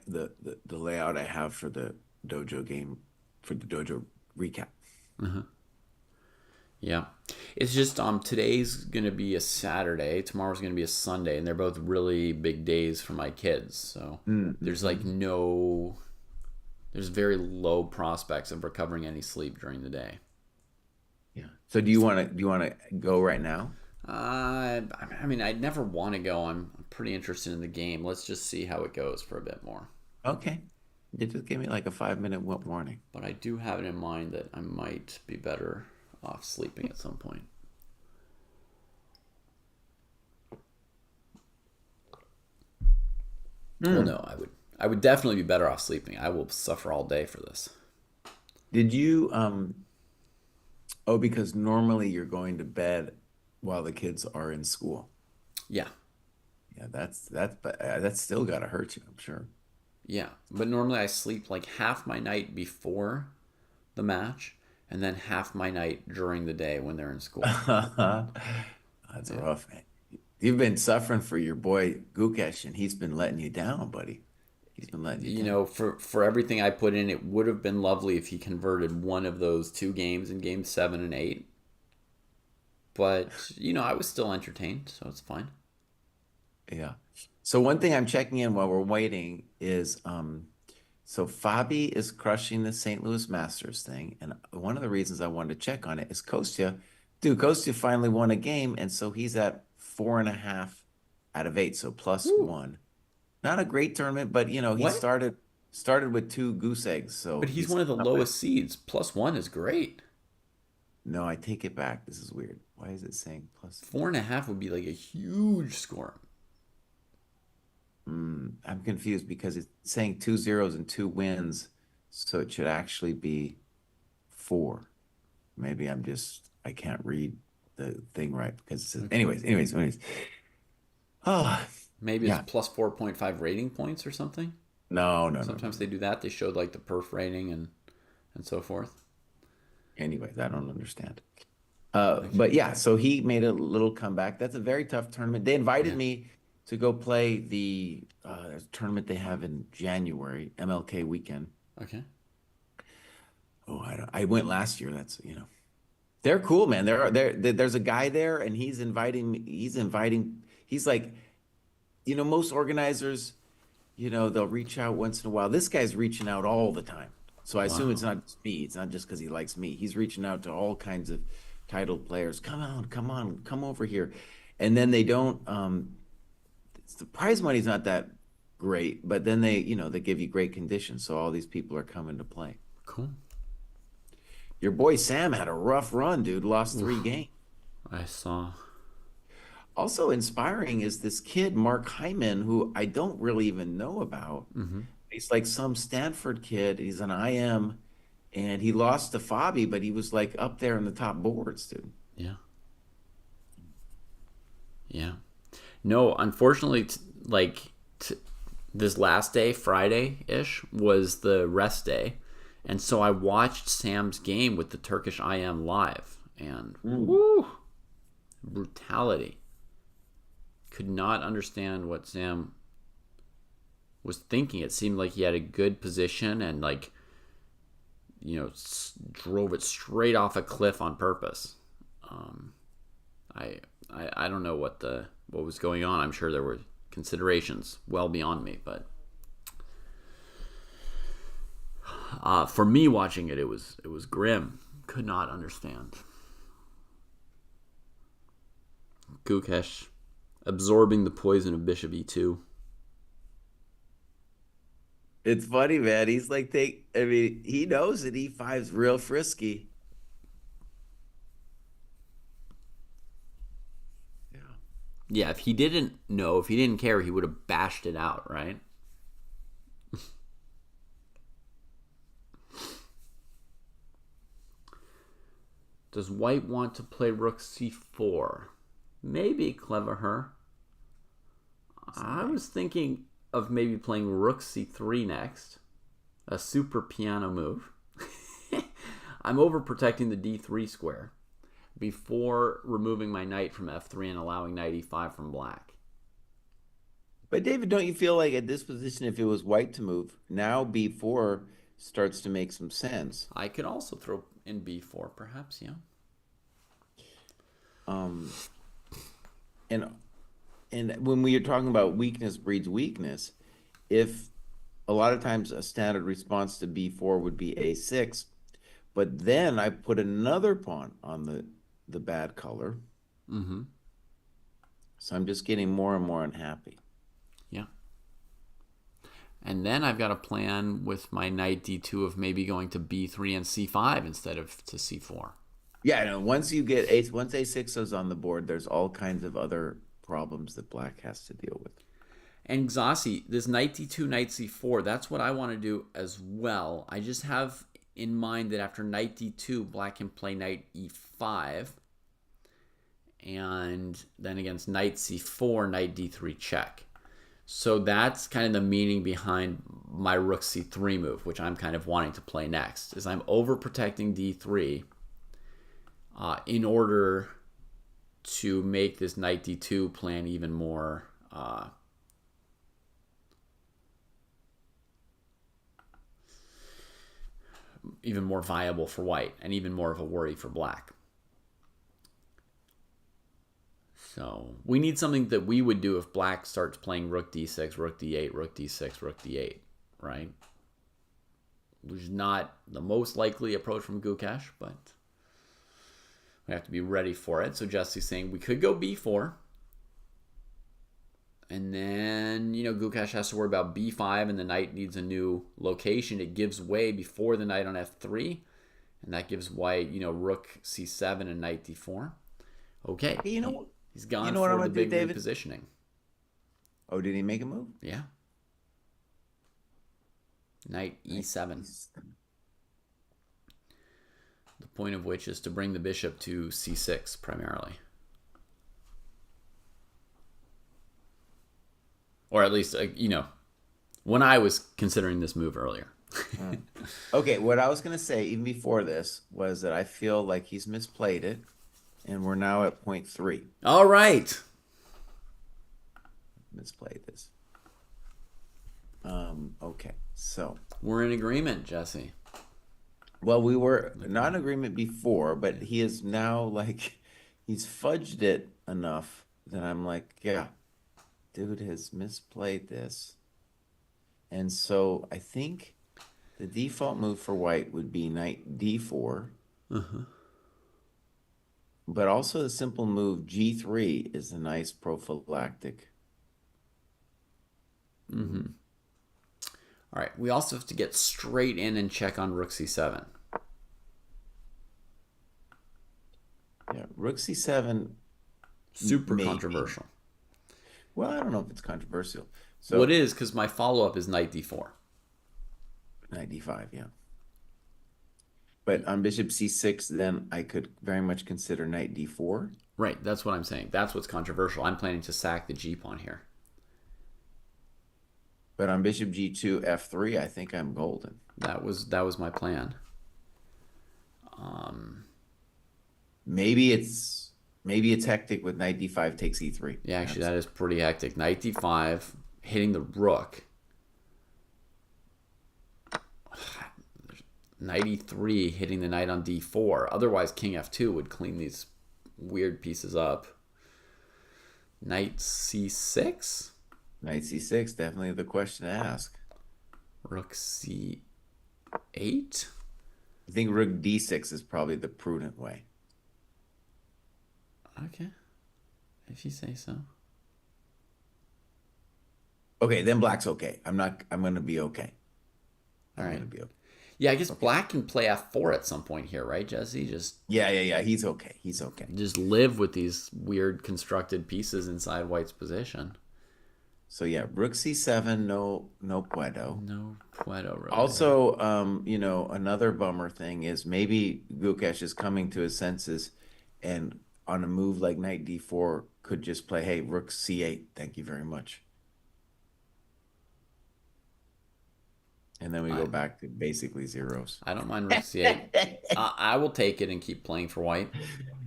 the layout I have for the dojo game for the dojo recap. Yeah. It's just today's going to be a Saturday, tomorrow's going to be a Sunday, and they're both really big days for my kids. So there's like Mm-hmm. no there's very low prospects of recovering any sleep during the day. Yeah. So do you want to go right now? I mean, I'd never want to go. I'm pretty interested in the game. Let's just see how it goes for a bit more. Okay. You just give me like a 5 minute warning. But I do have it in mind that I might be better off sleeping at some point. Well, Hmm. no, I would definitely be better off sleeping. I will suffer all day for this. Did you oh, because normally you're going to bed while the kids are in school. Yeah, Yeah, that's still gotta hurt you, I'm sure. yeah. But normally I sleep like half my night before the match, and then half my night during the day when they're in school. That's Yeah. rough, man. You've been suffering for your boy Gukesh, and he's been letting you down, buddy. He's been letting you You down. know, for everything I put in, it would have been lovely if he converted one of those 2 games in game 7 and 8. But I was still entertained, so it's fine. Yeah. So one thing I'm checking in while we're waiting is so Fabi is crushing the St. Louis Masters thing, and one of the reasons I wanted to check on it is Kostya. Dude, Kostya finally won a game, and so he's at 4.5 out of 8, so plus Woo. one. Not a great tournament, but he What? started with two goose eggs, But so he's he's one of the up. lowest seeds. +1 is great. No, I take it back. This is weird. Why is it saying plus? 4.5 would be like a huge score. I'm confused because it's saying 2 zeros and 2 wins, so it should actually be 4. Maybe I can't read the thing right because it says, Okay. anyways. Oh, Maybe it's yeah. +4.5 rating points or something. No, no, no, no, Sometimes they no. do that. They showed like the perf rating and so forth. Anyways, I don't understand. Okay. But yeah, so he made a little comeback. That's a very tough tournament. They invited Yeah. me. to go play the there's a tournament they have in January, MLK weekend. Okay. Oh, I went last year. That's, they're cool, man. There's a guy there, and he's like, most organizers, they'll reach out once in a while. This guy's reaching out all the time. So I assume it's Wow. not just me. It's not just because he likes me. He's reaching out to all kinds of titled players. Come on, come over here. And then they don't, the prize money's not that great, but then they give you great conditions. So all these people are coming to play. Cool. Your boy Sam had a rough run, dude. Lost three Oof, games. I saw. Also inspiring is this kid, Mark Hyman, who I don't really even know about. Mm-hmm. He's like some Stanford kid. He's an IM, and he lost to Fabi, but he was like up there in the top boards, dude. Yeah. Yeah. No, unfortunately, this last day, Friday ish, was the rest day. And so I watched Sam's game with the Turkish IM live. And woo, brutality. Could not understand what Sam was thinking. It seemed like he had a good position and, drove it straight off a cliff on purpose. I, I don't know what was going on. I'm sure there were considerations well beyond me, but for me watching it, it was grim. Could not understand. Gukesh absorbing the poison of Bishop E2. It's funny, man. He's like, he knows that E5's real frisky. Yeah. Yeah, if he didn't know, if he didn't care, he would have bashed it out, right? Does white want to play rook c4? Maybe, clever her. I was thinking of maybe playing rook c3 next. A super piano move. I'm overprotecting the d3 square before removing my knight from f3 and allowing knight e5 from black. But David, don't you feel like at this position, if it was white to move, now B4 starts to make some sense? I could also throw in b4, perhaps, yeah. Um, and when we are talking about weakness breeds weakness, if a lot of times a standard response to B4 would be A6, but then I put another pawn on the bad color. Mm-hmm. So I'm just getting more and more unhappy. Yeah. And then I've got a plan with my knight d2 of maybe going to b3 and c5 instead of to c4. Yeah, no, once A6 is on the board, there's all kinds of other problems that black has to deal with. And Xasi, this knight d2, knight c4, that's what I want to do as well. I just have in mind that after knight d2, black can play knight e5. And then against knight c4, knight d3 check. So that's kind of the meaning behind my rook c3 move, which I'm kind of wanting to play next, is I'm overprotecting d3 in order to make this knight d2 plan even more viable for white and even more of a worry for black. So we need something that we would do if black starts playing rook d6, rook d8, rook d6, rook d8, right? Which is not the most likely approach from Gukesh, but we have to be ready for it. So Jesse's saying we could go b4. And then, Gukesh has to worry about b5, and the knight needs a new location. It gives way before the knight on f3, and that gives white, rook c7 and knight d4. Okay. Hey, he's gone you know what I'm for the gonna do, big David? repositioning. Oh, did he make a move? Yeah. Knight e7. The point of which is to bring the bishop to c6 primarily. Or at least, when I was considering this move earlier. Okay, what I was going to say even before this was that I feel like he's misplayed it, and we're now at point 3. All right. misplayed this. Okay, so We're in agreement, Jesse. well, we were not in agreement before, but he is now like he's fudged it enough that I'm like, yeah, dude has misplayed this. And so I think the default move for white would be knight d4. But also the simple move g3 is a nice prophylactic. All right, we also have to get straight in and check on rook c7. Yeah, rook c7. Super Maybe. controversial. Well, I don't know if it's controversial. So Well, it is, because my follow-up is knight d4. knight d5, yeah. But on bishop c6, then I could very much consider knight d4. Right, that's what I'm saying. That's what's controversial. I'm planning to sack the g-pawn here. But on bishop g2, f3, I think I'm golden. That was my plan. Maybe it's hectic with knight d5 takes e3. Yeah, actually, that is pretty hectic. Knight d5, hitting the rook. Knight e3, hitting the knight on d4. Otherwise, king f2 would clean these weird pieces up. Knight c6? Knight c6, definitely the question to ask. Rook c8? I think rook d6 is probably the prudent way. Okay, if you say so. Okay, then black's okay. I'm going to be okay. All right. Going to be okay. Yeah, I guess black can play f4 at some point here, right, Jesse? Yeah. He's okay. Just live with these weird constructed pieces inside white's position. So yeah, rook c7, no puedo. No puedo, really. Also, another bummer thing is maybe Gukesh is coming to his senses, and on a move like knight d4 could just play, hey, rook c8, thank you very much. And then we go back to basically zeros. I don't mind rook c8. I will take it and keep playing for white.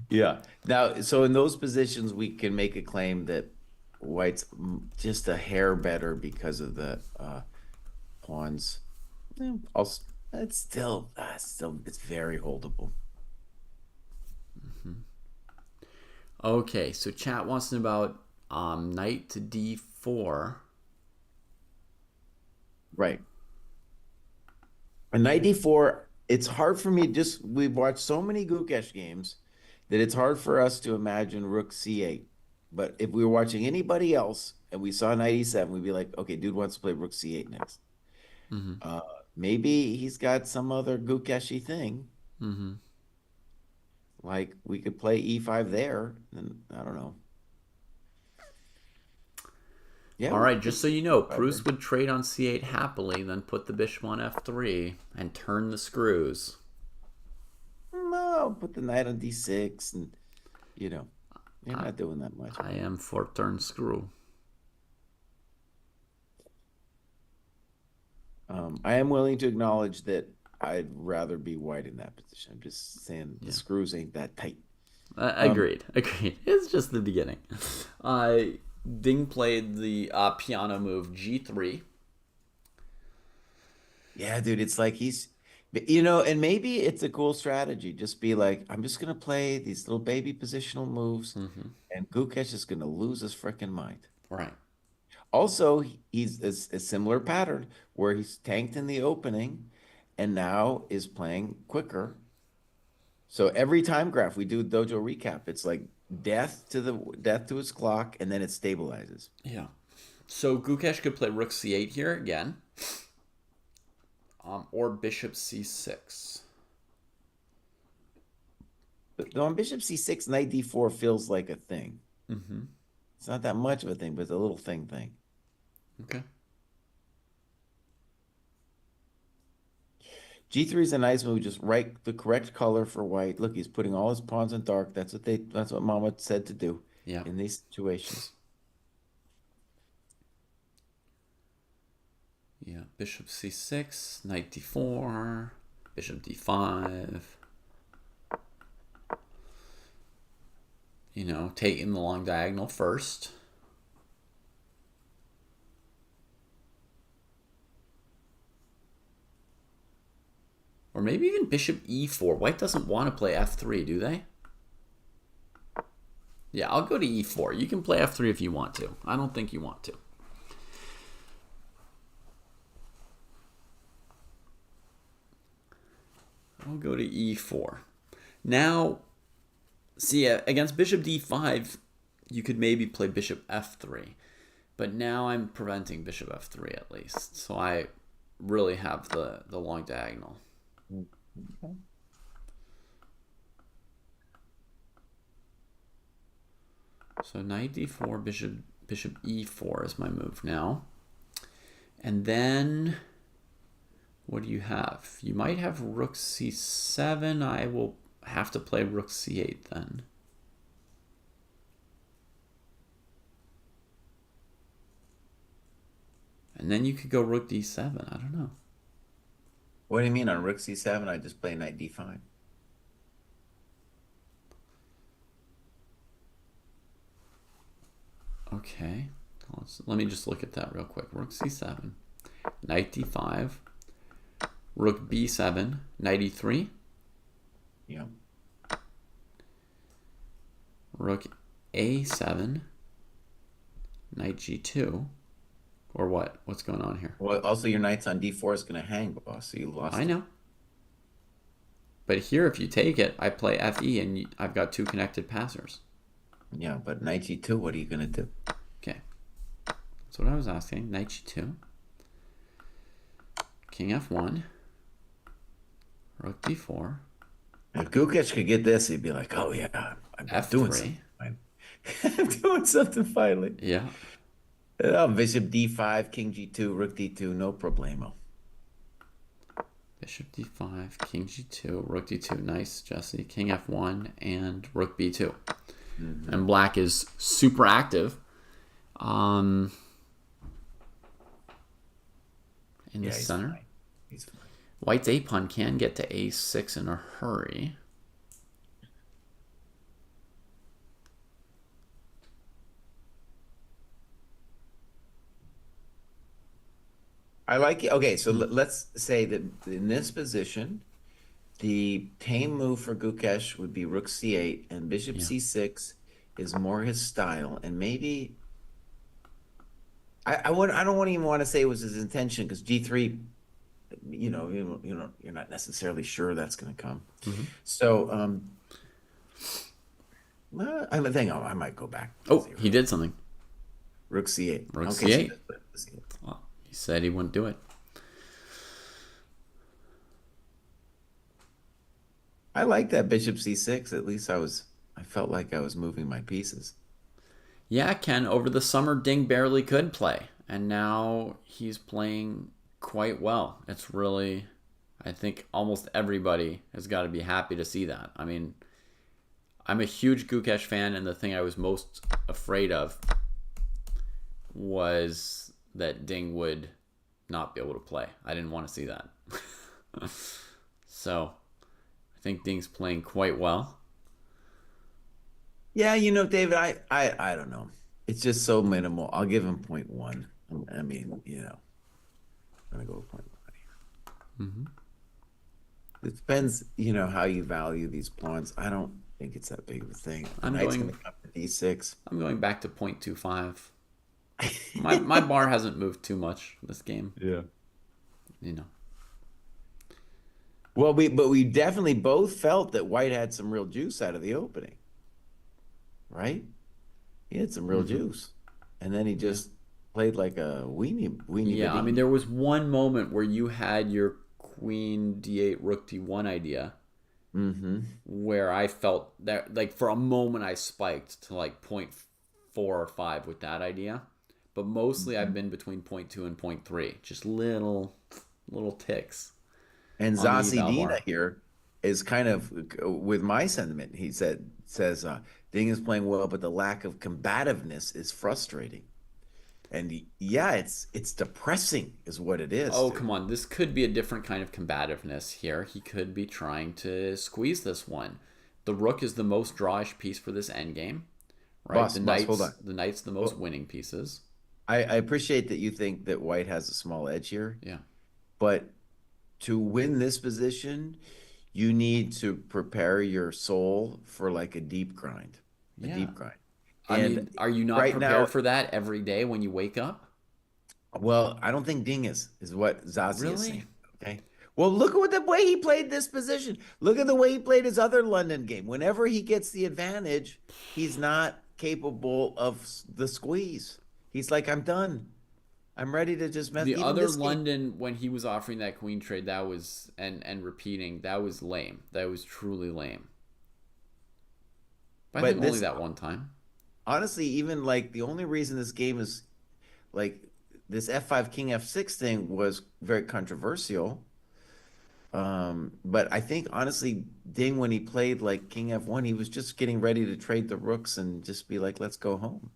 Yeah. Now, so in those positions, we can make a claim that white's just a hair better because of the pawns. It's still it's very holdable. Okay, so chat wants to know about knight to d4. Right. A knight d4, it's hard for me, we've watched so many Gukesh games that it's hard for us to imagine rook c8. But if we were watching anybody else and we saw knight e7, we'd be like, okay, dude wants to play rook c8 next. Maybe he's got some other Gukesh-y thing. Like we could play e5 there, and I don't know. Yeah. All right, just so you know, Proust would trade on c8 happily, then put the bishop on f3 and turn the screws. No, put the knight on d6, and you're not doing that much. I am for turn screw. I am willing to acknowledge that I'd rather be white in that position. I'm just saying the screws ain't that tight. Agreed. It's just the beginning. Ding played the piano move g3. Yeah, dude, it's like he's, and maybe it's a cool strategy. Just be like, I'm just going to play these little baby positional moves, and Gukesh is going to lose his freaking mind. Right. Also, he's a similar pattern where he's tanked in the opening and now is playing quicker. So every time graph we do a Dojo recap, it's like death to his clock, and then it stabilizes. Yeah. So Gukesh could play rook c8 here again, or bishop c6. But on bishop c6, knight d4 feels like a thing. It's not that much of a thing, but it's a little thing. Okay. G3 is a nice move. Just write the correct color for white. Look, he's putting all his pawns in dark. That's what Mama said to do in these situations. Yeah, bishop c6, knight d4, bishop d5. Taking the long diagonal first. Or maybe even bishop e4. White doesn't want to play f3, do they? Yeah, I'll go to e4. You can play f3 if you want to. I don't think you want to. I'll go to e4. Now, see, against bishop d5, you could maybe play bishop f3. But now I'm preventing bishop f3 at least. So I really have the long diagonal. Okay. So knight d4, bishop e4 is my move now. And then, what do you have? You might have rook c7. I will have to play rook c8 then. And then you could go rook d7. I don't know. What do you mean on rook c7? I just play knight d5. Okay. Let me just look at that real quick. Rook c7, knight d5, rook b7, knight e3. Yeah. Rook a7, knight g2. Or what? What's going on here? Well, also your knight's on d4 is going to hang, boss. So you lost. I know. But here, if you take it, I play fe, and I've got two connected passers. Yeah, but knight g2, what are you going to do? Okay. That's what I was asking. Knight g2. King f1. Rook d4. If Gukesh could get this, he'd be like, oh, yeah, I'm F3. doing something. I'm doing something finally. Yeah. Oh, bishop d5, king g2, rook d2, no problemo. Bishop d5, king g2, rook d2. Nice, Jesse. King f1 and rook b2. Mm-hmm. And black is super active. In the center. Fine. He's fine. White's a pawn can get to a6 in a hurry. I like it. Okay, so let's say that in this position, the tame move for Gukesh would be rook c8, and bishop c6 is more his style. And maybe I don't even want to say it was his intention, because g3, you're not necessarily sure that's going to come. Mm-hmm. So I think I might go back. Oh, he did something. Rook c8. Rook c8. Well, he said he wouldn't do it. I like that bishop c6. At least I felt like I was moving my pieces. Yeah, Ken, over the summer, Ding barely could play. And now he's playing quite well. It's really, I think almost everybody has got to be happy to see that. I mean, I'm a huge Gukesh fan, and the thing I was most afraid of was that Ding would not be able to play. I didn't want to see that. So, I think Ding's playing quite well. Yeah, David, I don't know. It's just so minimal. I'll give him 0.1. I mean, I'm going to go with 0.1 here. Mm-hmm. It depends, how you value these pawns. I don't think it's that big of a thing. Knight's going to come to d6. I'm going back to 0.25. My bar hasn't moved too much this game. Yeah. Well, we definitely both felt that White had some real juice out of the opening. Right? He had some real juice. And then he just played like a weenie. Yeah, I mean, there was one moment where you had your queen d8, rook d1 idea. Mm-hmm. Where I felt that, like, for a moment I spiked to like 0.4 or 5 with that idea. But mostly I've been between 0.2 and 0.3. Just little ticks. And Zasidina here is kind of with my sentiment. He says Ding is playing well, but the lack of combativeness is frustrating. And yeah, it's depressing is what it is. Oh, come on. This could be a different kind of combativeness here. He could be trying to squeeze this one. The rook is the most drawish piece for this endgame. Right? Hold on. The knight's the most winning pieces. I appreciate that you think that White has a small edge here. Yeah. But to win this position, you need to prepare your soul for like a deep grind, a Yeah. deep grind. I And mean, are you not right now, prepared for that every day when you wake up? well, I don't think Ding is what Zazi is Really? saying. Okay. Well, look at what the way he played this position. Look at the way he played his other London game. Whenever he gets the advantage, he's not capable of the squeeze. He's like, I'm done. I'm ready to just mess. The Even other this game. London, when he was offering that queen trade, that was and repeating, that was lame. That was truly lame. But I But think only this, that one time. honestly, even like the only reason this game is like this F5 King F6 thing was very controversial. But I think honestly, Ding, when he played like King F1, he was just getting ready to trade the rooks and just be like, let's go home.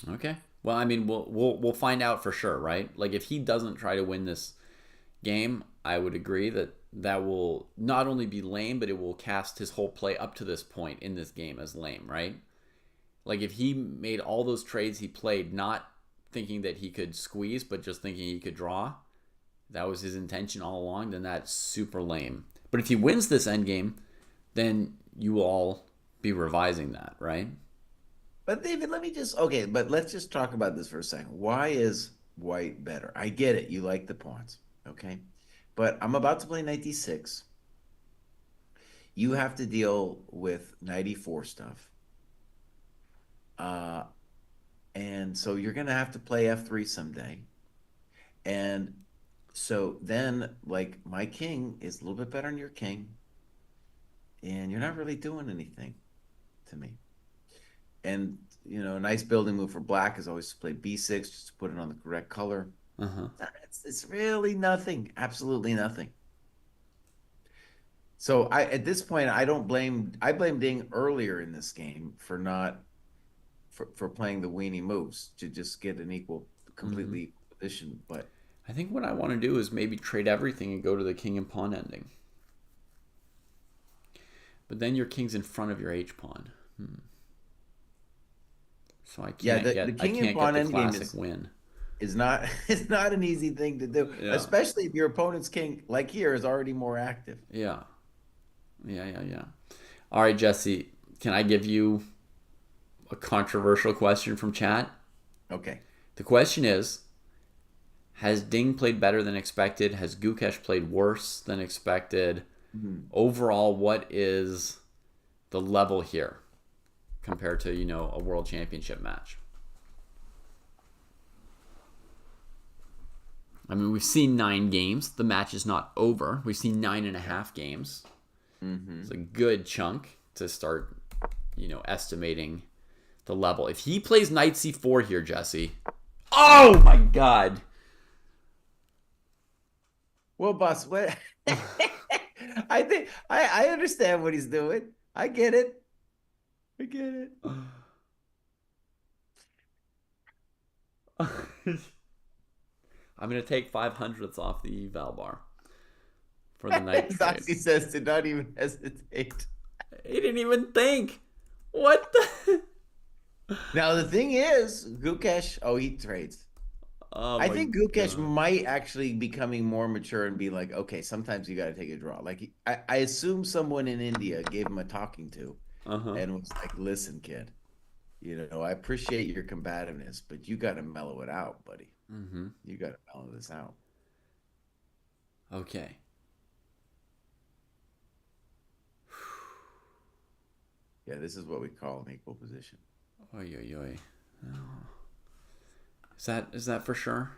Okay. Well, I mean, we'll find out for sure, right? Like if he doesn't try to win this game, I would agree that that will not only be lame, but it will cast his whole play up to this point in this game as lame, right? Like if he made all those trades he played not thinking that he could squeeze, but just thinking he could draw, that was his intention all along, then that's super lame. But if he wins this endgame, then you will all be revising that, right? But David, let me just okay, but let's just talk about this for a second. Why is white better? I get it. You like the pawns, okay? But I'm about to play knight d6. You have to deal with knight e4 stuff. Uh, and so you're gonna have to play f3 someday. And so then, like, my king is a little bit better than your king, and you're not really doing anything to me. And a nice building move for black is always to play b6, just to put it on the correct color. Uh-huh. It's really nothing, absolutely nothing. So at this point, I blame Ding earlier in this game for not for playing the weenie moves to just get an Mm-hmm. completely equal position. But I think what I want to do is maybe trade everything and go to the king and pawn ending. But then your king's in front of your h pawn. So I yeah, can't the get I king and can't get pawn the endgame classic win. is not it's not an easy thing to do, Yeah. especially if your opponent's king, like here, is already more active. Yeah. Yeah. All right, Jesse, can I give you a controversial question from chat? Okay. The question is, has Ding played better than expected? Has Gukesh played worse than expected? Mhm. Overall, what is the level here compared to, a world championship match? I mean, we've seen 9 games. The match is not over. We've seen 9.5 games. It's a good chunk to start, estimating the level. If he plays knight c4 here, Jesse, oh my god. Well, boss, what I think I understand what he's doing. I get it. I get it. I'm going to take 500ths off the eval bar for the night trade. Zaxi says to not even hesitate. He didn't even think. What the? Now the thing is, Gukesh, he trades. Oh I my think Gukesh god. might actually becoming more mature and be like, okay, sometimes you got to take a draw. Like I assume someone in India gave him a talking to Uh-huh. and was like, listen, kid, I appreciate your combativeness, but you got to mellow it out, buddy. Mm-hmm. You got to mellow this out. Okay. Yeah, this is what we call an equal position. Oy, oy, oy. Oh. Is that for sure?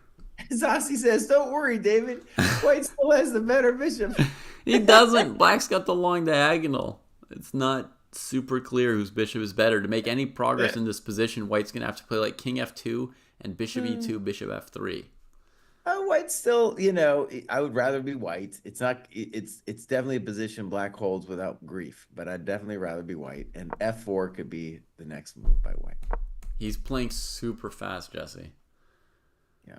Zassi says, don't worry, David. White still has the better bishop. He doesn't. Black's got the long diagonal. It's not super clear whose bishop is better. To make any progress in this position, White's going to have to play like king f2 and bishop e2, bishop f3. White still, I would rather be white. It's not. It's definitely a position black holds without grief, but I'd definitely rather be white. And f4 could be the next move by white. He's playing super fast, Jesse. Yeah.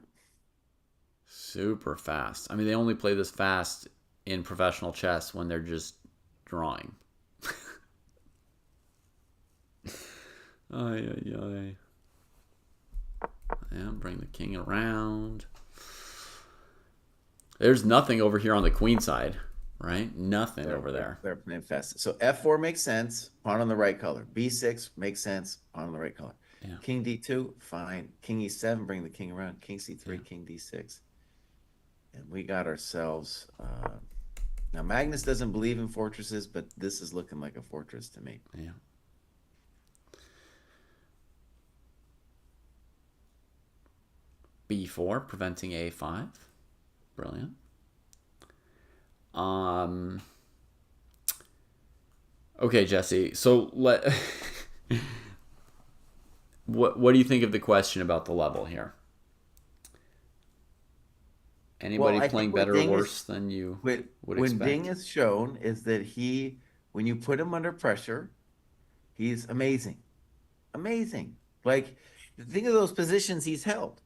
Super fast. I mean, they only play this fast in professional chess when they're just drawing. Ay, ay, ay. Yeah, bring the king around. There's nothing over here on the queen side, right? Nothing over there. They're infested. So F4 makes sense. Pawn on the right color. B6 makes sense. Pawn on the right color. Yeah. King D2, fine. King E7, bring the king around. King C3, Yeah. King D6. And we got ourselves... now, Magnus doesn't believe in fortresses, but this is looking like a fortress to me. Yeah. B4, preventing A5. Brilliant. Okay, Jesse. So what do you think of the question about the level here? Anybody playing better or worse than you would expect? When Ding is shown is that when you put him under pressure, he's amazing. Amazing. Like, think of those positions he's held.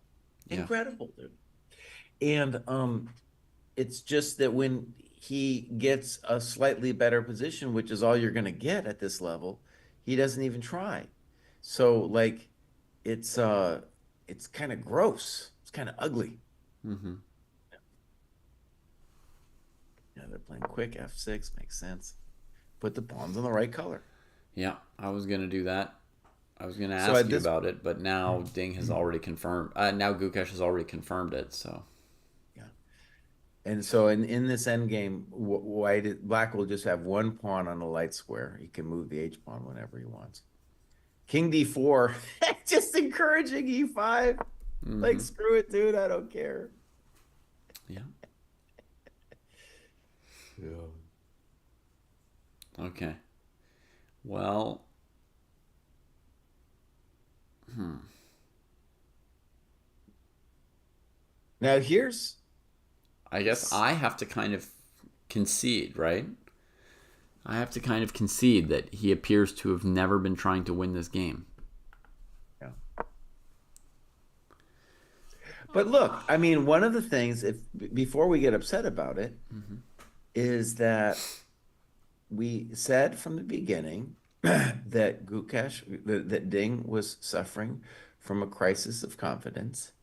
Incredible, dude. And it's just that when he gets a slightly better position, which is all you're going to get at this level, he doesn't even try. So, like, it's kind of gross. It's kind of ugly. Mm-hmm. Yeah, they're playing quick. F6 makes sense. Put the pawns on the right color. Yeah, I was going to do that. I was going to ask you about it, but now Ding has already confirmed. Now Gukesh has already confirmed it, so. Yeah. And so in this endgame, Black will just have one pawn on a light square. He can move the H pawn whenever he wants. King D4, just encouraging E5. Mm-hmm. Like, screw it, dude. I don't care. Yeah. Yeah. Okay. Well. Now here's... I guess I have to kind of concede, right? I have to kind of concede that he appears to have never been trying to win this game. Yeah. But look, I mean, one of the things, before we get upset about it, is that we said from the beginning that that Ding was suffering from a crisis of confidence,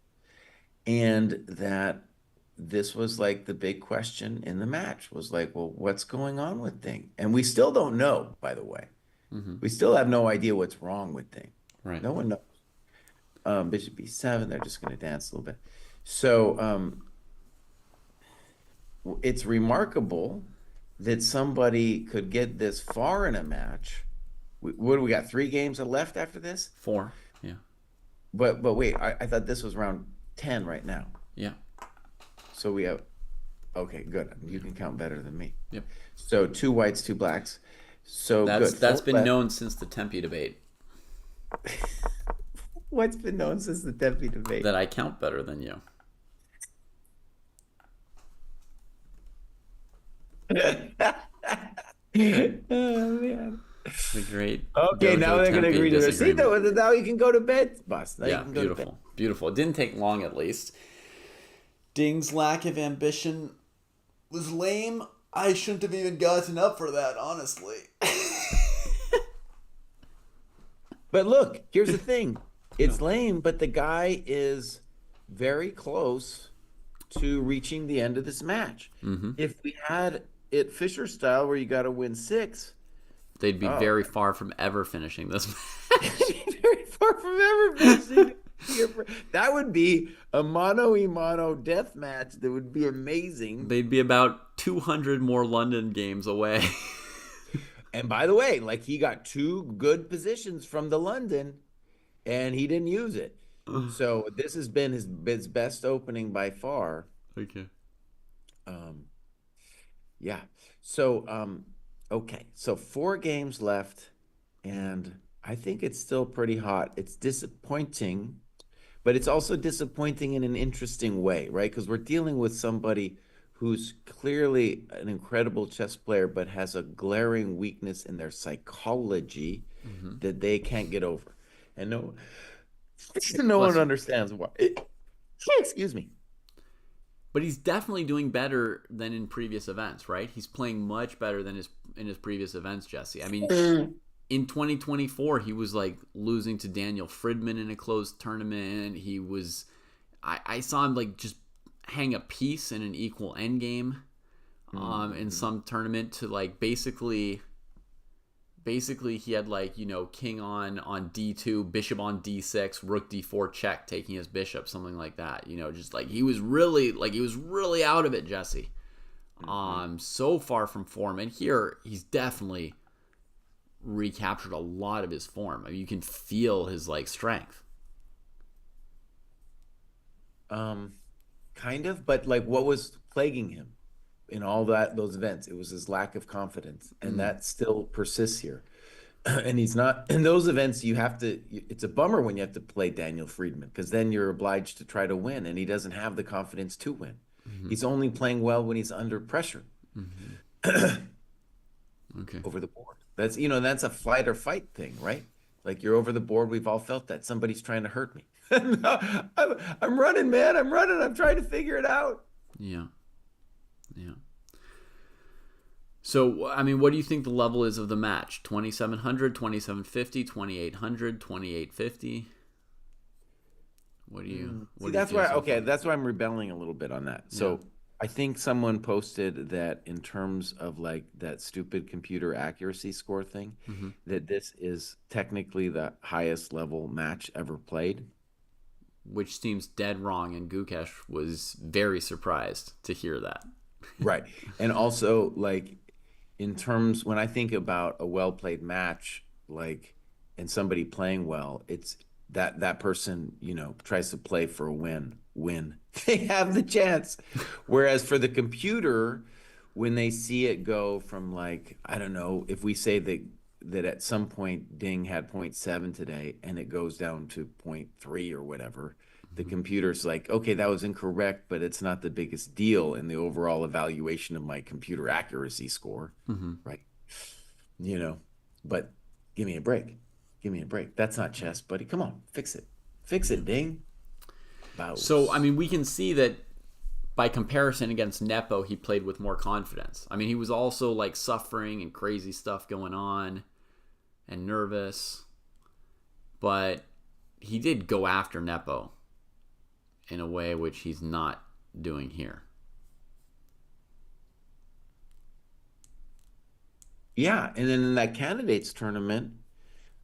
and that this was like the big question in the match was like, well, what's going on with Ding? And we still don't know, by the way. We still have no idea what's wrong with Ding. Right. No one knows. Bishop B7, they're just going to dance a little bit. So it's remarkable that somebody could get this far in a match. What do we got? 3 games left after this? 4, yeah. But wait, I thought this was round 10 right now. Yeah. So we have, okay, good. You can count better than me. Yep. So 2 whites, 2 blacks. So good. That's been known since the Tempe debate. What's been known since the Tempe debate? That I count better than you. Oh, man. The great. Okay, now they're going to agree to this. See, now you can go to bed, boss. Now yeah, beautiful. Beautiful. It didn't take long, at least. Ding's lack of ambition was lame. I shouldn't have even gotten up for that, honestly. But look, here's the thing. It's lame, but the guy is very close to reaching the end of this match. If we had it Fischer style where you got to win 6... They'd be very far from ever finishing this match. Very far from ever finishing. That would be a mano-a-mano death match that would be amazing. They'd be about 200 more London games away. And by the way, like, he got 2 good positions from the London, and he didn't use it. So this has been his best opening by far. Okay. Yeah. So, okay. So 4 games left, and I think it's still pretty hot. It's disappointing, but it's also disappointing in an interesting way, right? Because we're dealing with somebody who's clearly an incredible chess player, but has a glaring weakness in their psychology that they can't get over. And no one understands why. Excuse me. But he's definitely doing better than in previous events, right? He's playing much better than in his previous events, Jesse. I mean, in 2024, he was like losing to Daniel Fridman in a closed tournament. He was, I saw him like just hang a piece in an equal endgame in some tournament to like basically he had like, king on d2, bishop on d6, rook d4 check, taking his bishop, something like that. Just like he was really out of it, Jesse. So far from form, and here he's definitely recaptured a lot of his form. I mean, you can feel his like strength. Kind of, but like what was plaguing him in all those events? It was his lack of confidence, and that still persists here. And he's not in those events. It's a bummer when you have to play Daniel Friedman, because then you're obliged to try to win, and he doesn't have the confidence to win. He's only playing well when he's under pressure. Okay. Over the board. That's a flight or fight thing, right? Like you're over the board. We've all felt that. Somebody's trying to hurt me. I'm running, man. I'm running. I'm trying to figure it out. Yeah. So, I mean, what do you think the level is of the match? 2,700, 2,750, 2,800, 2,850? What do you? That's why I'm rebelling a little bit on that. So I think someone posted that in terms of like that stupid computer accuracy score thing, that this is technically the highest level match ever played. Which seems dead wrong, and Gukesh was very surprised to hear that. Right. And also, like, in terms, when I think about a well-played match, like, and somebody playing well, it's that person, tries to play for a win. They have the chance. Whereas for the computer, when they see it go from like, I don't know, if we say that at some point Ding had 0.7 today and it goes down to 0.3 or whatever, the computer's like, okay, that was incorrect, but it's not the biggest deal in the overall evaluation of my computer accuracy score, right? But give me a break. That's not chess, buddy. Come on, fix it, Ding. Bows. So, I mean, we can see that by comparison against Nepo, he played with more confidence. I mean, he was also like suffering and crazy stuff going on and nervous, but he did go after Nepo in a way which he's not doing here. Yeah, and then in that candidates tournament,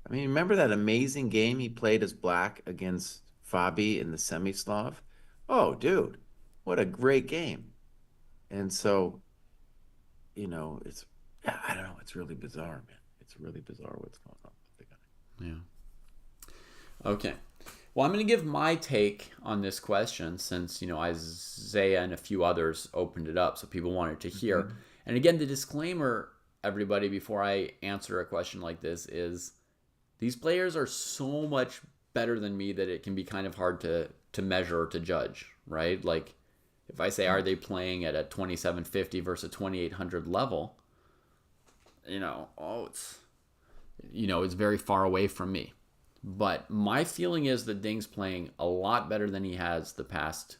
I mean, remember that amazing game he played as black against Fabi in the semi-Slav? Oh, dude, what a great game. And so, I don't know, it's really bizarre, man. It's really bizarre what's going on with the guy. Yeah. Okay. Well, I'm going to give my take on this question since, Isaiah and a few others opened it up so people wanted to hear. And again, the disclaimer, everybody, before I answer a question like this is these players are so much better than me that it can be kind of hard to measure or to judge, right? Like if I say, are they playing at a 2,750 versus a 2,800 level, it's very far away from me. But my feeling is that Ding's playing a lot better than he has the past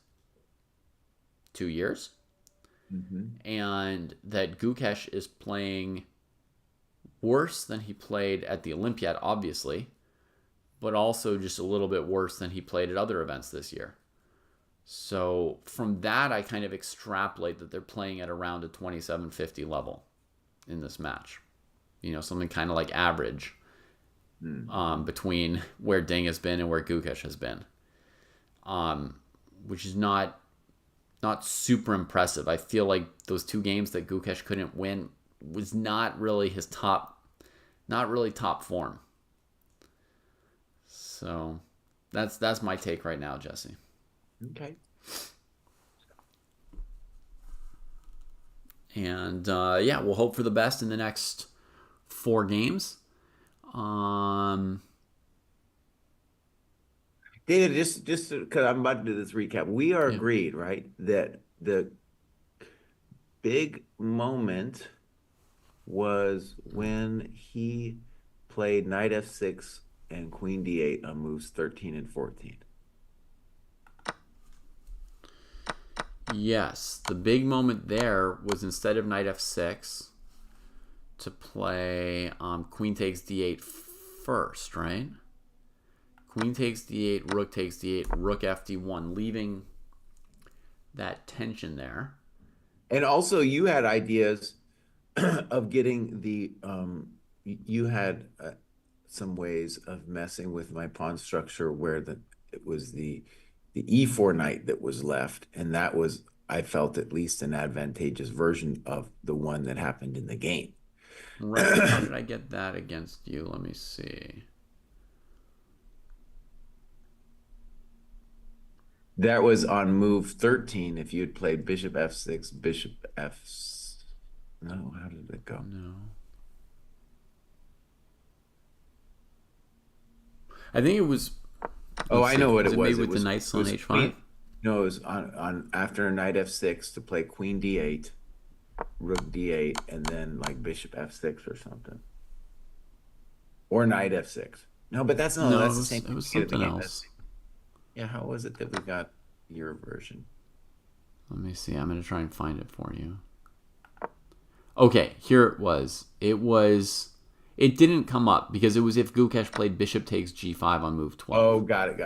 2 years. And that Gukesh is playing worse than he played at the Olympiad, obviously, but also just a little bit worse than he played at other events this year. So from that, I kind of extrapolate that they're playing at around a 2,750 level in this match. Something kind of like average between where Ding has been and where Gukesh has been, which is not super impressive. I feel like those two games that Gukesh couldn't win was not really his top form. So that's my take right now, Jesse. Okay. And we'll hope for the best in the next 4 games. David, just because I'm about to do this recap, we are agreed, right, that the big moment was when he played knight f6 and queen d8 on moves 13 and 14. Yes, the big moment there was instead of knight f6 to play queen takes d8 first, right? Queen takes d8, rook takes d8, rook f d1, leaving that tension there. And also, you had ideas of getting you had some ways of messing with my pawn structure where it was the e4 knight that was left, and that was, I felt, at least an advantageous version of the one that happened in the game. Right. How did I get that against you? Let me see. That was on move 13. If you had played bishop f6, bishop f. No, how did it go? No. I think it was. Oh, I know what it was. Made with the knight still on h5? No, it was on after knight f6 to play queen d8, rook d8, and then like bishop f6 or something. Or knight f6. No, but that's the same thing. It was something else. Yeah, how was it that we got your version? Let me see. I'm going to try and find it for you. Okay, here it was. It didn't come up because it was if Gukesh played bishop takes g5 on move 12. Oh, got it.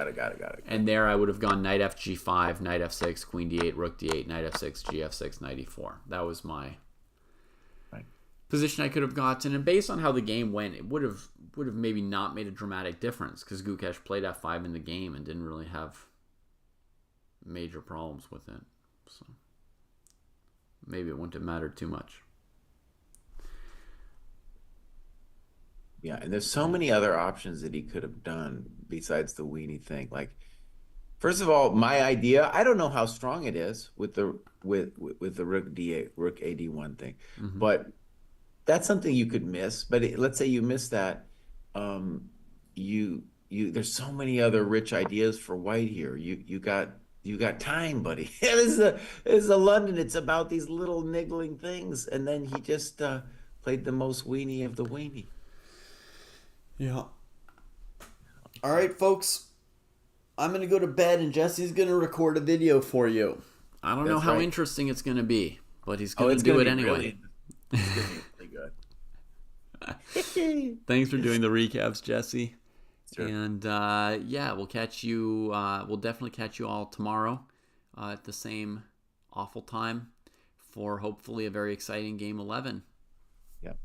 And there I would have gone knight f g5, knight f6, queen d8, rook d8, knight f6, gf6, knight e4. That was my position I could have gotten. And based on how the game went, it would have maybe not made a dramatic difference because Gukesh played f5 in the game and didn't really have major problems with it. So maybe it wouldn't have mattered too much. Yeah, and there's so many other options that he could have done besides the weenie thing. Like, first of all, my idea, I don't know how strong it is with the rook d8, rook ad1 thing, but that's something you could miss. But let's say you miss that, there's so many other rich ideas for white here. You got time, buddy. This is a London. It's about these little niggling things, and then he just played the most weenie of the weenie. Yeah. All right, folks. I'm going to go to bed, and Jesse's going to record a video for you. I don't know how interesting it's going to be, but he's going to do it anyway. It's going to be really good. Thanks for doing the recaps, Jesse. Sure. And we'll catch you. We'll definitely catch you all tomorrow at the same awful time for hopefully a very exciting game 11. Yep.